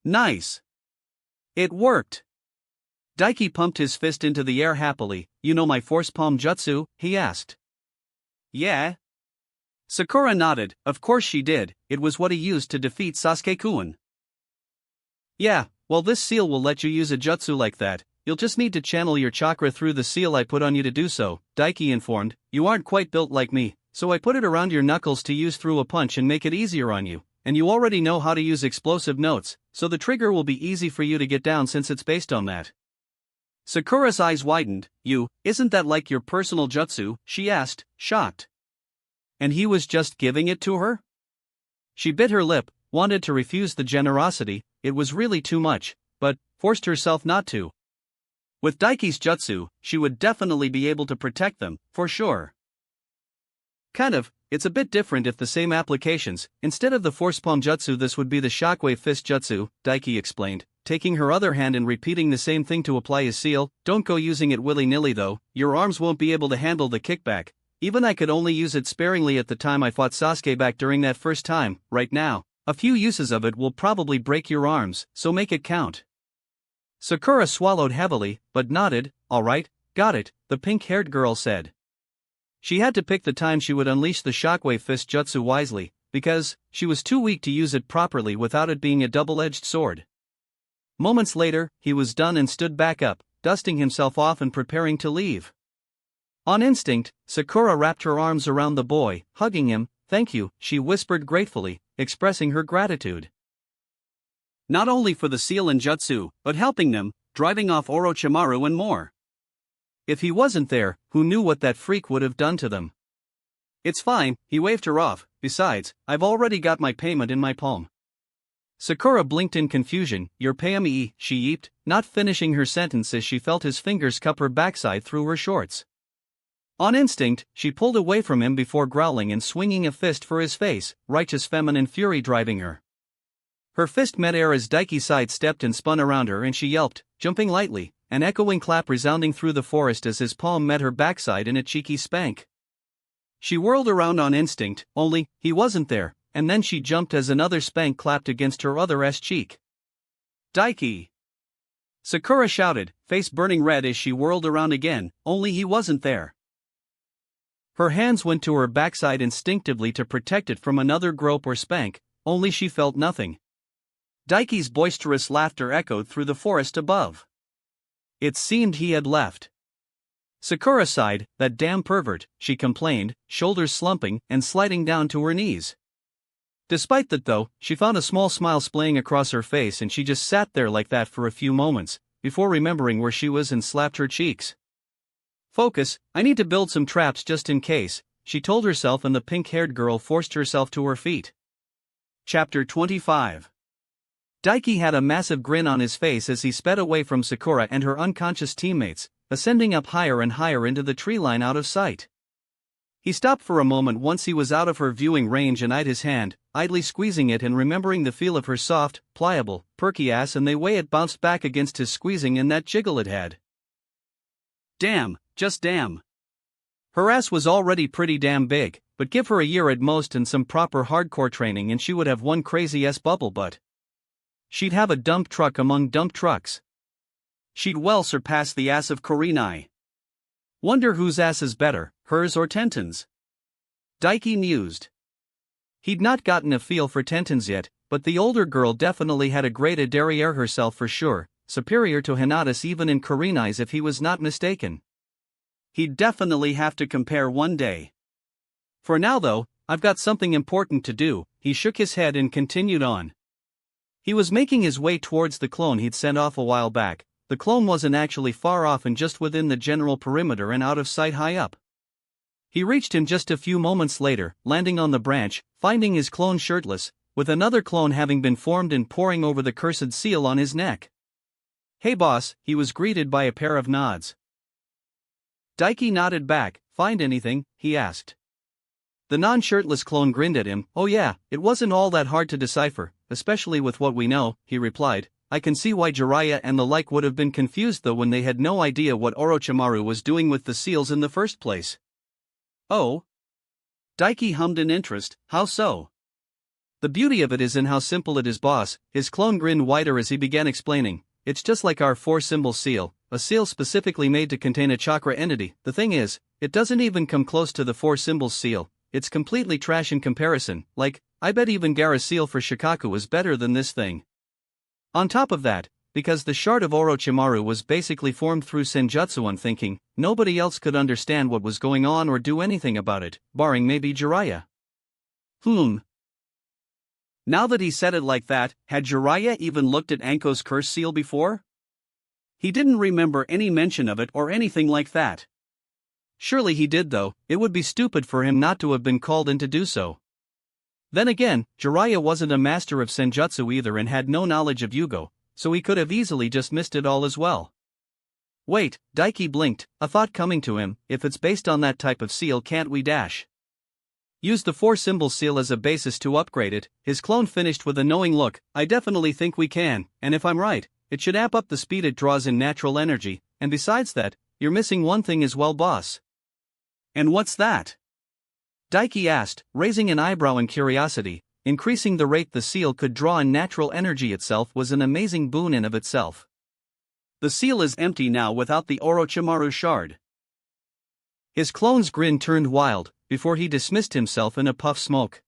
Nice! It worked! Daiki pumped his fist into the air happily. "You know my force palm jutsu?" he asked. "Yeah." Sakura nodded. Of course she did, it was what he used to defeat Sasuke-kun. "Yeah, well this seal will let you use a jutsu like that. You'll just need to channel your chakra through the seal I put on you to do so," Daiki informed. "You aren't quite built like me, so I put it around your knuckles to use through a punch and make it easier on you, and you already know how to use explosive notes, so the trigger will be easy for you to get down since it's based on that." Sakura's eyes widened. Isn't that like your personal jutsu?" she asked, shocked. And he was just giving it to her? She bit her lip, wanted to refuse the generosity, it was really too much, but forced herself not to. With Daiki's jutsu, she would definitely be able to protect them, for sure. Kind of, it's a bit different if the same applications. Instead of the force palm jutsu, this would be the shockwave fist jutsu, Daiki explained, taking her other hand and repeating the same thing to apply his seal. "Don't go using it willy-nilly though, your arms won't be able to handle the kickback. Even I could only use it sparingly at the time I fought Sasuke back during that first time. Right now, a few uses of it will probably break your arms, so make it count." Sakura swallowed heavily, but nodded. "Alright, got it," the pink-haired girl said. She had to pick the time she would unleash the shockwave fist jutsu wisely, because she was too weak to use it properly without it being a double-edged sword. Moments later, he was done and stood back up, dusting himself off and preparing to leave. On instinct, Sakura wrapped her arms around the boy, hugging him. "Thank you," she whispered gratefully, expressing her gratitude. Not only for the seal and jutsu, but helping them, driving off Orochimaru and more. If he wasn't there, who knew what that freak would have done to them? "It's fine," he waved her off. "Besides, I've already got my payment in my palm." Sakura blinked in confusion. "Your payme," she yeeped, not finishing her sentence as she felt his fingers cup her backside through her shorts. On instinct, she pulled away from him before growling and swinging a fist for his face, righteous feminine fury driving her. Her fist met air as Daiki sidestepped and spun around her and she yelped, jumping lightly, an echoing clap resounding through the forest as his palm met her backside in a cheeky spank. She whirled around on instinct, only, he wasn't there, and then she jumped as another spank clapped against her other cheek. "Daiki!" Sakura shouted, face burning red as she whirled around again, only he wasn't there. Her hands went to her backside instinctively to protect it from another grope or spank, only she felt nothing. Daiki's boisterous laughter echoed through the forest above. It seemed he had left. Sakura sighed. "That damn pervert," she complained, shoulders slumping and sliding down to her knees. Despite that though, she found a small smile splaying across her face and she just sat there like that for a few moments, before remembering where she was and slapped her cheeks. "Focus, I need to build some traps just in case," she told herself, and the pink-haired girl forced herself to her feet. Chapter 25. Daiki had a massive grin on his face as he sped away from Sakura and her unconscious teammates, ascending up higher and higher into the tree line out of sight. He stopped for a moment once he was out of her viewing range and eyed his hand, idly squeezing it and remembering the feel of her soft, pliable, perky ass and the way it bounced back against his squeezing and that jiggle it had. Damn, just damn. Her ass was already pretty damn big, but give her a year at most and some proper hardcore training and she would have one crazy-ass bubble butt. She'd have a dump truck among dump trucks. She'd well surpass the ass of Kurenai. Wonder whose ass is better, hers or Tenten's? Daiki mused. He'd not gotten a feel for Tenten's yet, but the older girl definitely had a grade derriere herself for sure, superior to Hinata's even in Kurenai's if he was not mistaken. He'd definitely have to compare one day. For now though, I've got something important to do, he shook his head and continued on. He was making his way towards the clone he'd sent off a while back. The clone wasn't actually far off and just within the general perimeter and out of sight high up. He reached him just a few moments later, landing on the branch, finding his clone shirtless, with another clone having been formed and poring over the cursed seal on his neck. "Hey boss," he was greeted by a pair of nods. Daiki nodded back. "Find anything?" he asked. The non-shirtless clone grinned at him. "Oh yeah, it wasn't all that hard to decipher, especially with what we know," he replied. "I can see why Jiraiya and the like would have been confused though when they had no idea what Orochimaru was doing with the seals in the first place." "Oh?" Daiki hummed in interest. "How so?" "The beauty of it is in how simple it is, boss." His clone grinned wider as he began explaining. "It's just like our 4-symbol seal, a seal specifically made to contain a chakra entity. The thing is, it doesn't even come close to the 4-symbol seal. It's completely trash in comparison. Like, I bet even Gaara's seal for Shikaku is better than this thing. On top of that, because the shard of Orochimaru was basically formed through senjutsu on thinking, nobody else could understand what was going on or do anything about it, barring maybe Jiraiya." Now that he said it like that, had Jiraiya even looked at Anko's curse seal before? He didn't remember any mention of it or anything like that. Surely he did though, it would be stupid for him not to have been called in to do so. Then again, Jiraiya wasn't a master of senjutsu either and had no knowledge of Yugo, so he could have easily just missed it all as well. Wait, Daiki blinked, a thought coming to him. If it's based on that type of seal, can't we use the 4-symbol seal as a basis to upgrade it? His clone finished with a knowing look. "I definitely think we can, and if I'm right, it should amp up the speed it draws in natural energy, and besides that, you're missing one thing as well, boss." "And what's that?" Daiki asked, raising an eyebrow in curiosity. Increasing the rate the seal could draw in natural energy itself was an amazing boon in of itself. "The seal is empty now without the Orochimaru shard." His clone's grin turned wild, before he dismissed himself in a puff smoke.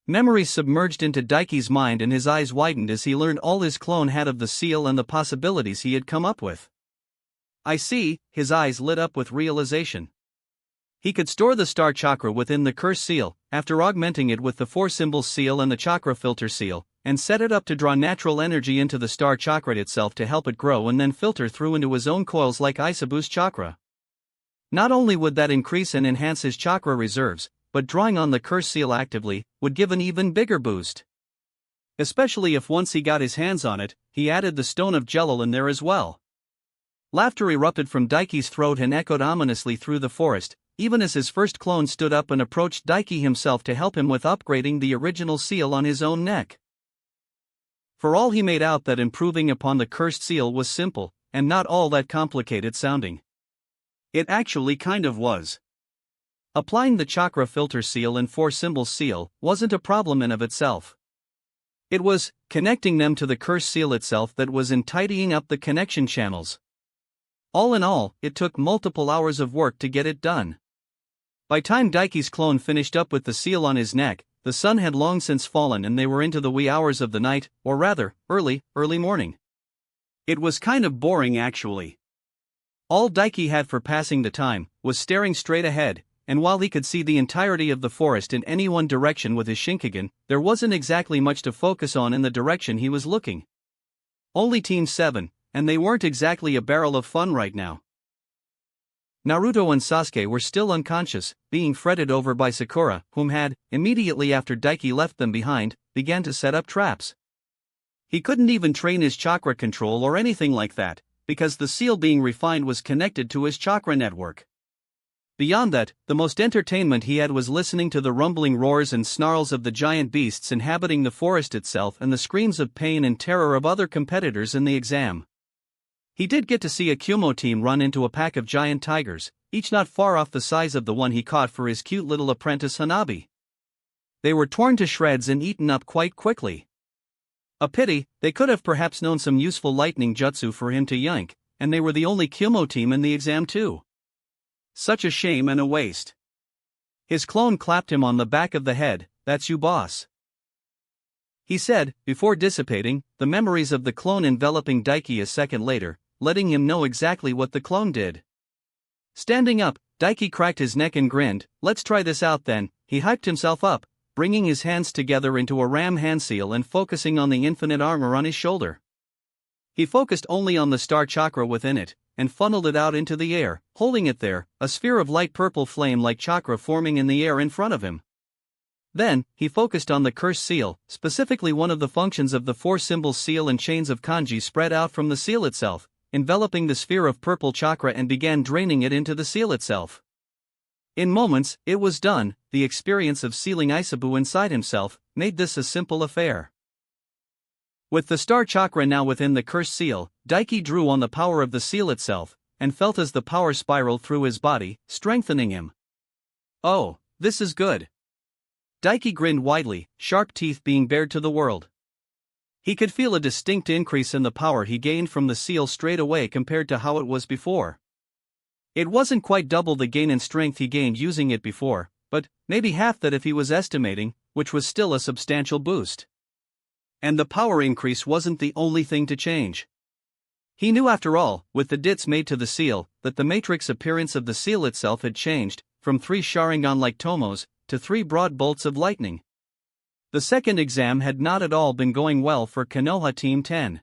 Memories submerged into Daiki's mind and his eyes widened as he learned all his clone had of the seal and the possibilities he had come up with. "I see," his eyes lit up with realization. He could store the star chakra within the curse seal, after augmenting it with the 4-symbol seal and the chakra filter seal, and set it up to draw natural energy into the star chakra itself to help it grow and then filter through into his own coils like Isabu's chakra. Not only would that increase and enhance his chakra reserves, but drawing on the curse seal actively would give an even bigger boost. Especially if once he got his hands on it, he added the stone of Jelal in there as well. Laughter erupted from Daiki's throat and echoed ominously through the forest, even as his first clone stood up and approached Daiki himself to help him with upgrading the original seal on his own neck. For all he made out that improving upon the cursed seal was simple, and not all that complicated sounding. It actually kind of was. Applying the chakra filter seal and 4-symbol seal wasn't a problem in of itself. It was connecting them to the curse seal itself that was in tidying up the connection channels. All in all, it took multiple hours of work to get it done. By time Daiki's clone finished up with the seal on his neck, the sun had long since fallen and they were into the wee hours of the night, or rather, early morning. It was kind of boring actually. All Daiki had for passing the time was staring straight ahead, and while he could see the entirety of the forest in any one direction with his Shinkigan, there wasn't exactly much to focus on in the direction he was looking. Only Team 7, and they weren't exactly a barrel of fun right now. Naruto and Sasuke were still unconscious, being fretted over by Sakura, whom had, immediately after Daiki left them behind, began to set up traps. He couldn't even train his chakra control or anything like that, because the seal being refined was connected to his chakra network. Beyond that, the most entertainment he had was listening to the rumbling roars and snarls of the giant beasts inhabiting the forest itself and the screams of pain and terror of other competitors in the exam. He did get to see a Kumo team run into a pack of giant tigers, each not far off the size of the one he caught for his cute little apprentice Hanabi. They were torn to shreds and eaten up quite quickly. A pity, they could have perhaps known some useful lightning jutsu for him to yank, and they were the only Kumo team in the exam too. Such a shame and a waste. His clone clapped him on the back of the head. "That's you, boss," he said, before dissipating, the memories of the clone enveloping Daiki a second later, letting him know exactly what the clone did. Standing up, Daiki cracked his neck and grinned. "Let's try this out then." He hyped himself up, bringing his hands together into a ram hand seal and focusing on the infinite armor on his shoulder. He focused only on the star chakra within it, and funneled it out into the air, holding it there, a sphere of light purple flame like chakra forming in the air in front of him. Then, he focused on the curse seal, specifically one of the functions of the 4-symbol seal and chains of kanji spread out from the seal itself, enveloping the sphere of purple chakra and began draining it into the seal itself. In moments, it was done. The experience of sealing Isabu inside himself made this a simple affair. With the star chakra now within the cursed seal, Daiki drew on the power of the seal itself, and felt as the power spiraled through his body, strengthening him. Oh, this is good. Daiki grinned widely, sharp teeth being bared to the world. He could feel a distinct increase in the power he gained from the seal straight away compared to how it was before. It wasn't quite double the gain in strength he gained using it before, but maybe half that if he was estimating, which was still a substantial boost. And the power increase wasn't the only thing to change. He knew after all, with the dits made to the seal, that the matrix appearance of the seal itself had changed, from 3 Sharingan-like tomos, to 3 broad bolts of lightning. The second exam had not at all been going well for Konoha Team 10.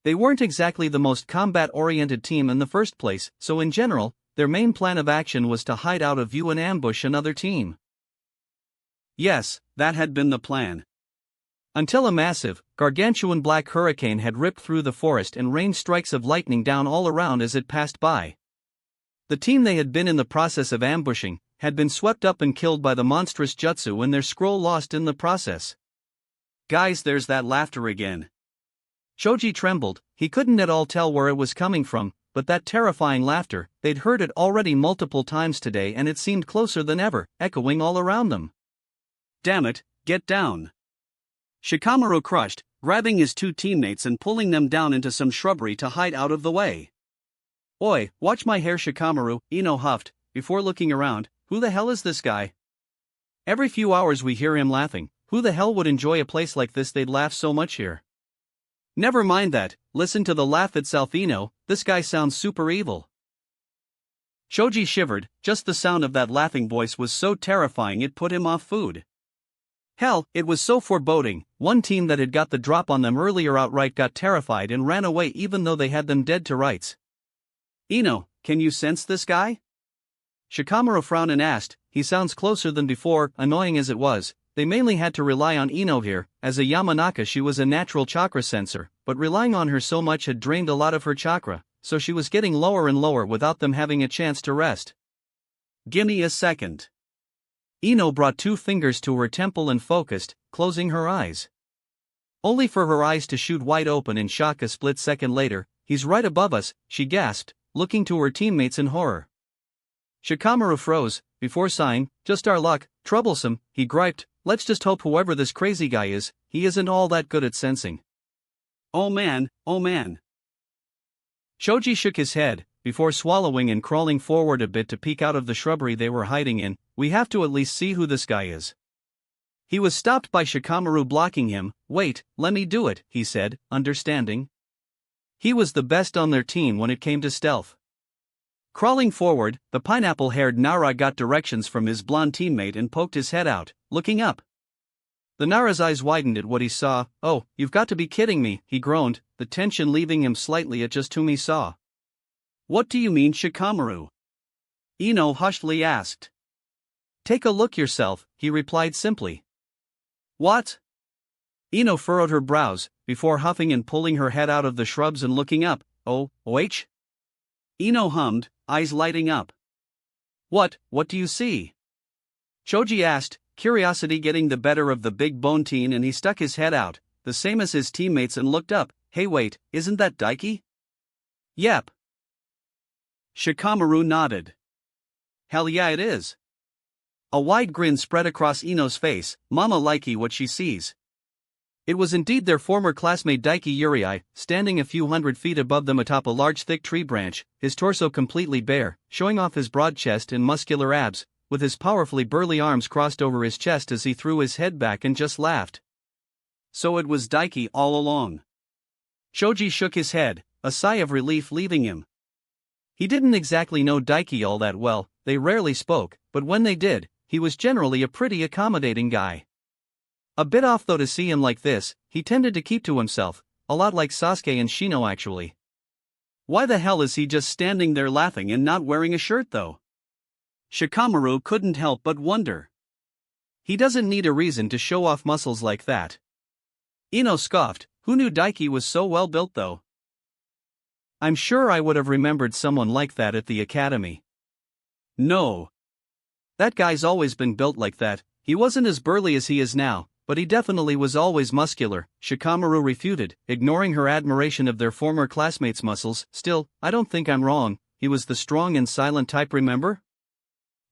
They weren't exactly the most combat-oriented team in the first place, so in general, their main plan of action was to hide out of view and ambush another team. Yes, that had been the plan. Until a massive, gargantuan black hurricane had ripped through the forest and rained strikes of lightning down all around as it passed by. The team they had been in the process of ambushing had been swept up and killed by the monstrous jutsu and their scroll lost in the process. Guys, there's that laughter again. Choji trembled. He couldn't at all tell where it was coming from, but that terrifying laughter, they'd heard it already multiple times today and it seemed closer than ever, echoing all around them. Damn it, get down. Shikamaru crushed, grabbing his 2 teammates and pulling them down into some shrubbery to hide out of the way. Oi, watch my hair, Shikamaru, Ino huffed, before looking around. Who the hell is this guy? Every few hours we hear him laughing. Who the hell would enjoy a place like this? They'd laugh so much here. Never mind that, listen to the laugh itself, Ino, this guy sounds super evil. Choji shivered, just the sound of that laughing voice was so terrifying it put him off food. Hell, it was so foreboding. One team that had got the drop on them earlier outright got terrified and ran away even though they had them dead to rights. Ino, can you sense this guy? Shikamaru frowned and asked. He sounds closer than before. Annoying as it was, they mainly had to rely on Ino here. As a Yamanaka she was a natural chakra sensor, but relying on her so much had drained a lot of her chakra, so she was getting lower and lower without them having a chance to rest. Gimme a second. Ino brought 2 fingers to her temple and focused, closing her eyes. Only for her eyes to shoot wide open in shock a split second later. He's right above us, she gasped, looking to her teammates in horror. Shikamaru froze, before sighing. Just our luck, troublesome, he griped. Let's just hope whoever this crazy guy is, he isn't all that good at sensing. Oh man, oh man. Choji shook his head, before swallowing and crawling forward a bit to peek out of the shrubbery they were hiding in. We have to at least see who this guy is. He was stopped by Shikamaru blocking him. Wait, let me do it, he said, understanding. He was the best on their team when it came to stealth. Crawling forward, the pineapple-haired Nara got directions from his blonde teammate and poked his head out, looking up. The Nara's eyes widened at what he saw. Oh, you've got to be kidding me, he groaned, the tension leaving him slightly at just whom he saw. What do you mean, Shikamaru? Ino hushedly asked. Take a look yourself, he replied simply. What? Ino furrowed her brows, before huffing and pulling her head out of the shrubs and looking up. Oh, OH? Ino hummed, eyes lighting up. What do you see? Choji asked, curiosity getting the better of the big bone teen, and he stuck his head out, the same as his teammates, and looked up. Hey wait, isn't that Daiki? Yep. Shikamaru nodded. Hell yeah it is. A wide grin spread across Ino's face. Mama likey what she sees. It was indeed their former classmate Daiki Uriai, standing a few hundred feet above them atop a large thick tree branch, his torso completely bare, showing off his broad chest and muscular abs, with his powerfully burly arms crossed over his chest as he threw his head back and just laughed. So it was Daiki all along. Choji shook his head, a sigh of relief leaving him. He didn't exactly know Daiki all that well, they rarely spoke, but when they did, he was generally a pretty accommodating guy. A bit off though to see him like this. He tended to keep to himself, a lot like Sasuke and Shino actually. Why the hell is he just standing there laughing and not wearing a shirt though? Shikamaru couldn't help but wonder. He doesn't need a reason to show off muscles like that. Ino scoffed. Who knew Daiki was so well built though? I'm sure I would have remembered someone like that at the academy. No. That guy's always been built like that. He wasn't as burly as he is now, but he definitely was always muscular, Shikamaru refuted, ignoring her admiration of their former classmates' muscles. Still, I don't think I'm wrong, he was the strong and silent type, remember?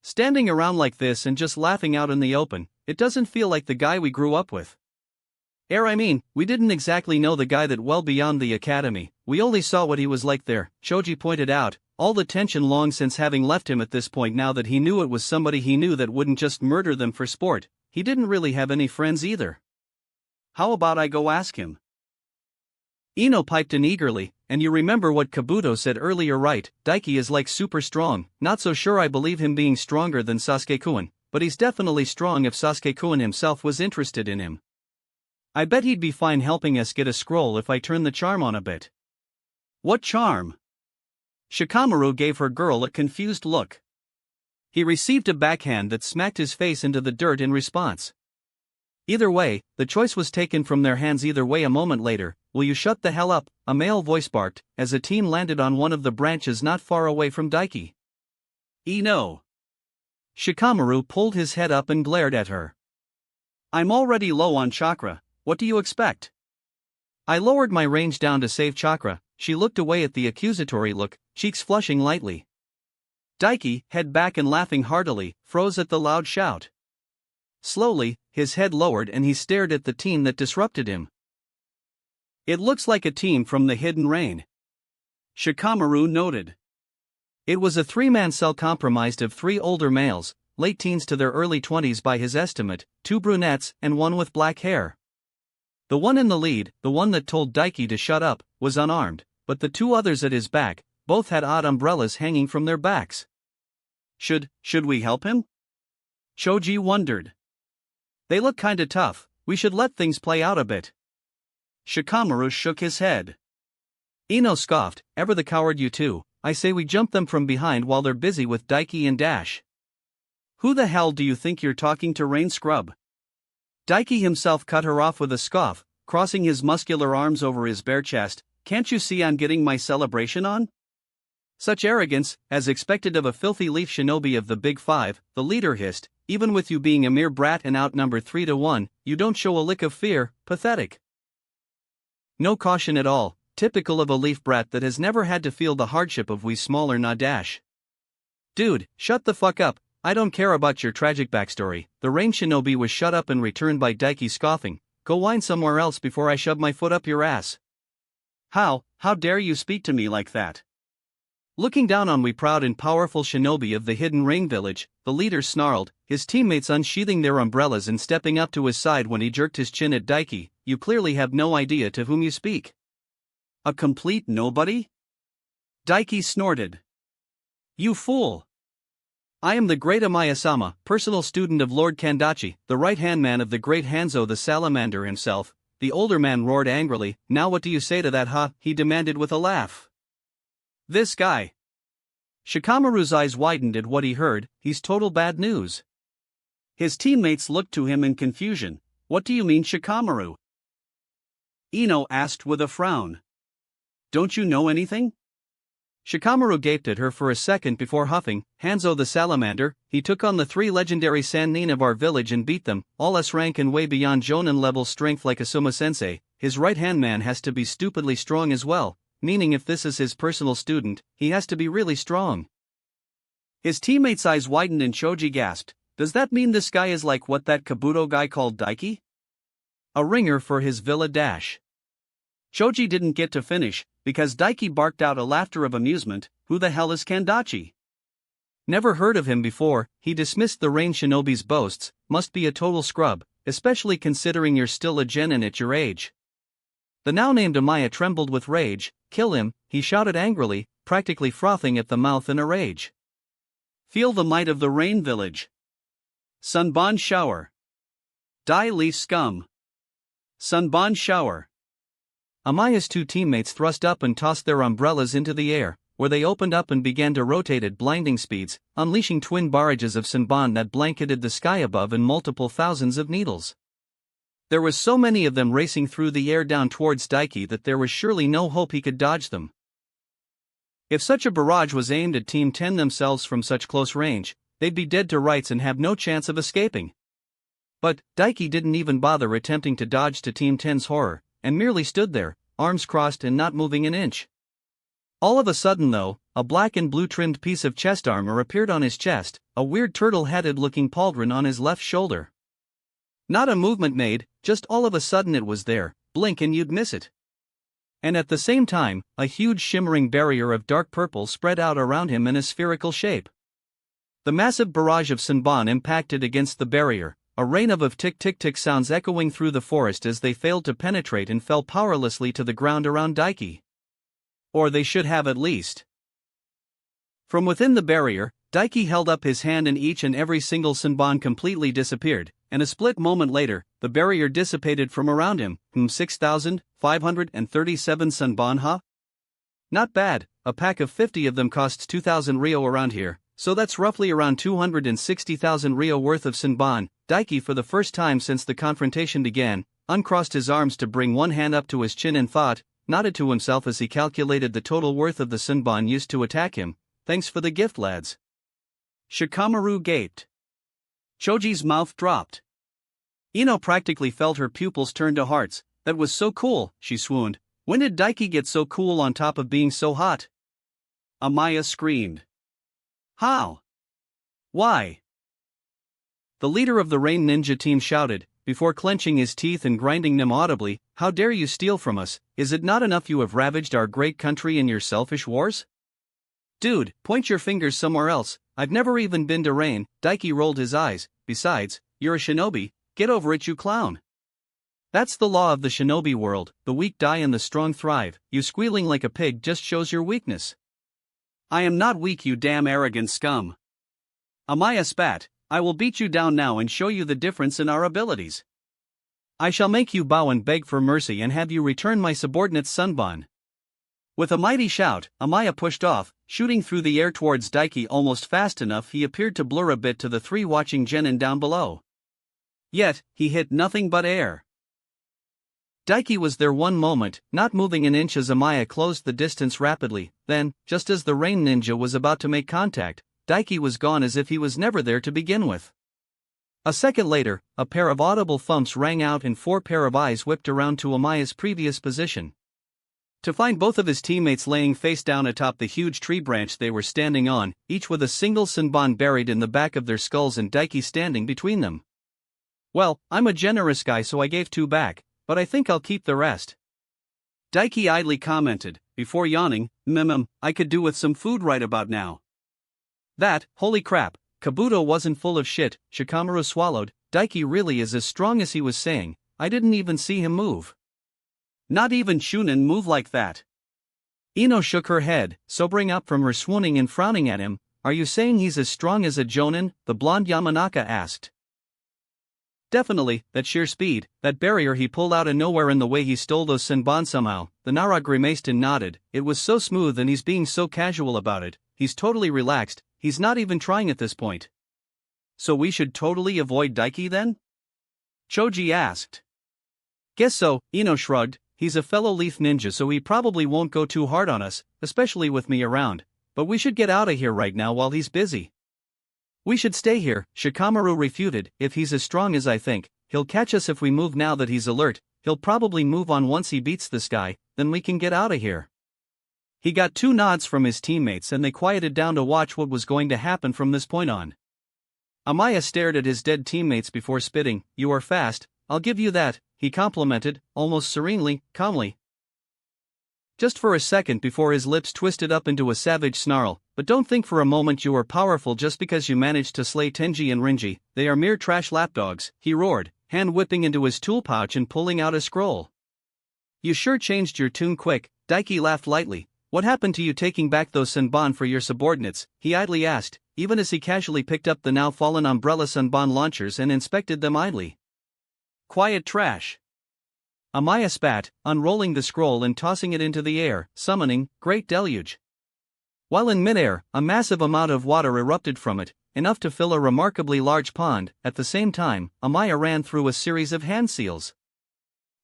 Standing around like this and just laughing out in the open, it doesn't feel like the guy we grew up with. I mean, we didn't exactly know the guy that well beyond the academy, we only saw what he was like there, Choji pointed out, all the tension long since having left him at this point. Now that he knew it was somebody he knew that wouldn't just murder them for sport, he didn't really have any friends either. How about I go ask him? Ino piped in eagerly, and you remember what Kabuto said earlier, right? Daiki is like super strong, not so sure I believe him being stronger than Sasuke-kun, but he's definitely strong if Sasuke-kun himself was interested in him. I bet he'd be fine helping us get a scroll if I turn the charm on a bit. What charm? Shikamaru gave her girl a confused look. He received a backhand that smacked his face into the dirt in response. Either way, the choice was taken from their hands either way. A moment later, will you shut the hell up, a male voice barked, as a team landed on one of the branches not far away from Daiki. No. Shikamaru pulled his head up and glared at her. I'm already low on chakra, what do you expect? I lowered my range down to save chakra. She looked away at the accusatory look, cheeks flushing lightly. Daiki, head back and laughing heartily, froze at the loud shout. Slowly, his head lowered and he stared at the team that disrupted him. It looks like a team from the Hidden Rain, Shikamaru noted. It was a three-man cell comprised of three older males, late teens to their early 20s by his estimate, two brunettes and one with black hair. The one in the lead, the one that told Daiki to shut up, was unarmed, but the two others at his back, both had odd umbrellas hanging from their backs. Should we help him? Choji wondered. They look kinda tough, we should let things play out a bit. Shikamaru shook his head. Ino scoffed, ever the coward you two, I say we jump them from behind while they're busy with Daiki and Dash. Who the hell do you think you're talking to, Rain Scrub? Daiki himself cut her off with a scoff, crossing his muscular arms over his bare chest. Can't you see I'm getting my celebration on? Such arrogance, as expected of a filthy leaf shinobi of the Big Five, the leader hissed, even with you being a mere brat and outnumbered 3-1, you don't show a lick of fear, pathetic. No caution at all, typical of a leaf brat that has never had to feel the hardship of we smaller Nadash. Dude, shut the fuck up, I don't care about your tragic backstory. The Rain Shinobi was shut up and returned by Daiki scoffing, go whine somewhere else before I shove my foot up your ass. How dare you speak to me like that? Looking down on we proud and powerful shinobi of the Hidden Rain village, the leader snarled, his teammates unsheathing their umbrellas and stepping up to his side when he jerked his chin at Daiki, you clearly have no idea to whom you speak. A complete nobody? Daiki snorted. You fool! I am the great Amaya-sama, personal student of Lord Kandachi, the right-hand man of the great Hanzo the salamander himself. The older man roared angrily, now what do you say to that, huh? He demanded with a laugh. This guy. Shikamaru's eyes widened at what he heard, he's total bad news. His teammates looked to him in confusion. What do you mean, Shikamaru? Ino asked with a frown. Don't you know anything? Shikamaru gaped at her for a second before huffing, Hanzo the salamander, he took on the three legendary Sannin of our village and beat them, all S rank and way beyond Jonin level strength like Asuma-sensei, his right-hand man has to be stupidly strong as well, meaning if this is his personal student, he has to be really strong. His teammates' eyes widened and Choji gasped, does that mean this guy is like what that Kabuto guy called Daiki? A ringer for his Villa Dash. Choji didn't get to finish, because Daiki barked out a laughter of amusement, who the hell is Kandachi? Never heard of him before, he dismissed the Rain Shinobi's boasts, must be a total scrub, especially considering you're still a genin at your age. The now-named Amaya trembled with rage, kill him, he shouted angrily, practically frothing at the mouth in a rage. Feel the might of the Rain Village. Sunbon Shower. Dai Leaf Scum. Sunbon Shower. Amaya's two teammates thrust up and tossed their umbrellas into the air, where they opened up and began to rotate at blinding speeds, unleashing twin barrages of Sunbon that blanketed the sky above in multiple thousands of needles. There was so many of them racing through the air down towards Daiki that there was surely no hope he could dodge them. If such a barrage was aimed at Team 10 themselves from such close range, they'd be dead to rights and have no chance of escaping. But Daiki didn't even bother attempting to dodge to Team 10's horror, and merely stood there, arms crossed and not moving an inch. All of a sudden though, a black and blue trimmed piece of chest armor appeared on his chest, a weird turtle-headed looking pauldron on his left shoulder. Not a movement made, just all of a sudden it was there, blink and you'd miss it. And at the same time, a huge shimmering barrier of dark purple spread out around him in a spherical shape. The massive barrage of Senbon impacted against the barrier, a rain of tick-tick-tick sounds echoing through the forest as they failed to penetrate and fell powerlessly to the ground around Daiki. Or they should have at least. From within the barrier, Daiki held up his hand and each and every single Senbon completely disappeared, and a split moment later, the barrier dissipated from around him. 6,537 Senbon, huh? Not bad, a pack of 50 of them costs 2,000 Ryo around here, so that's roughly around 260,000 Ryo worth of Senbon. Daiki, for the first time since the confrontation began, uncrossed his arms to bring one hand up to his chin and thought, nodded to himself as he calculated the total worth of the Senbon used to attack him. Thanks for the gift, lads. Shikamaru gaped. Choji's mouth dropped. Ino practically felt her pupils turn to hearts. That was so cool, she swooned. When did Daiki get so cool on top of being so hot? Amaya screamed. How? Why? The leader of the Rain Ninja team shouted, before clenching his teeth and grinding them audibly, how dare you steal from us? Is it not enough you have ravaged our great country in your selfish wars? Dude, point your fingers somewhere else. I've never even been to Rain. Daiki rolled his eyes. Besides, you're a shinobi, get over it, you clown. That's the law of the shinobi world, the weak die and the strong thrive. You squealing like a pig just shows your weakness. I am not weak, you damn arrogant scum. Amaya spat. I will beat you down now and show you the difference in our abilities. I shall make you bow and beg for mercy and have you return my subordinate's Senbon. With a mighty shout, Amaya pushed off, shooting through the air towards Daiki almost fast enough he appeared to blur a bit to the three watching genin down below. Yet, he hit nothing but air. Daiki was there one moment, not moving an inch as Amaya closed the distance rapidly. Then, just as the Rain Ninja was about to make contact, Daiki was gone as if he was never there to begin with. A second later, a pair of audible thumps rang out and 4 pair of eyes whipped around to Amaya's previous position. To find both of his teammates laying face down atop the huge tree branch they were standing on, each with a single Senbon buried in the back of their skulls and Daiki standing between them. Well, I'm a generous guy so I gave 2 back, but I think I'll keep the rest. Daiki idly commented, before yawning, I could do with some food right about now. That, holy crap, Kabuto wasn't full of shit, Shikamaru swallowed. Daiki really is as strong as he was saying. I didn't even see him move. Not even Chunin move like that. Ino shook her head, sobering up from her swooning and frowning at him. Are you saying he's as strong as a Jonin? The blonde Yamanaka asked. Definitely, that sheer speed, that barrier he pulled out of nowhere and the way he stole those Senbon somehow. The Nara grimaced and nodded. It was so smooth and he's being so casual about it. He's totally relaxed, he's not even trying at this point. So we should totally avoid Daiki then? Choji asked. Guess so, Ino shrugged. He's a fellow Leaf Ninja so he probably won't go too hard on us, especially with me around. But we should get out of here right now while he's busy. We should stay here, Shikamaru refuted. If he's as strong as I think, he'll catch us if we move now that he's alert. He'll probably move on once he beats this guy, then we can get out of here. He got 2 nods from his teammates and they quieted down to watch what was going to happen from this point on. Amaya stared at his dead teammates before spitting. You are fast, I'll give you that, he complimented, almost serenely, calmly. Just for a second before his lips twisted up into a savage snarl. But don't think for a moment you are powerful just because you managed to slay Tenji and Rinji. They are mere trash lapdogs, he roared, hand whipping into his tool pouch and pulling out a scroll. You sure changed your tune quick, Daiki laughed lightly. What happened to you taking back those Senbon for your subordinates? He idly asked, even as he casually picked up the now fallen umbrella Senbon launchers and inspected them idly. Quiet trash. Amaya spat, unrolling the scroll and tossing it into the air, summoning Great Deluge. While in midair, a massive amount of water erupted from it, enough to fill a remarkably large pond. At the same time, Amaya ran through a series of hand seals.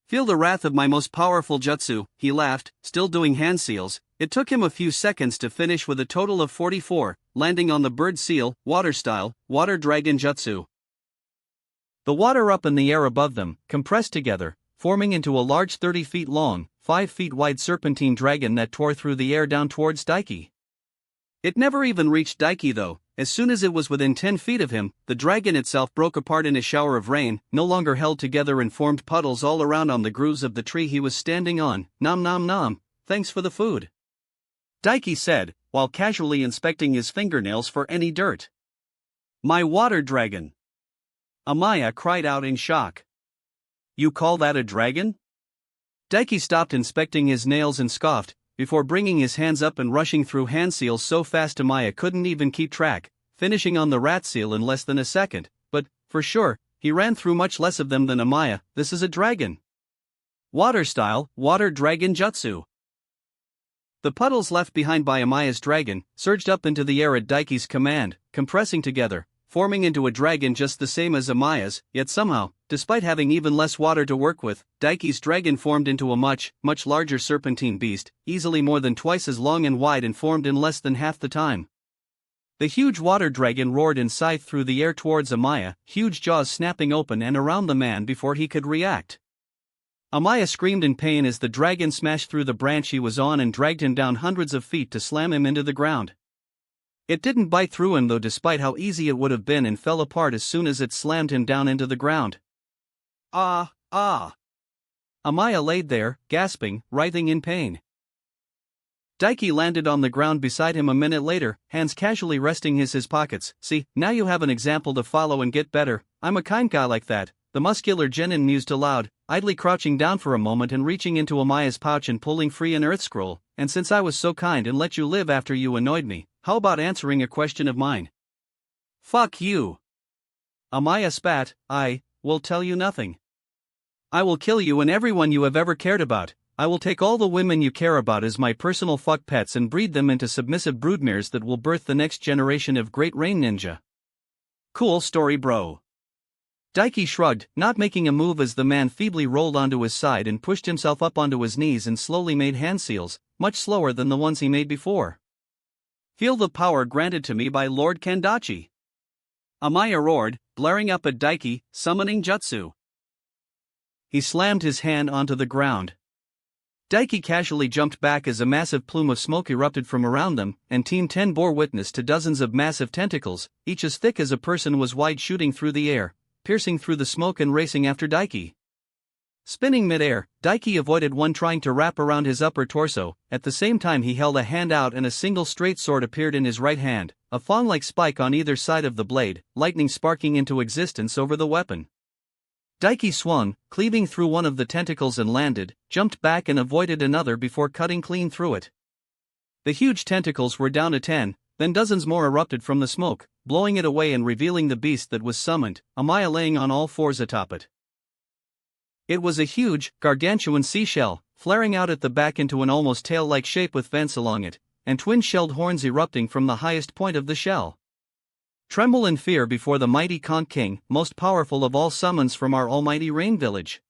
Feel the wrath of my most powerful jutsu, he laughed, still doing hand seals. It took him a few seconds to finish with a total of 44. landing on the bird seal, water style, water dragon jutsu. The water up in the air above them, compressed together, forming into a large 30 feet long, 5 feet wide serpentine dragon that tore through the air down towards Daiki. It never even reached Daiki though. As soon as it was within 10 feet of him, the dragon itself broke apart in a shower of rain, no longer held together and formed puddles all around on the grooves of the tree he was standing on. Nom nom nom, thanks for the food, Daiki said, while casually inspecting his fingernails for any dirt. My water dragon! Amaya cried out in shock. You call that a dragon? Daiki stopped inspecting his nails and scoffed, before bringing his hands up and rushing through hand seals so fast Amaya couldn't even keep track, finishing on the rat seal in less than a second, but, for sure, he ran through much less of them than Amaya. This is a dragon. Water style, water dragon jutsu. The puddles left behind by Amaya's dragon surged up into the air at Daiki's command, compressing together, forming into a dragon just the same as Amaya's, yet somehow, despite having even less water to work with, Daiki's dragon formed into a much larger serpentine beast, easily more than twice as long and wide and formed in less than half the time. The huge water dragon roared and scythed through the air towards Amaya, huge jaws snapping open and around the man before he could react. Amaya screamed in pain as the dragon smashed through the branch he was on and dragged him down hundreds of feet to slam him into the ground. It didn't bite through him though, despite how easy it would have been, and fell apart as soon as it slammed him down into the ground. Ah! Amaya laid there, gasping, writhing in pain. Daiki landed on the ground beside him a minute later, hands casually resting his pockets. See, now you have an example to follow and get better. I'm a kind guy like that, the muscular genin mused aloud, idly crouching down for a moment and reaching into Amaya's pouch and pulling free an earth scroll. And since I was so kind and let you live after you annoyed me, how about answering a question of mine? Fuck you! Amaya spat. I will tell you nothing. I will kill you and everyone you have ever cared about. I will take all the women you care about as my personal fuck pets and breed them into submissive broodmares that will birth the next generation of great rain ninja. Cool story, bro. Daiki shrugged, not making a move as the man feebly rolled onto his side and pushed himself up onto his knees and slowly made hand seals, much slower than the ones he made before. Feel the power granted to me by Lord Kandachi. Amaya roared, blaring up at Daiki, summoning jutsu. He slammed his hand onto the ground. Daiki casually jumped back as a massive plume of smoke erupted from around them, and Team 10 bore witness to dozens of massive tentacles, each as thick as a person was wide, shooting through the air, piercing through the smoke and racing after Daiki. Spinning mid-air, Daiki avoided one trying to wrap around his upper torso. At the same time he held a hand out and a single straight sword appeared in his right hand, a thong-like spike on either side of the blade, lightning sparking into existence over the weapon. Daiki swung, cleaving through one of the tentacles and landed, jumped back and avoided another before cutting clean through it. The huge tentacles were down to 10, then dozens more erupted from the smoke, blowing it away and revealing the beast that was summoned, Amaya laying on all fours atop it. It was a huge, gargantuan seashell, flaring out at the back into an almost tail-like shape with vents along it, and twin-shelled horns erupting from the highest point of the shell. Tremble in fear before the mighty Conch King, most powerful of all summons from our almighty Rain Village.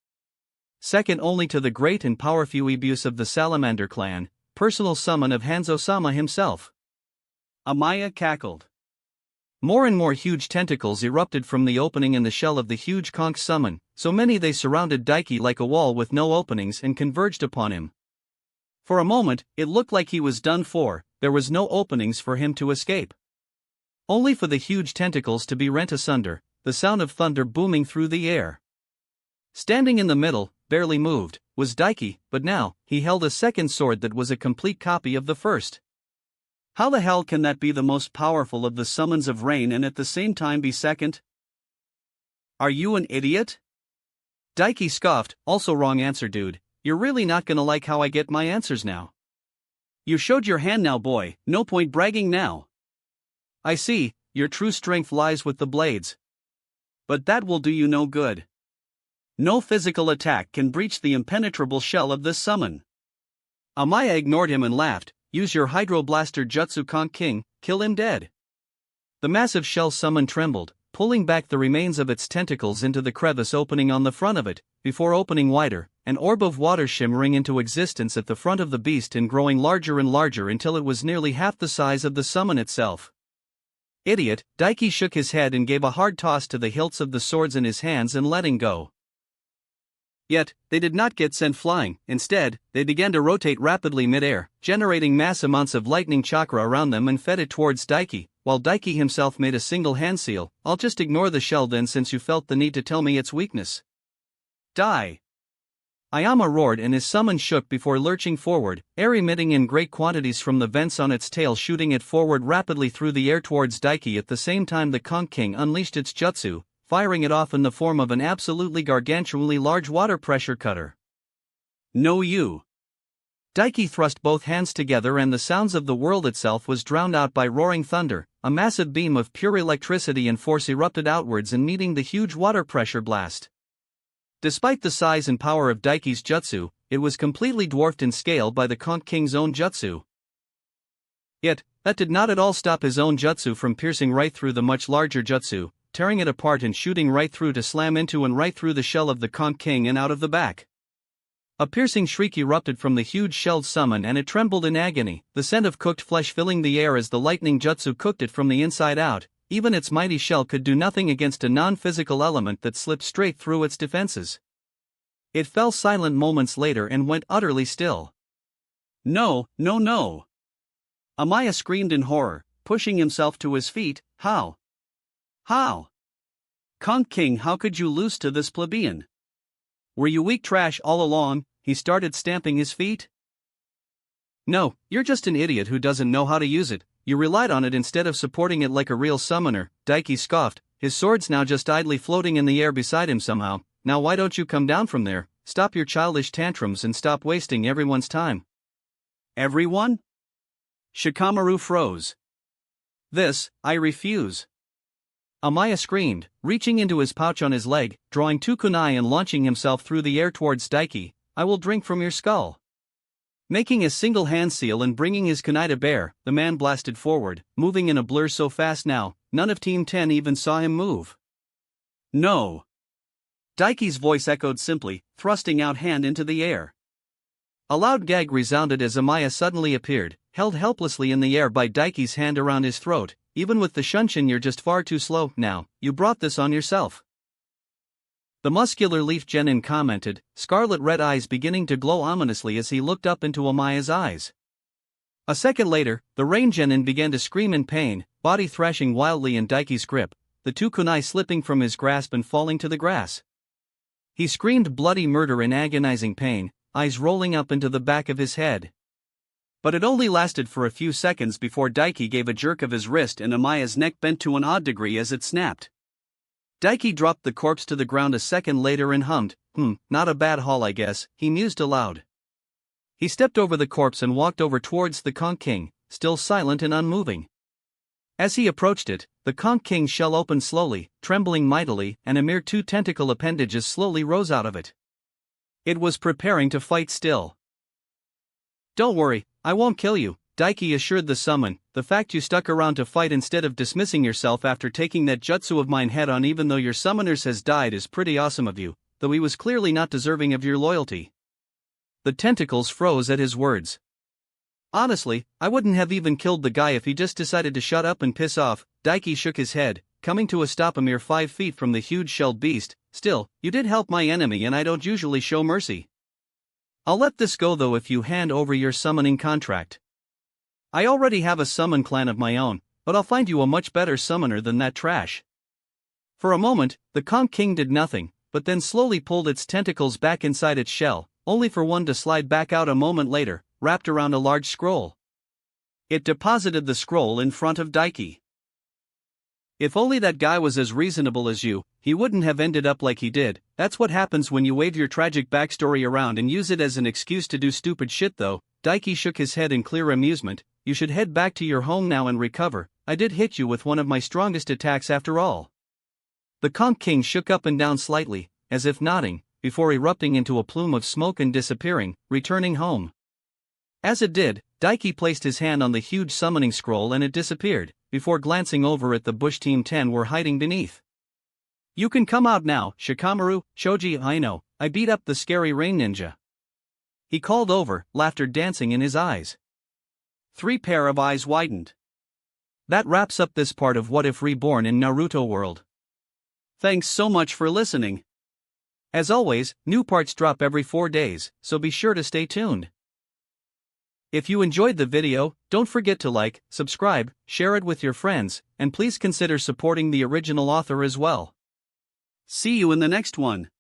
Second only to the great and powerful Ibius of the Salamander clan, personal summon of Hanzo-sama himself. Amaya cackled. More and more huge tentacles erupted from the opening in the shell of the huge conch summon, so many they surrounded Daiki like a wall with no openings and converged upon him. For a moment, it looked like he was done for. There was no openings for him to escape. Only for the huge tentacles to be rent asunder, the sound of thunder booming through the air. Standing in the middle, barely moved, was Daiki, but now, he held a second sword that was a complete copy of the first. How the hell can that be the most powerful of the summons of rain and at the same time be second? Are you an idiot? Daiki scoffed. Also wrong answer, dude. You're really not gonna like how I get my answers now. You showed your hand now, boy, no point bragging now. I see, your true strength lies with the blades. But that will do you no good. No physical attack can breach the impenetrable shell of this summon. Amaya ignored him and laughed. Use your Hydroblaster Jutsu Conch King, kill him dead. The massive shell summon trembled, pulling back the remains of its tentacles into the crevice opening on the front of it, before opening wider, an orb of water shimmering into existence at the front of the beast and growing larger and larger until it was nearly half the size of the summon itself. Idiot, Daiki shook his head and gave a hard toss to the hilts of the swords in his hands and letting go. Yet, they did not get sent flying. Instead, they began to rotate rapidly mid-air, generating mass amounts of lightning chakra around them and fed it towards Daiki, while Daiki himself made a single hand seal. I'll just ignore the shell then since you felt the need to tell me its weakness. Die! Ayama roared and his summon shook before lurching forward, air emitting in great quantities from the vents on its tail, shooting it forward rapidly through the air towards Daiki. At the same time, the Conch King unleashed its jutsu, firing it off in the form of an absolutely gargantuanly large water pressure cutter. No you! Daiki thrust both hands together and the sounds of the world itself was drowned out by roaring thunder. A massive beam of pure electricity and force erupted outwards and meeting the huge water pressure blast. Despite the size and power of Daiki's jutsu, it was completely dwarfed in scale by the Conch King's own jutsu. Yet, that did not at all stop his own jutsu from piercing right through the much larger jutsu, tearing it apart and shooting right through to slam into and right through the shell of the Conch King and out of the back. A piercing shriek erupted from the huge shelled summon and it trembled in agony, the scent of cooked flesh filling the air as the lightning jutsu cooked it from the inside out. Even its mighty shell could do nothing against a non-physical element that slipped straight through its defenses. It fell silent moments later and went utterly still. No, no, no! Amaya screamed in horror, pushing himself to his feet. How? How? Conch King, how could you lose to this plebeian? Were you weak trash all along? He started stamping his feet. No, you're just an idiot who doesn't know how to use it. You relied on it instead of supporting it like a real summoner, Daiki scoffed, his swords now just idly floating in the air beside him somehow. Now why don't you come down from there, stop your childish tantrums and stop wasting everyone's time? Everyone? Shikamaru froze. This, I refuse. Amaya screamed, reaching into his pouch on his leg, drawing 2 kunai and launching himself through the air towards Daiki. I will drink from your skull. Making a single hand seal and bringing his kunai to bear, the man blasted forward, moving in a blur so fast now, none of Team 10 even saw him move. No! Daiki's voice echoed simply, thrusting out hand into the air. A loud gag resounded as Amaya suddenly appeared, held helplessly in the air by Daiki's hand around his throat. Even with the shunshin, you're just far too slow. Now, you brought this on yourself. The muscular leaf genin commented, scarlet red eyes beginning to glow ominously as he looked up into Amaya's eyes. A second later, the rain genin began to scream in pain, body thrashing wildly in Daiki's grip, the 2 kunai slipping from his grasp and falling to the grass. He screamed bloody murder in agonizing pain, eyes rolling up into the back of his head. But it only lasted for a few seconds before Daiki gave a jerk of his wrist and Amaya's neck bent to an odd degree as it snapped. Daiki dropped the corpse to the ground a second later and hummed, not a bad haul I guess, he mused aloud. He stepped over the corpse and walked over towards the Conch King, still silent and unmoving. As he approached it, the Conch King's shell opened slowly, trembling mightily, and a mere 2 tentacle appendages slowly rose out of it. It was preparing to fight still. Don't worry, I won't kill you, Daiki assured the summon. The fact you stuck around to fight instead of dismissing yourself after taking that jutsu of mine head on even though your summoners has died is pretty awesome of you, though he was clearly not deserving of your loyalty. The tentacles froze at his words. Honestly, I wouldn't have even killed the guy if he just decided to shut up and piss off. Daiki shook his head, coming to a stop a mere 5 feet from the huge shelled beast. Still, you did help my enemy and I don't usually show mercy. I'll let this go though if you hand over your summoning contract. I already have a summon clan of my own, but I'll find you a much better summoner than that trash. For a moment, the Conch King did nothing, but then slowly pulled its tentacles back inside its shell, only for one to slide back out a moment later, wrapped around a large scroll. It deposited the scroll in front of Daiki. If only that guy was as reasonable as you, he wouldn't have ended up like he did. That's what happens when you wave your tragic backstory around and use it as an excuse to do stupid shit though. Daiki shook his head in clear amusement. You should head back to your home now and recover. I did hit you with one of my strongest attacks after all. The Conch King shook up and down slightly, as if nodding, before erupting into a plume of smoke and disappearing, returning home. As it did, Daiki placed his hand on the huge summoning scroll and it disappeared, before glancing over at the bush Team 10 were hiding beneath. You can come out now, Shikamaru, Shoji. I know, I beat up the scary rain ninja. He called over, laughter dancing in his eyes. 3 pair of eyes widened. That wraps up this part of What If Reborn in Naruto World. Thanks so much for listening. As always, new parts drop every 4 days, so be sure to stay tuned. If you enjoyed the video, don't forget to like, subscribe, share it with your friends, and please consider supporting the original author as well. See you in the next one.